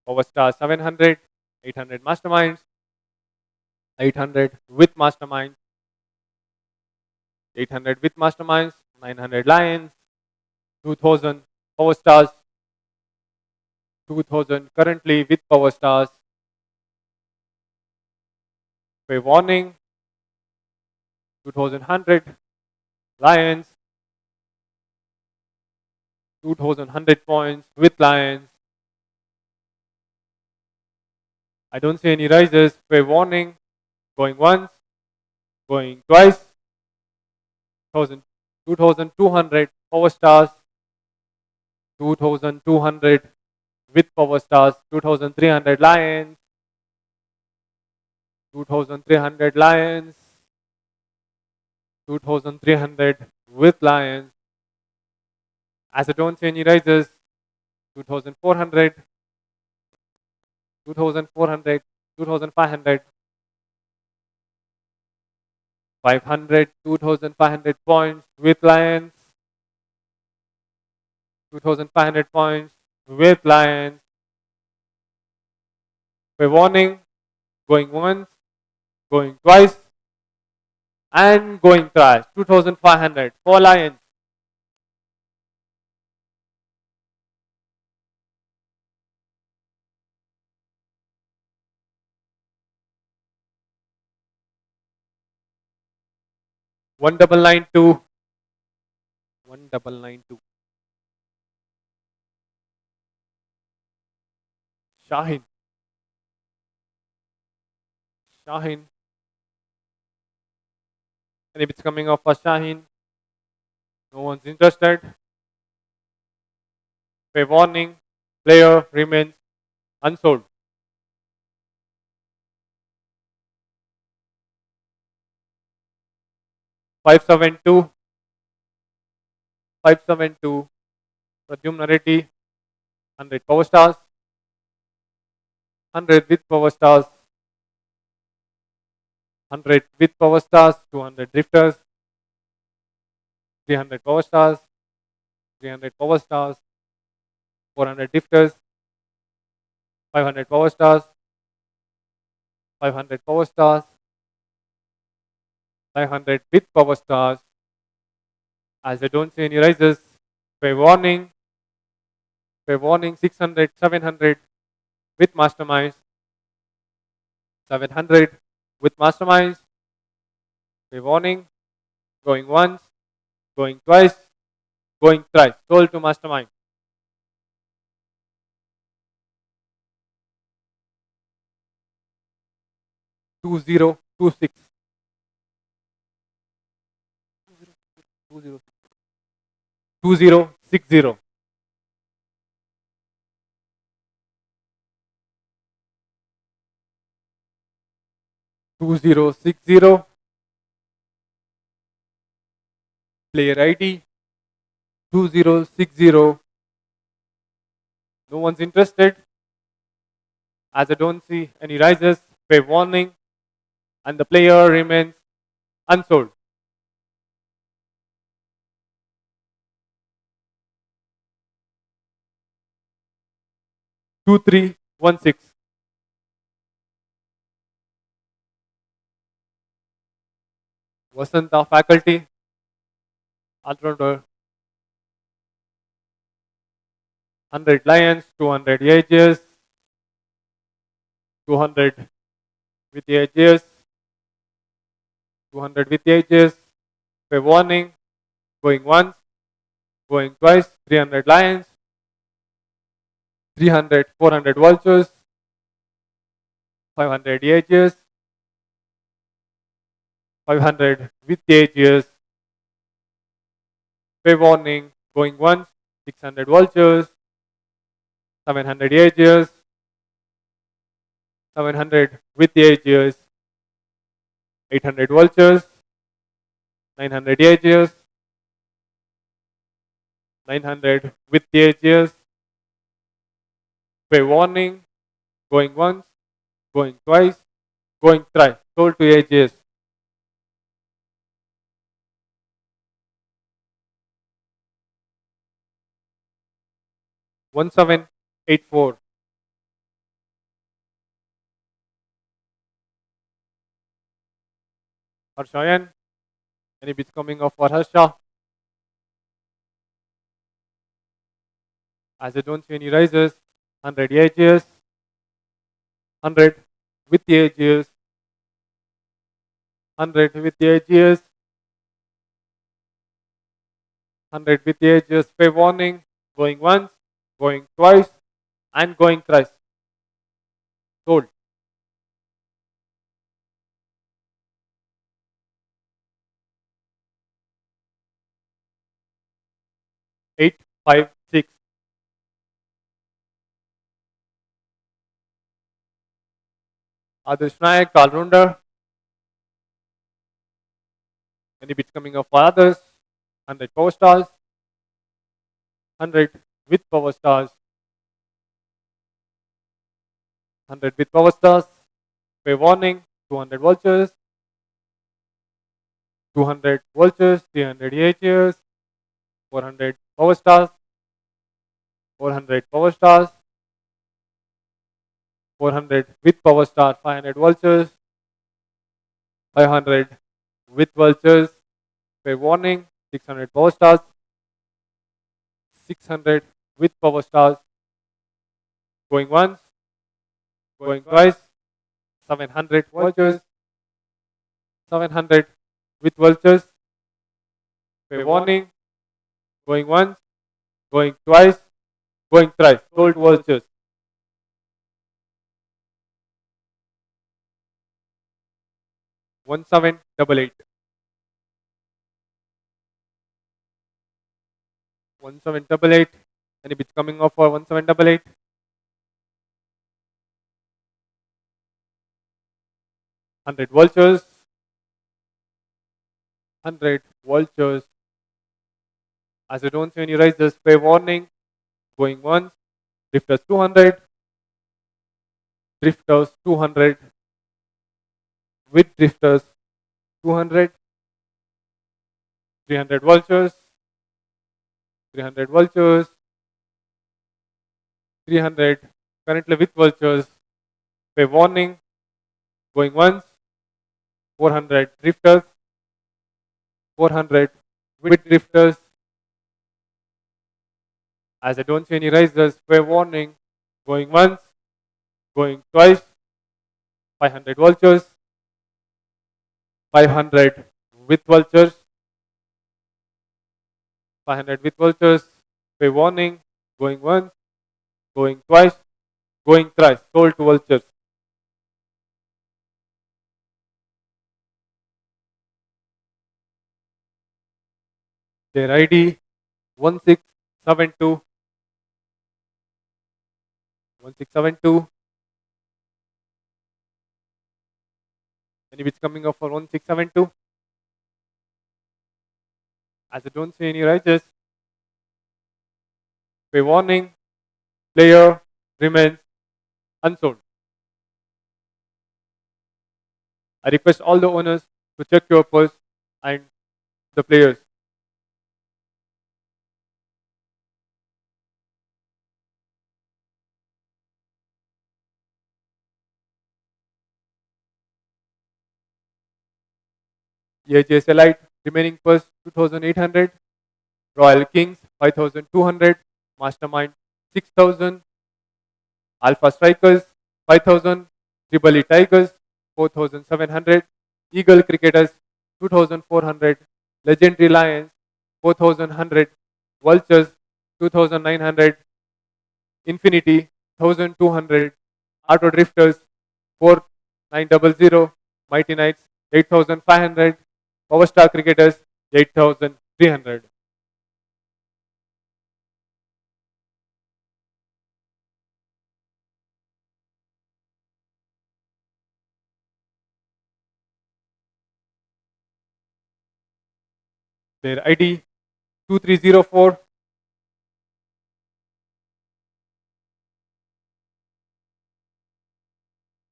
power star 700, 800 masterminds, 800 with masterminds, 800 with masterminds, 900 lions, 2000 power stars, 2000 currently with power stars, Fair warning. 2100 Lions. 2100 points with Lions. I don't see any rises. Fair warning. Going once. Going twice. 2200 power stars. 2200 with power stars. 2300 Lions. 2300 Lions. 2300 with Lions. As I don't see any rises. 2400. 2400. 2500. 500, 2500 points with Lions, 2500 points with Lions. Fair warning, going once, going twice, and going thrice. 2500 for Lions. One double nine two. 1992. Shahin. Shahin. And if it's coming off for Shahin, no one's interested. Fair warning, player remains unsold. 572. 572. Pradyumna Reddy. 100 power stars. 100 with power stars. 100 with power stars. 200 drifters. 300 power stars. 300 power stars. 400 drifters. 500 power stars. 500 power stars. 500 with power stars. As I don't see any rises. Fair warning. Fair warning. 600, 700 with masterminds. 700 with masterminds. Fair warning. Going once. Going twice. Going thrice. Sold to mastermind. 2026. 2060. 2060. Player ID 2060. No one's interested. As I don't see any rises, fair warning, and the player remains unsold. 2316. Vasanta faculty, all-rounder. 100 Lions, 200 Ages, 200 with Ages, 200 with Ages. Fair warning, going once, going twice. 300 Lions, 300, 400 Vultures, 500 Ages, 500 with Ages. Fair warning, going once. 600 Vultures, 700 Ages, 700 with Ages, 800 Vultures, 900 Ages, 900 with Ages. Fair warning, going once, going twice, going thrice. Sold to Ages. 1784. Harshayan. Any bits coming off for Harsha? As I don't see any rises. 100 Ages, 100 with Ages, 100 with the edges, 100 with the edges, fair warning, going once, going twice, and going thrice. Sold. 8, 5, 6. Others Nayak, all rounder. Any bits coming up for others. 100 power stars, 100 with power stars, 100 with power stars, fair warning, 200 vultures, 200 vultures, 300 EHs, 400 power stars, 400 power stars, 400 with power star, 500 vultures, 500 with vultures, fair warning, 600 power stars, 600 with power stars, going once, going twice, 700 vultures, 700 with vultures, fair warning, going once, going twice, going thrice, sold vultures. 1788. 1788. Any bits coming off for 1788? 100 vultures. 100 vultures. As I don't see any rises, fair warning. Going once. Drifters 200. Drifters 200. With drifters 200. 300 vultures. 300 vultures. 300 currently with vultures. Fair warning. Going once. 400 drifters. 400 with drifters. As I don't see any rises, fair warning. Going once. Going twice. 500 vultures. 500 with vultures. 500 with vultures. Fair warning. Going once. Going twice. Going thrice. Sold to vultures. Their ID 1672. 1672. Any bits coming up for 1672? As I don't see any rises. Fair warning. Player remains unsold. I request all the owners to check your pulse and the players. EHS Elite remaining pulse 2800. Royal Kings 5200. Mastermind 6000. Alpha Strikers 5000. Triple E Tigers 4700. Eagle Cricketers 2400. Legendary Lions 4100. Vultures 2900. Infinity 1200. Auto Drifters 4900. Mighty Knights 8500. Power Star Cricketers 8300. Their ID 2304.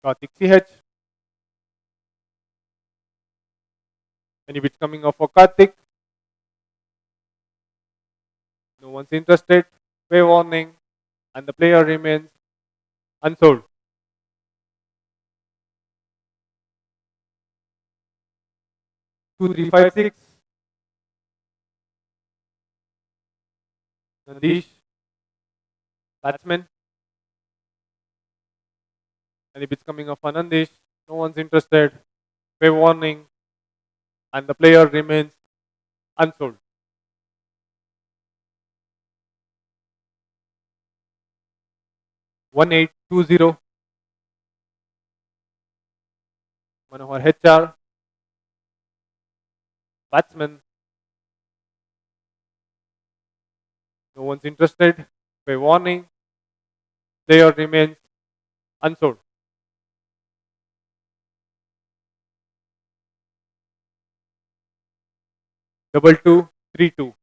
Karthik CH. Any bits coming off for Karthik? No one's interested. Fair warning. And the player remains unsold. Two three five six. Nandish. Batsmen. Any bits coming off for Nandish? No one's interested. Fair warning. and the player remains unsold. One 1820 Manohar HR, batsman, no one's interested. By warning, player remains unsold. Double 232.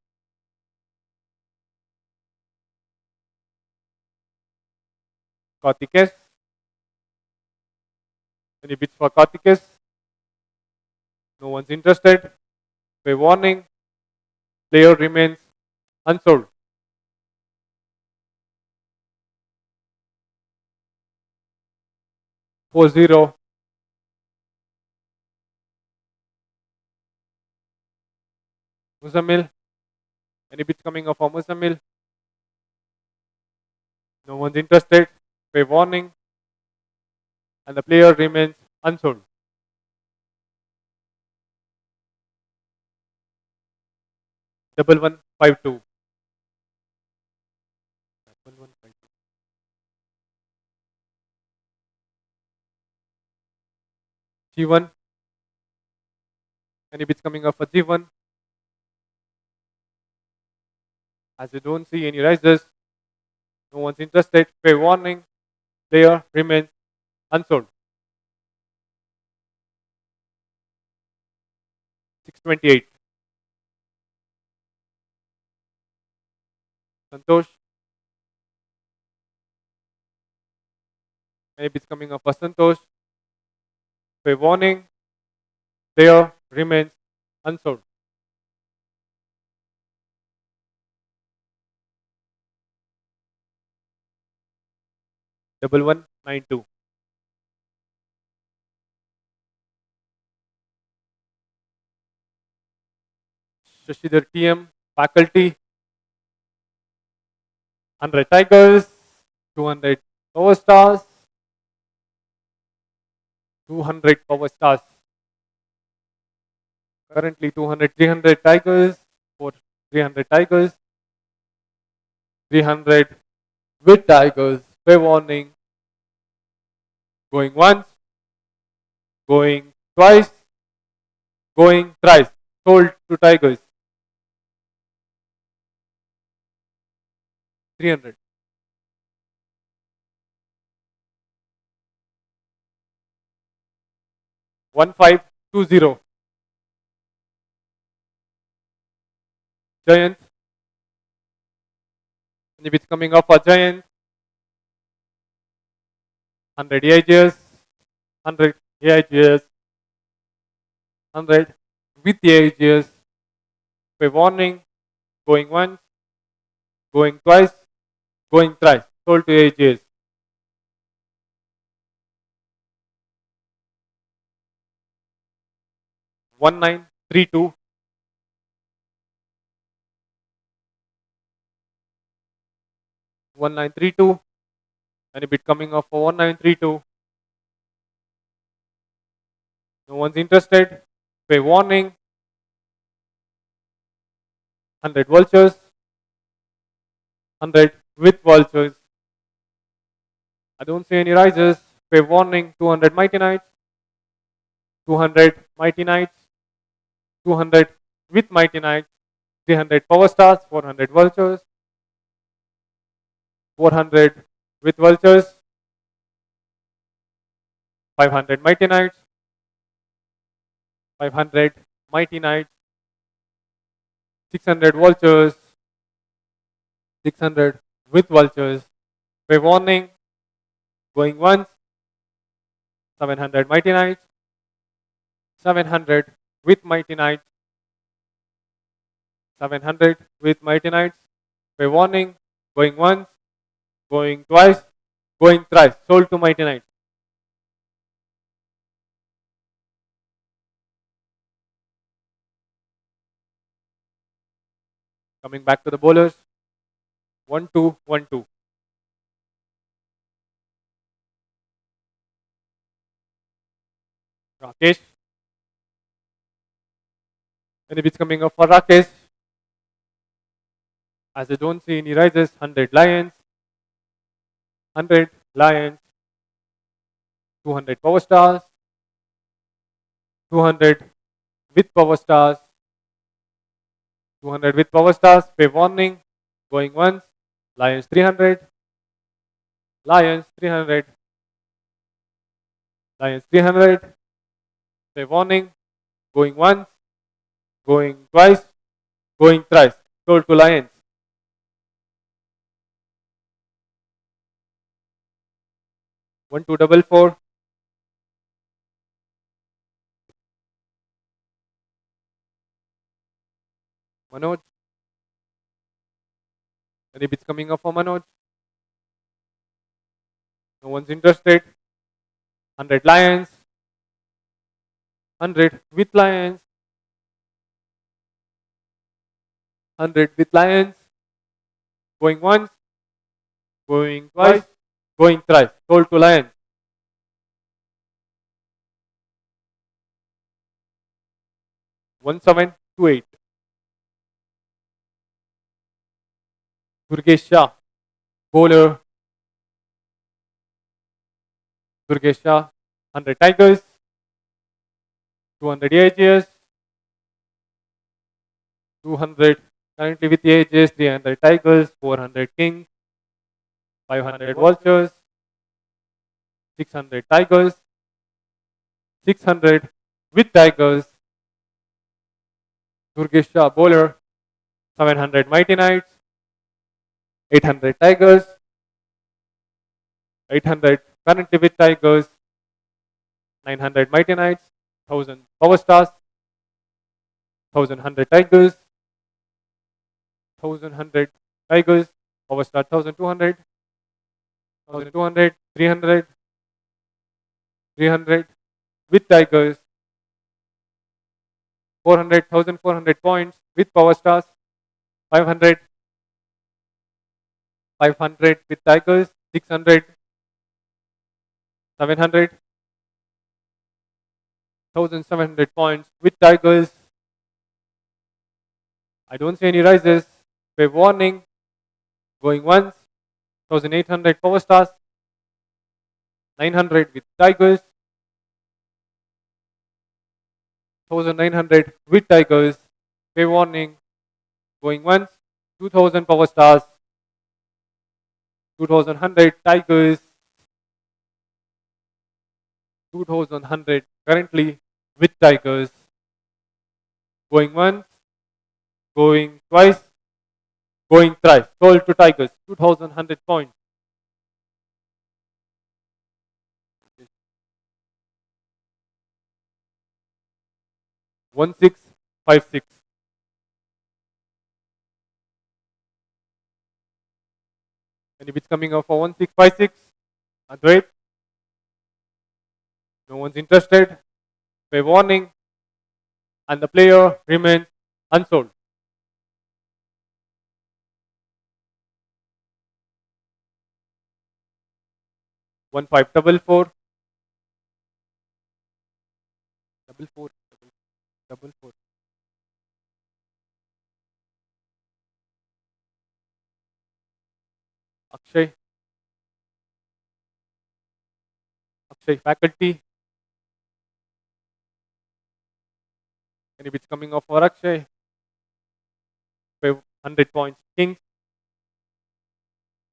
Karthikesh. Any bits for Karthikesh? No one's interested. By warning, player remains unsold. Four zero. Muzammil. Any bits coming up for Muzammil? No one's interested. By warning, and the player remains unsold. Double 152. 1152. G1. Any bits coming up for G1? As you don't see any rises, no one's interested. By warning, player remains unsold. 628. Santosh. Any bits coming up for Santosh? By warning, player remains unsold. Double 192. Shashidhar TM, faculty, 100 Tigers, 200 Power Stars, 200 Power Stars. Currently 200, 300 Tigers, for 300 Tigers, 300 with Tigers. By warning, going once, going twice, going thrice. Sold to Tigers. 300. 1520. Giants. And if it's coming up for Giants, 100 AIGs, 100 AIGs, 100 with AIGs. By warning, going once, going twice, going thrice. Sold to AIGs. 1932. 1932. And a bit coming up for 1932. No one's interested. By warning, 100 vultures, 100 with vultures. I don't see any rises. By warning, 200 mighty knights, 200 mighty knights, 200 with mighty knights, 300 power stars, 400 vultures, 400 with vultures, 500 mighty knights, 500 mighty knights, 600 vultures, 600 with vultures. By warning, going once, 700 mighty knights, 700 with mighty knights, 700 with mighty knights. By warning, going once, going twice, going thrice. Sold to mighty knights. Coming back to the bowlers. 1-2-1-2. Rakesh. Any bits coming up for Rakesh? As I don't see any rises, 100 lions, 100 lions, 200 power stars, 200 with power stars, 200 with power stars, pay warning, going once, lions 300, lions 300, lions 300, pay warning, going once, going twice, going thrice, told to lions. 1244, Manoj. Any bits coming up for Manoj? No one's interested. 100 lions, 100 with lions, 100 with lions, going once, going twice, going thrice, told to lions. 1728. Durgesh Shah, bowler. Durgesh Shah, 100 tigers, 200 ages, 200 currently with ages, 300 tigers, 400 kings, 500 vultures, 600 tigers, 600 with tigers. Durgesh Shah, bowler. 700 mighty knights, 800 tigers, 800 currently with tigers, 900 mighty knights, 1000 power stars, 1100 tigers, 1100 tigers, power star 1200, 1200, 300, 300 with tigers, 400, 1400 points with power stars, 500, 500 with tigers, 600, 700, 1700 points with tigers. I don't see any rises. Pay warning. Going once. 1800 power stars. 900 with tigers. 1900 with tigers. Pay warning. Going once. 2000 power stars. 2100 tigers. 2100 currently with tigers. Going once. Going twice. Going thrice. Sold to tigers. 2100 points. 1656. Any bits coming up for 1656? Advait? No one's interested. Pay warning. And the player remains unsold. 1544. Double four. Double four. Akshay. Akshay faculty. Any bits coming off for Akshay? 100 points. Kings.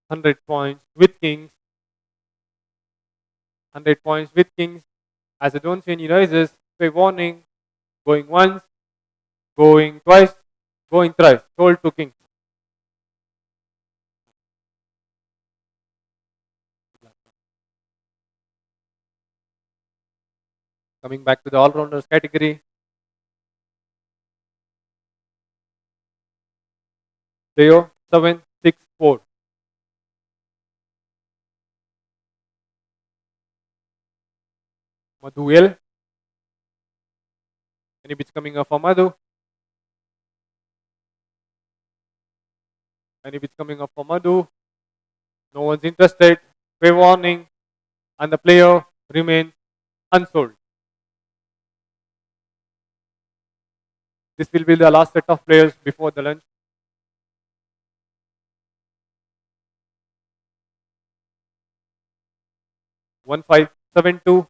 100 points with kings. 100 points with kings. As I don't see any rises, pay warning. Going once. Going twice. Going thrice. Sold to kings. Coming back to the all-rounders category. Leo 764. Madhu L. Any bits coming up for Madhu? Any bits coming up for Madhu? No one's interested. Pay warning. And the player remains unsold. This will be the last set of players before the lunch. One five seven two.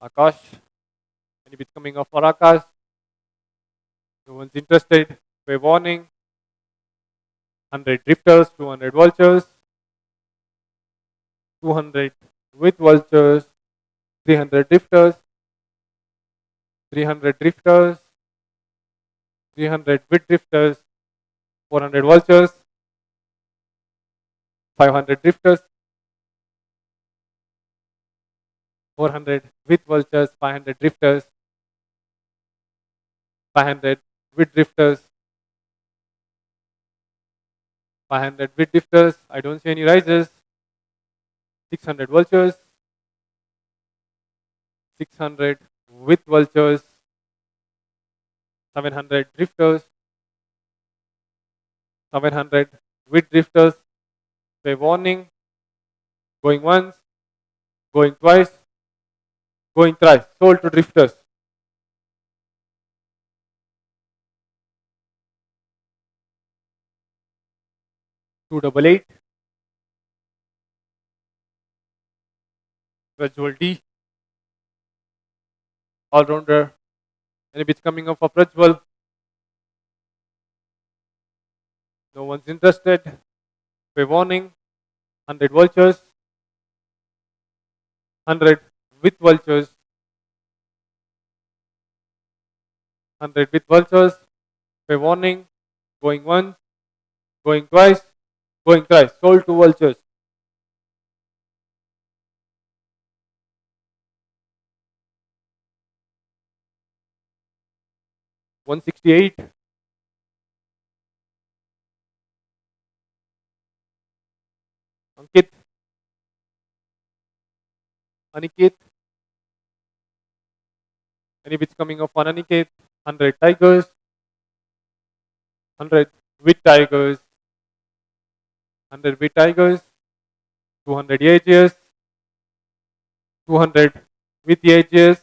Akash. Any bits coming up for Akash? No one's interested. By warning. 100 drifters, 200 vultures, 200 with vultures, 300 drifters, 300 drifters, 300 with drifters, 400 vultures, 500 drifters, 400 with vultures, 500 drifters, 500 with drifters, 500 with drifters. I don't see any rises. 600 vultures, 600 with vultures, 700 drifters, 700 with drifters. Say warning, going once, going twice, going thrice. Sold to drifters. 288. Prajwal D. All rounder. Any bits coming up for Prajwal? No one's interested. By warning, 100 vultures, 100 with vultures, 100 with vultures. By warning, going once, going twice, going thrice. Sold to vultures. 168. Ankit. Aniket. Any bits coming up on Aniket? 100 tigers, 100 with tigers, 100 with tigers, 200 ages, 200 with ages,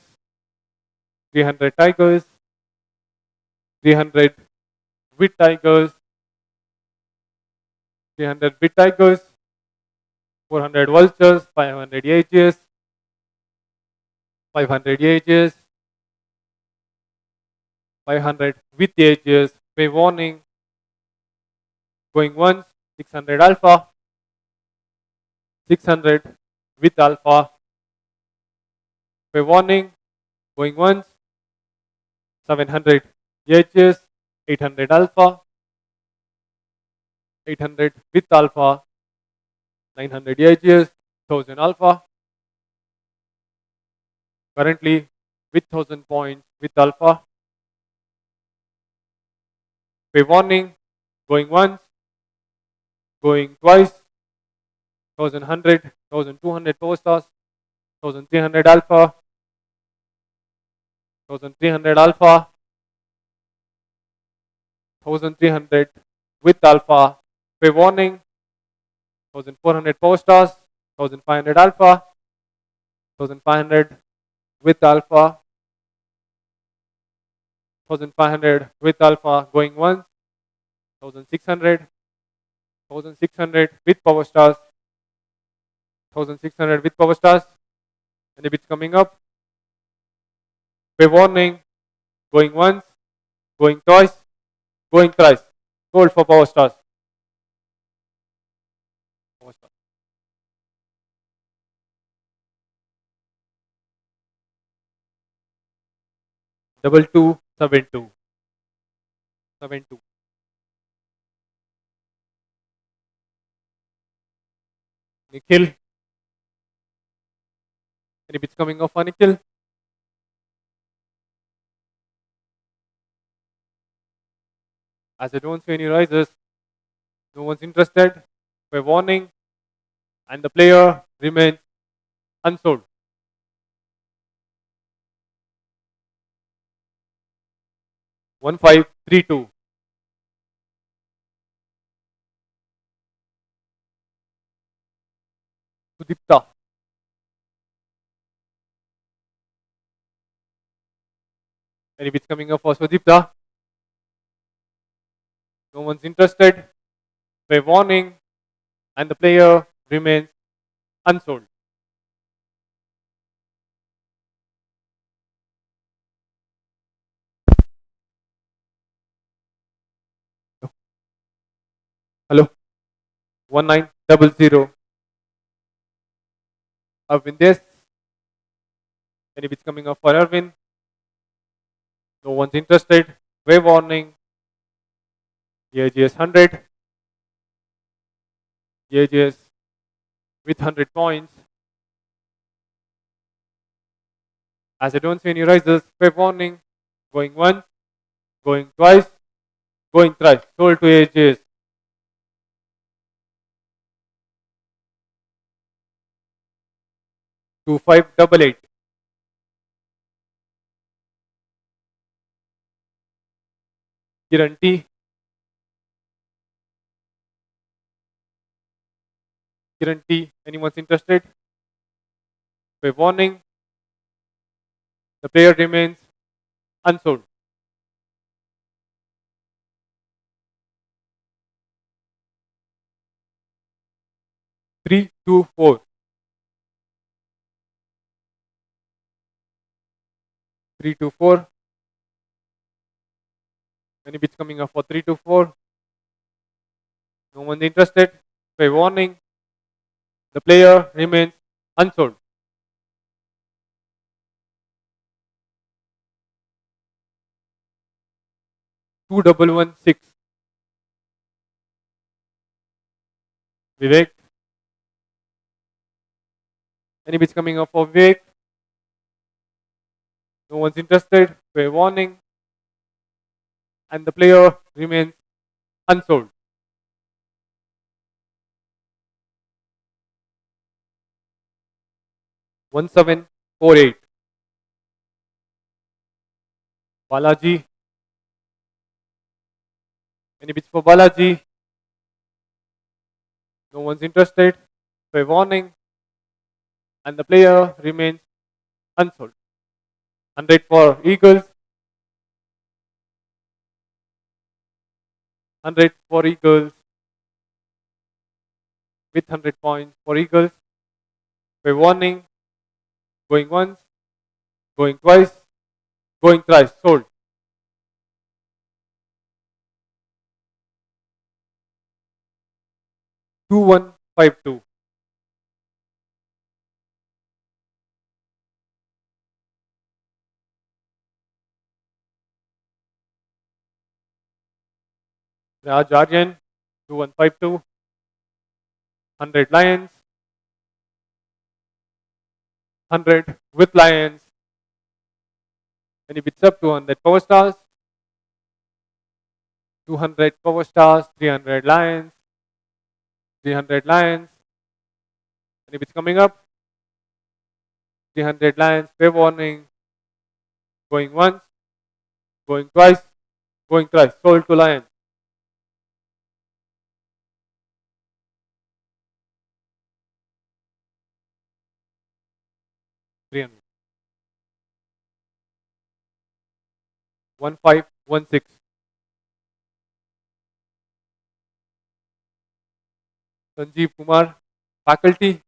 300 tigers, 300 with tigers, 300 with tigers, 400 vultures, 500 ages, 500 ages, 500 with ages. By warning, going once, 600 alpha, 600 with alpha. By warning, going once, 700 ages, 800 alpha, 800 with alpha, 900 ages, 1000 alpha. Currently with 1000 points with alpha. By warning, going once, going twice, 1100, 1200 power stars, 1300 alpha, 1300 alpha, 1300 with alpha. By warning, 1400 power stars, 1500 alpha, 1500 with alpha, 1500 with alpha, going once, 1600, 1600 with power stars, 1600 with power stars. Any bits coming up? By warning, going once, going twice, going thrice. Gold for power stars. Power stars. 2272. 72. Nikhil. Any bits coming off on Nikhil? As I don't see any rises, no one's interested. By warning, and the player remains unsold. 1532. Sudipta. Any bits coming up for Sudipta? No one's interested. Play warning, and the player remains unsold. Hello, 1900. Arvin this. Any bits coming up for Arvin? No one's interested. Wave warning. AGS 100. AGS with 100 points. As I don't see any rises, wave warning. Going once, going twice, going thrice. Sold to AGS. 2588. Guarantee. Guarantee. Anyone's interested? Wave warning. The player remains unsold. Three, two, four. 324. Any bits coming up for 324? No one interested. By warning, the player remains unsold. 2116. Vivek. Any bits coming up for Vivek? No one's interested. By warning, and the player remains unsold. 1748. Balaji. Any bits for Balaji? No one's interested. By warning, and the player remains unsold. 100 for Eagles. 100 for Eagles. With 100 points for Eagles. By warning, going once, going twice, going thrice. Sold. 2152. Raj Aryan. 2152. 100 Lions. 100 with Lions. Any bits up? 200 Power Stars. 200 Power Stars. 300 Lions. 300 Lions. Any bits coming up? 300 Lions. Fair warning. Going once, going twice, going thrice. Sold to Lions. 300. 1516. Sanjeev Kumar. Faculty.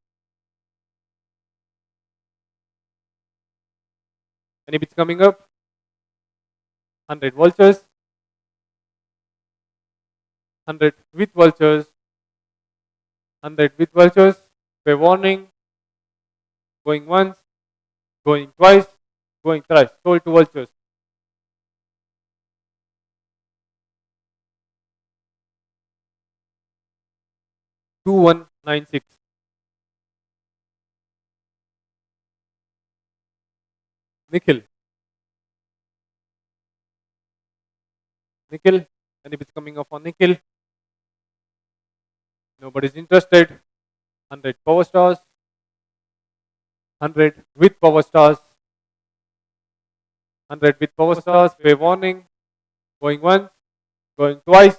Any bits coming up? 100 Vultures. 100 with Vultures. 100 with Vultures. Fair warning. Going once, going twice, going thrice. Sold to Vultures. 2196. Nikhil. Nikhil. Any bits coming up on Nikhil? Nobody's interested. 100 Power Stars. 100 with Power Stars. 100 with Power Stars. Fair warning. Going once, going twice,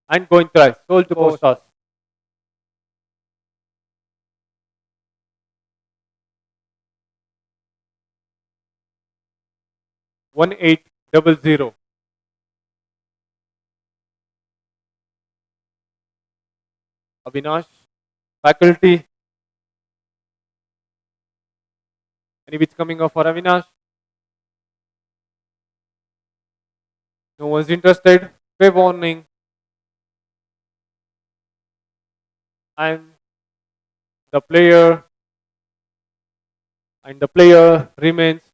and going thrice. Sold to Power Stars. 1800. Avinash, faculty, any bits coming up for Avinash? No one's interested. Fair warning. And the player remains